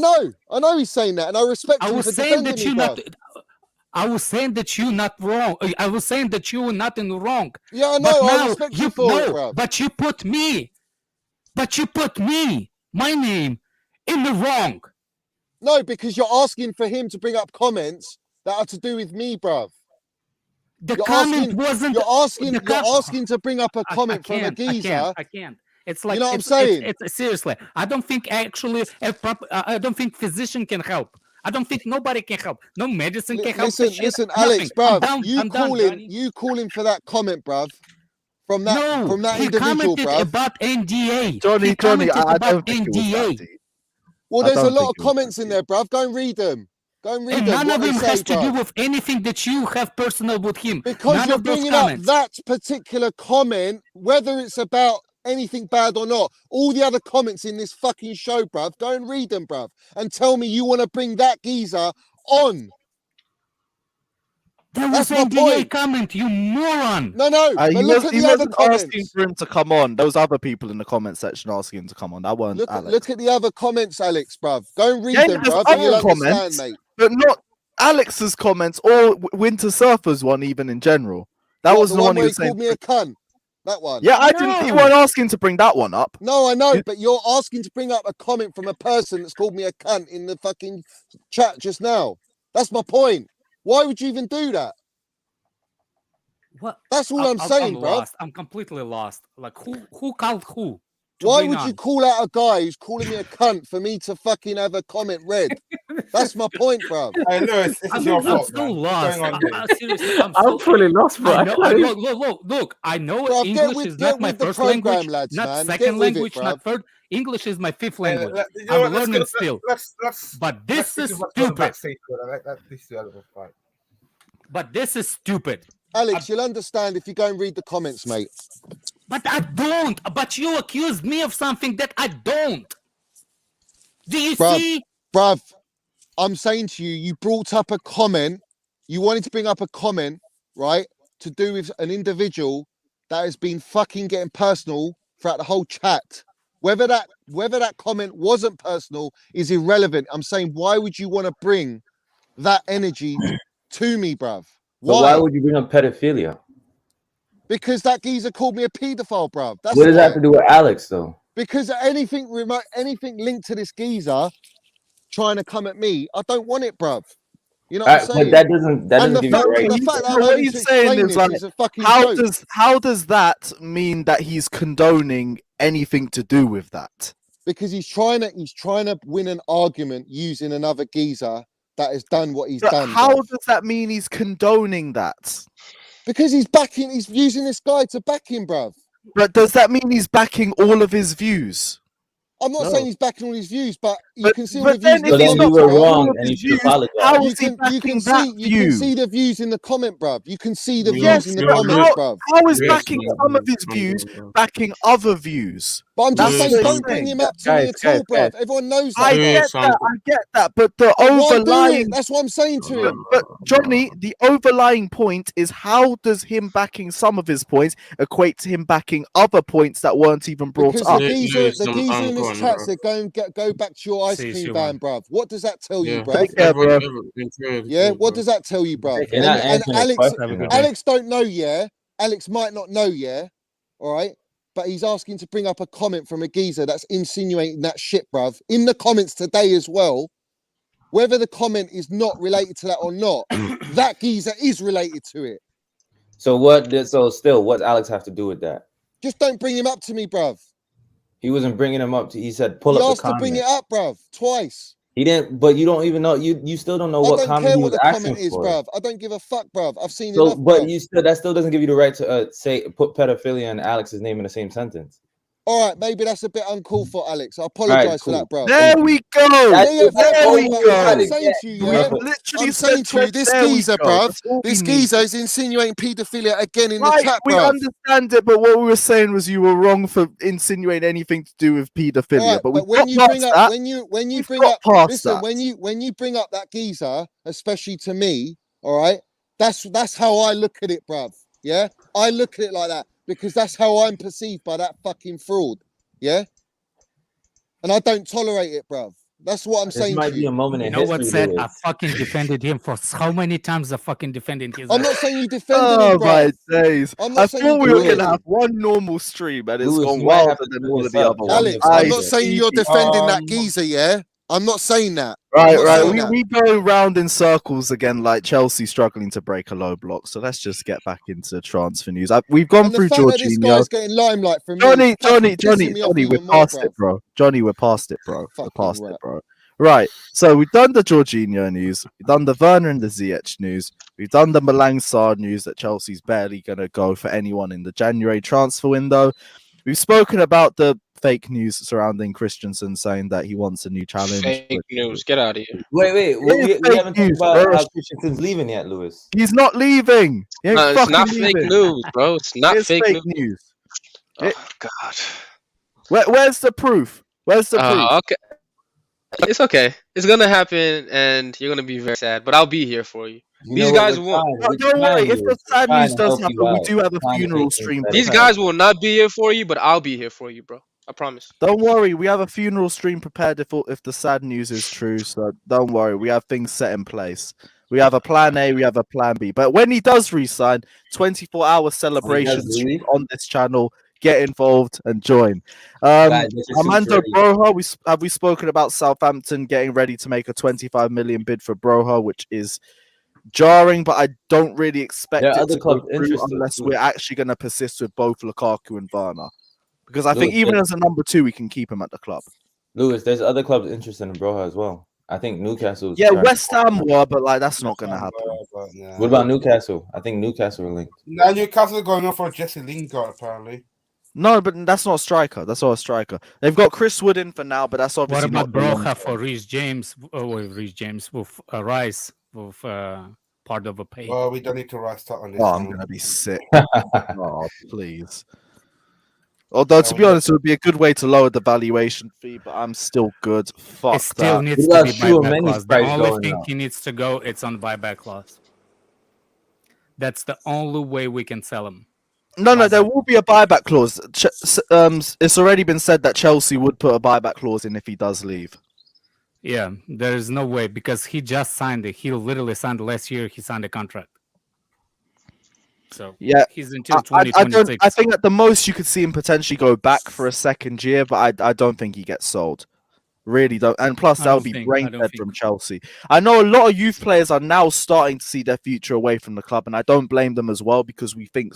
know he's saying that, and I respect I him was for saying defending that me, you not. bruv. I was saying that you not wrong. I was saying that you were not in the wrong. Yeah, I But know. I now respect you for it, bruv. but you put me. But you put me, my name, in the wrong. No, because you're asking for him to bring up comments that are to do with me, bruv. The You're comment asking, wasn't. You're asking to bring up a comment from a geezer. I can't. It's like, You know what I'm it's saying? seriously. I don't think actually. I don't think physician can help. I don't think nobody can help. No medicine can help. Listen, Alex, bruv. You calling for that comment, bruv. From that individual, commented bruv. about NDA. Johnny, He commented I about don't think it was that NDA. deep. Well, I there's a don't lot think of it was comments that in there, bruv. Go and read them. Go and read And them. none What of they them say, has to do bruv. with anything that you have personal with him. Because None you're of those bringing up comments. that particular comment, whether it's about anything bad or not. All the other comments in this fucking show, bruv, go and read them, bruv, and tell me you want to bring that geezer on. There was That's my NDA point. comment, you moron. No, but He look at the other wasn't asking comments. for him to come on. Those other people in the comment section asking him to come on. That weren't Alex. Look at the other comments, Alex, bruv. Go and read Yeah, them, there's bruv, and you'll other understand, comments, mate. but not Alex's comments or Winter Surfer's one, even in general. That What, was the one he where was he saying. called me a cunt. That one. Yeah, I didn't. You weren't asking to bring that one up. No, I know, but you're asking to bring up a comment from a person that's called me a cunt in the fucking chat just now. That's my point. Why would you even do that? What? That's all I'm saying, I'm bro. lost. I'm completely lost. Like, who called who? Why would you call out a guy who's calling me a cunt for me to fucking have a comment read? That's my point, bro. Hey, Lewis, this is your fault, so man. lost. What's going on here? Seriously, I'm fully lost, bro. I know, look. I know Bruv, English is not my the first program, language, lads, not man. second Get with language, it, not bruv. third. English is my fifth language. You know I'm what, learning still. But this is stupid. But this is stupid. Alex, you'll understand if you go and read the comments, mate. But I don't. But you accused me of something that I don't. Do you see? Bruv, I'm saying to you, you brought up a comment. You wanted to bring up a comment, right, to do with an individual that has been fucking getting personal throughout the whole chat. Whether that comment wasn't personal is irrelevant. I'm saying, why would you want to bring that energy to me, bruv? Why would you bring up pedophilia? Because that geezer called me a paedophile, bruv. That's What does that have to do with Alex, though? Because anything linked to this geezer trying to come at me, I don't want it, bruv. You know what I'm saying? But that doesn't give you the right. The fact that I'm what having he's to saying explain is it like, is a fucking how joke. does that mean that he's condoning anything to do with that? Because he's trying to win an argument using another geezer that has done what he's done. How bruv. does that mean he's condoning that? Because he's using this guy to back him, bruv. But does that mean he's backing all of his views? I'm not saying he's backing all his views, but you can see all but the views. then if he's you were wrong and you should apologize. How You is he can backing that you view? can see the views in the comment, bruv. You can see the Yes, views in the but comments, bruv. how is backing some of his views backing other views? But I'm just That's saying, what don't I'm bring saying. him up to me at all, bruv. Everyone knows that. I get that, but the Why do overlying it? That's what I'm saying to him. But Johnny, the overlying point is, how does him backing some of his points equate to him backing other points that weren't even brought Because up? the geezer in this chat said, go back to your ice cream van, bruv. What does that tell you, bruv? Yeah, what does that tell you, bruv? And Alex don't know, yeah. Alex might not know, yeah. All right. But he's asking to bring up a comment from a geezer that's insinuating that shit, bruv. In the comments today as well. Whether the comment is not related to that or not, that geezer is related to it. So what? So still, what does Alex have to do with that? Just don't bring him up to me, bruv. He wasn't bringing him up. He said pull He up asked the to comment. bring it up, bruv, twice. He didn't. But you don't even know. You still don't know what comment he was asking comment is, for. bruv. I don't give a fuck, bruv. I've seen So, enough, but bruv. that still doesn't give you the right to put pedophilia and Alex's name in the same sentence. All right, maybe that's a bit uncalled for Alex. I apologize for that, bro. There we go. There we go. I'm saying to you, yeah. I'm saying to you, this geezer, bruv. This geezer is insinuating paedophilia again in the chat, we bruv. understand it, but what we were saying was you were wrong for insinuating anything to do with paedophilia. Right, but when you bring up, when you bring up, listen, that. when you bring up that geezer, especially to me, all right, that's how I look at it, bruv. Yeah, I look at it like that because that's how I'm perceived by that fucking fraud. Yeah, and I don't tolerate it, bruv. That's what I'm saying. Might be a moment in history. What said? I fucking defended him for how many times? I fucking defended him. I'm not saying you defended him, bro. My days! I'm I not saying thought we you were defended gonna him. have one normal stream, and it's Lewis, gone you might wilder have to than do all this of the up. other ones. Alex, I'm not saying you're defending that geezer, yeah? I'm not saying that. Right. We go round in circles again, like Chelsea struggling to break a low block. So let's just get back into transfer news. We've gone And the through fact that this Jorginho. guy's getting limelight from Johnny, me, we're past it, bro. Johnny, we're past it, bro. We're past it, bro. Right. So we've done the Jorginho news. We've done the Werner and the Ziyech news. We've done the Malang Sarr news that Chelsea's barely going to go for anyone in the January transfer window. We've spoken about the fake news surrounding Christensen saying that he wants a new challenge. Fake news. Get out of here. Wait. We haven't talked about how Christensen's leaving yet, Lewis. He's not leaving. It's not fake news, bro. It's not fake news. Oh, God. Where's the proof? Where's the proof? Okay. It's okay. It's gonna happen, and you're gonna be very sad. But I'll be here for you. These guys won't. Don't worry. If the sad news does happen, we do have a funeral stream. These guys will not be here for you, but I'll be here for you, bro. I promise. Don't worry. We have a funeral stream prepared if the sad news is true. So don't worry. We have things set in place. We have a plan A. We have a plan B. But when he does resign, 24-hour celebration stream on this channel. Get involved and join. Armando Broja, have we spoken about Southampton getting ready to make a 25 million bid for Broja, which is jarring, but I don't really expect it to go through unless we're actually going to persist with both Lukaku and Werner. Because I think even as a number 2, we can keep him at the club. Lewis, there's other clubs interested in Broja as well. I think Newcastle. Yeah, West Ham were, but like that's not going to happen. What about Newcastle? I think Newcastle are linked. Now Newcastle are going on for Jesse Lingard apparently. No, but that's not a striker. That's not a striker. They've got Chris Wood in for now, but that's What obviously about not. Broja for Reece James? Reece James with Rice with part of a pay. Well, we don't need to Rice start on this. Oh, I'm going to be sick. Oh, please. Although, to be honest, it would be a good way to lower the valuation fee, but I'm still good. Fuck It still that. needs to be buyback clause. The only thing he needs to go, it's on buyback clause. That's the only way we can sell him. No, there will be a buyback clause. It's already been said that Chelsea would put a buyback clause in if he does leave. Yeah, there is no way because he just signed it. He literally signed last year. He signed a contract. So yeah, he's until 2026. I think at the most you could see him potentially go back for a second year, but I don't think he gets sold. Really don't. And plus, that would be brain dead from Chelsea. I know a lot of youth players are now starting to see their future away from the club, and I don't blame them as well because we think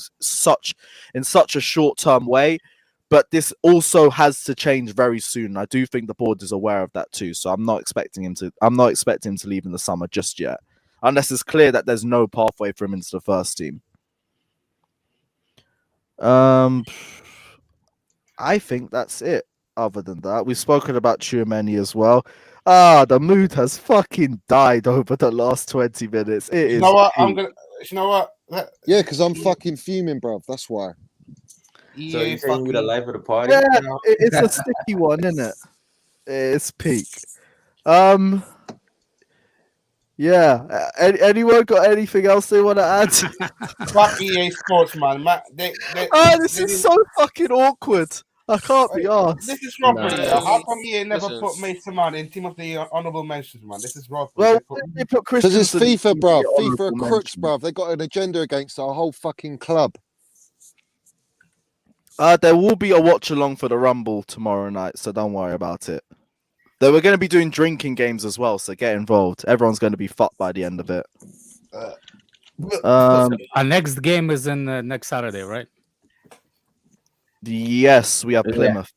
in such a short-term way. But this also has to change very soon. I do think the board is aware of that too. So I'm not expecting him to leave in the summer just yet, unless it's clear that there's no pathway for him into the first team. I think that's it. Other than that, we've spoken about Tchouaméni as well. The mood has fucking died over the last 20 minutes. You know what? You know what? Yeah, because I'm fucking fuming, bruv. That's why. So you're saying you're the life of the party? Yeah, it's a sticky one, isn't it? It's peak. Yeah. Anyone got anything else they want to add? Fuck EA Sports, man. This is so fucking awkward. I can't be arsed. This is robbery. How come EA never put Mason Mount in team of the honourable mentions, man? This is robbery. Well, they put because it's FIFA, bruv. FIFA are crooks, bruv. They got an agenda against our whole fucking club. There will be a watch along for the Rumble tomorrow night, so don't worry about it. They were going to be doing drinking games as well, so get involved. Everyone's going to be fucked by the end of it. Our next game is in next Saturday, right? Yes, we have Plymouth.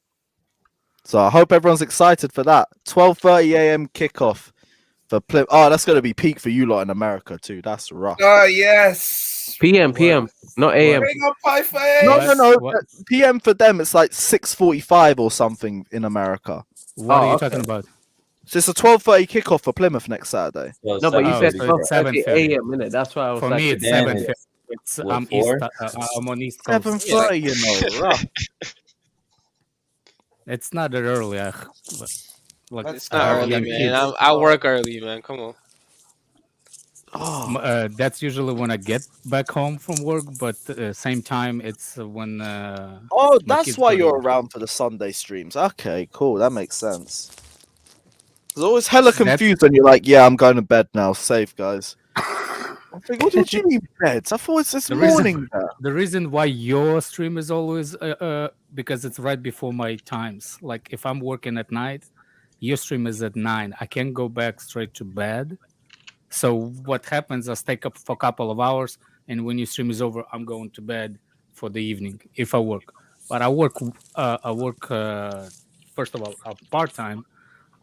So I hope everyone's excited for that. 12:30 a.m. kickoff for Plymouth. Oh, that's going to be peak for you lot in America too. That's rough. Yes. PM, not AM. No. PM for them, it's like 6:45 or something in America. What are you talking about? So it's a 12:30 kickoff for Plymouth next Saturday. No, but you said 12:30 a.m. Innit? That's why I was for like, me, it's 7:50. I'm on East Coast. 7:30, you know, rough. It's not that early. It's not early, man. I work early, man. Come on. That's usually when I get back home from work, but same time it's when. That's why you're around for the Sunday streams. Okay, cool. That makes sense. I was always hella confused when you're like, "Yeah, I'm going to bed now. Safe, guys." I think, what did you mean beds? I thought it's this morning. The reason why your stream is always because it's right before my times. Like if I'm working at night, your stream is at 9. I can't go back straight to bed. So what happens? I stay up for a couple of hours, and when your stream is over, I'm going to bed for the evening if I work. But I work. First of all, part time,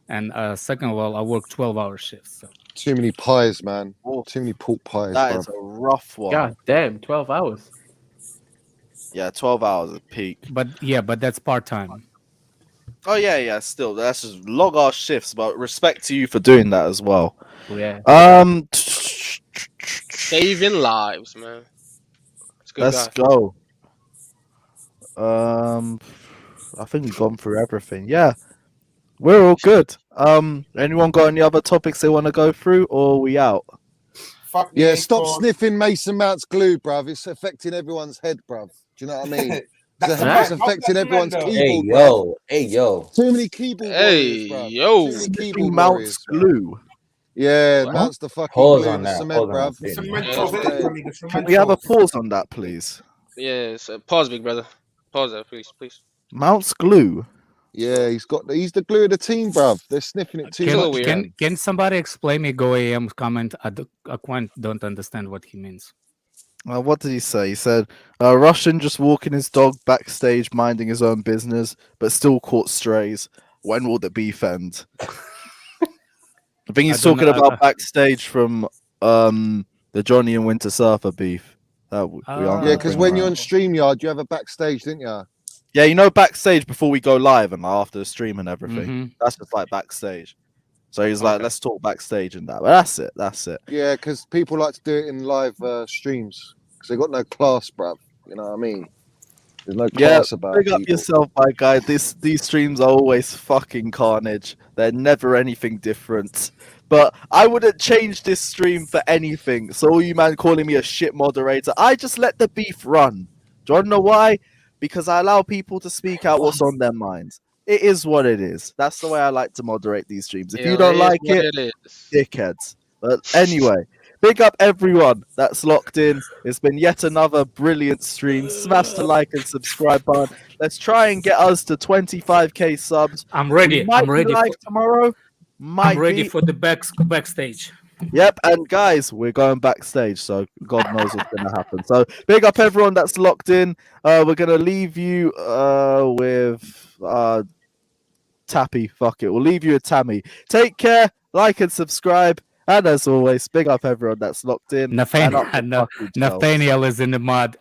and second of all, I work 12-hour shifts. So. Too many pies, man. Too many pork pies. That is a rough one. God damn, 12 hours. Yeah, 12 hours at peak. But that's part time. Oh yeah. Still, that's just log our shifts. But respect to you for doing that as well. Yeah. Saving lives, man. Let's go. I think we've gone through everything. Yeah. We're all good. Anyone got any other topics they want to go through, or are we out? Yeah, stop sniffing Mason Mount's glue, bruv. It's affecting everyone's head, bruv. Do you know what I mean? It's affecting everyone's keyboard. Hey, yo. Too many keyboard warriors, bruv. Yo. Too many keyboard Mount's warriors, bruv. glue. Yeah, Mount's the fucking Pause glue, on the that. cement, bruv. Can we have a pause on that, please? Yes. Pause, big brother. Pause that, please. Mount's glue. Yeah, he's the glue of the team, bruv. They're sniffing it too much. Can somebody explain me Go AM's comment? I don't understand what he means. What did he say? He said, Russian just walking his dog backstage, minding his own business, but still caught strays. When will the beef end? I think he's talking about backstage from the Johnny and Winter Surfer beef. Yeah, because when you're on StreamYard, you have a backstage, didn't you? Yeah, you know, backstage before we go live and after the stream and everything. That's just like backstage. So he's like, let's talk backstage and that. But that's it. That's it. Yeah, because people like to do it in live streams because they got no class, bruv. You know what I mean? There's no class about it. Big up yourself, my guy. These streams are always fucking carnage. They're never anything different. But I wouldn't change this stream for anything. So all you man calling me a shit moderator, I just let the beef run. Do you want to know why? Because I allow people to speak out what's on their minds. It is what it is. That's the way I like to moderate these streams. If you don't like it, dickheads. But anyway, big up everyone that's locked in. It's been yet another brilliant stream. Smash the like and subscribe button. Let's try and get us to 25k subs. I'm ready. I'm ready live tomorrow. I'm ready for the backstage. Yep, and guys, we're going backstage, so God knows what's going to happen. So big up everyone that's locked in. We're going to leave you with Tappy. Fuck it. We'll leave you with Tammy. Take care, like and subscribe. And as always, big up everyone that's locked in. Nathaniel is in the mud.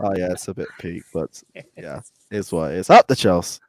Oh, yeah, it's a bit peak, but yeah, it's what it is. Up the Chelsea.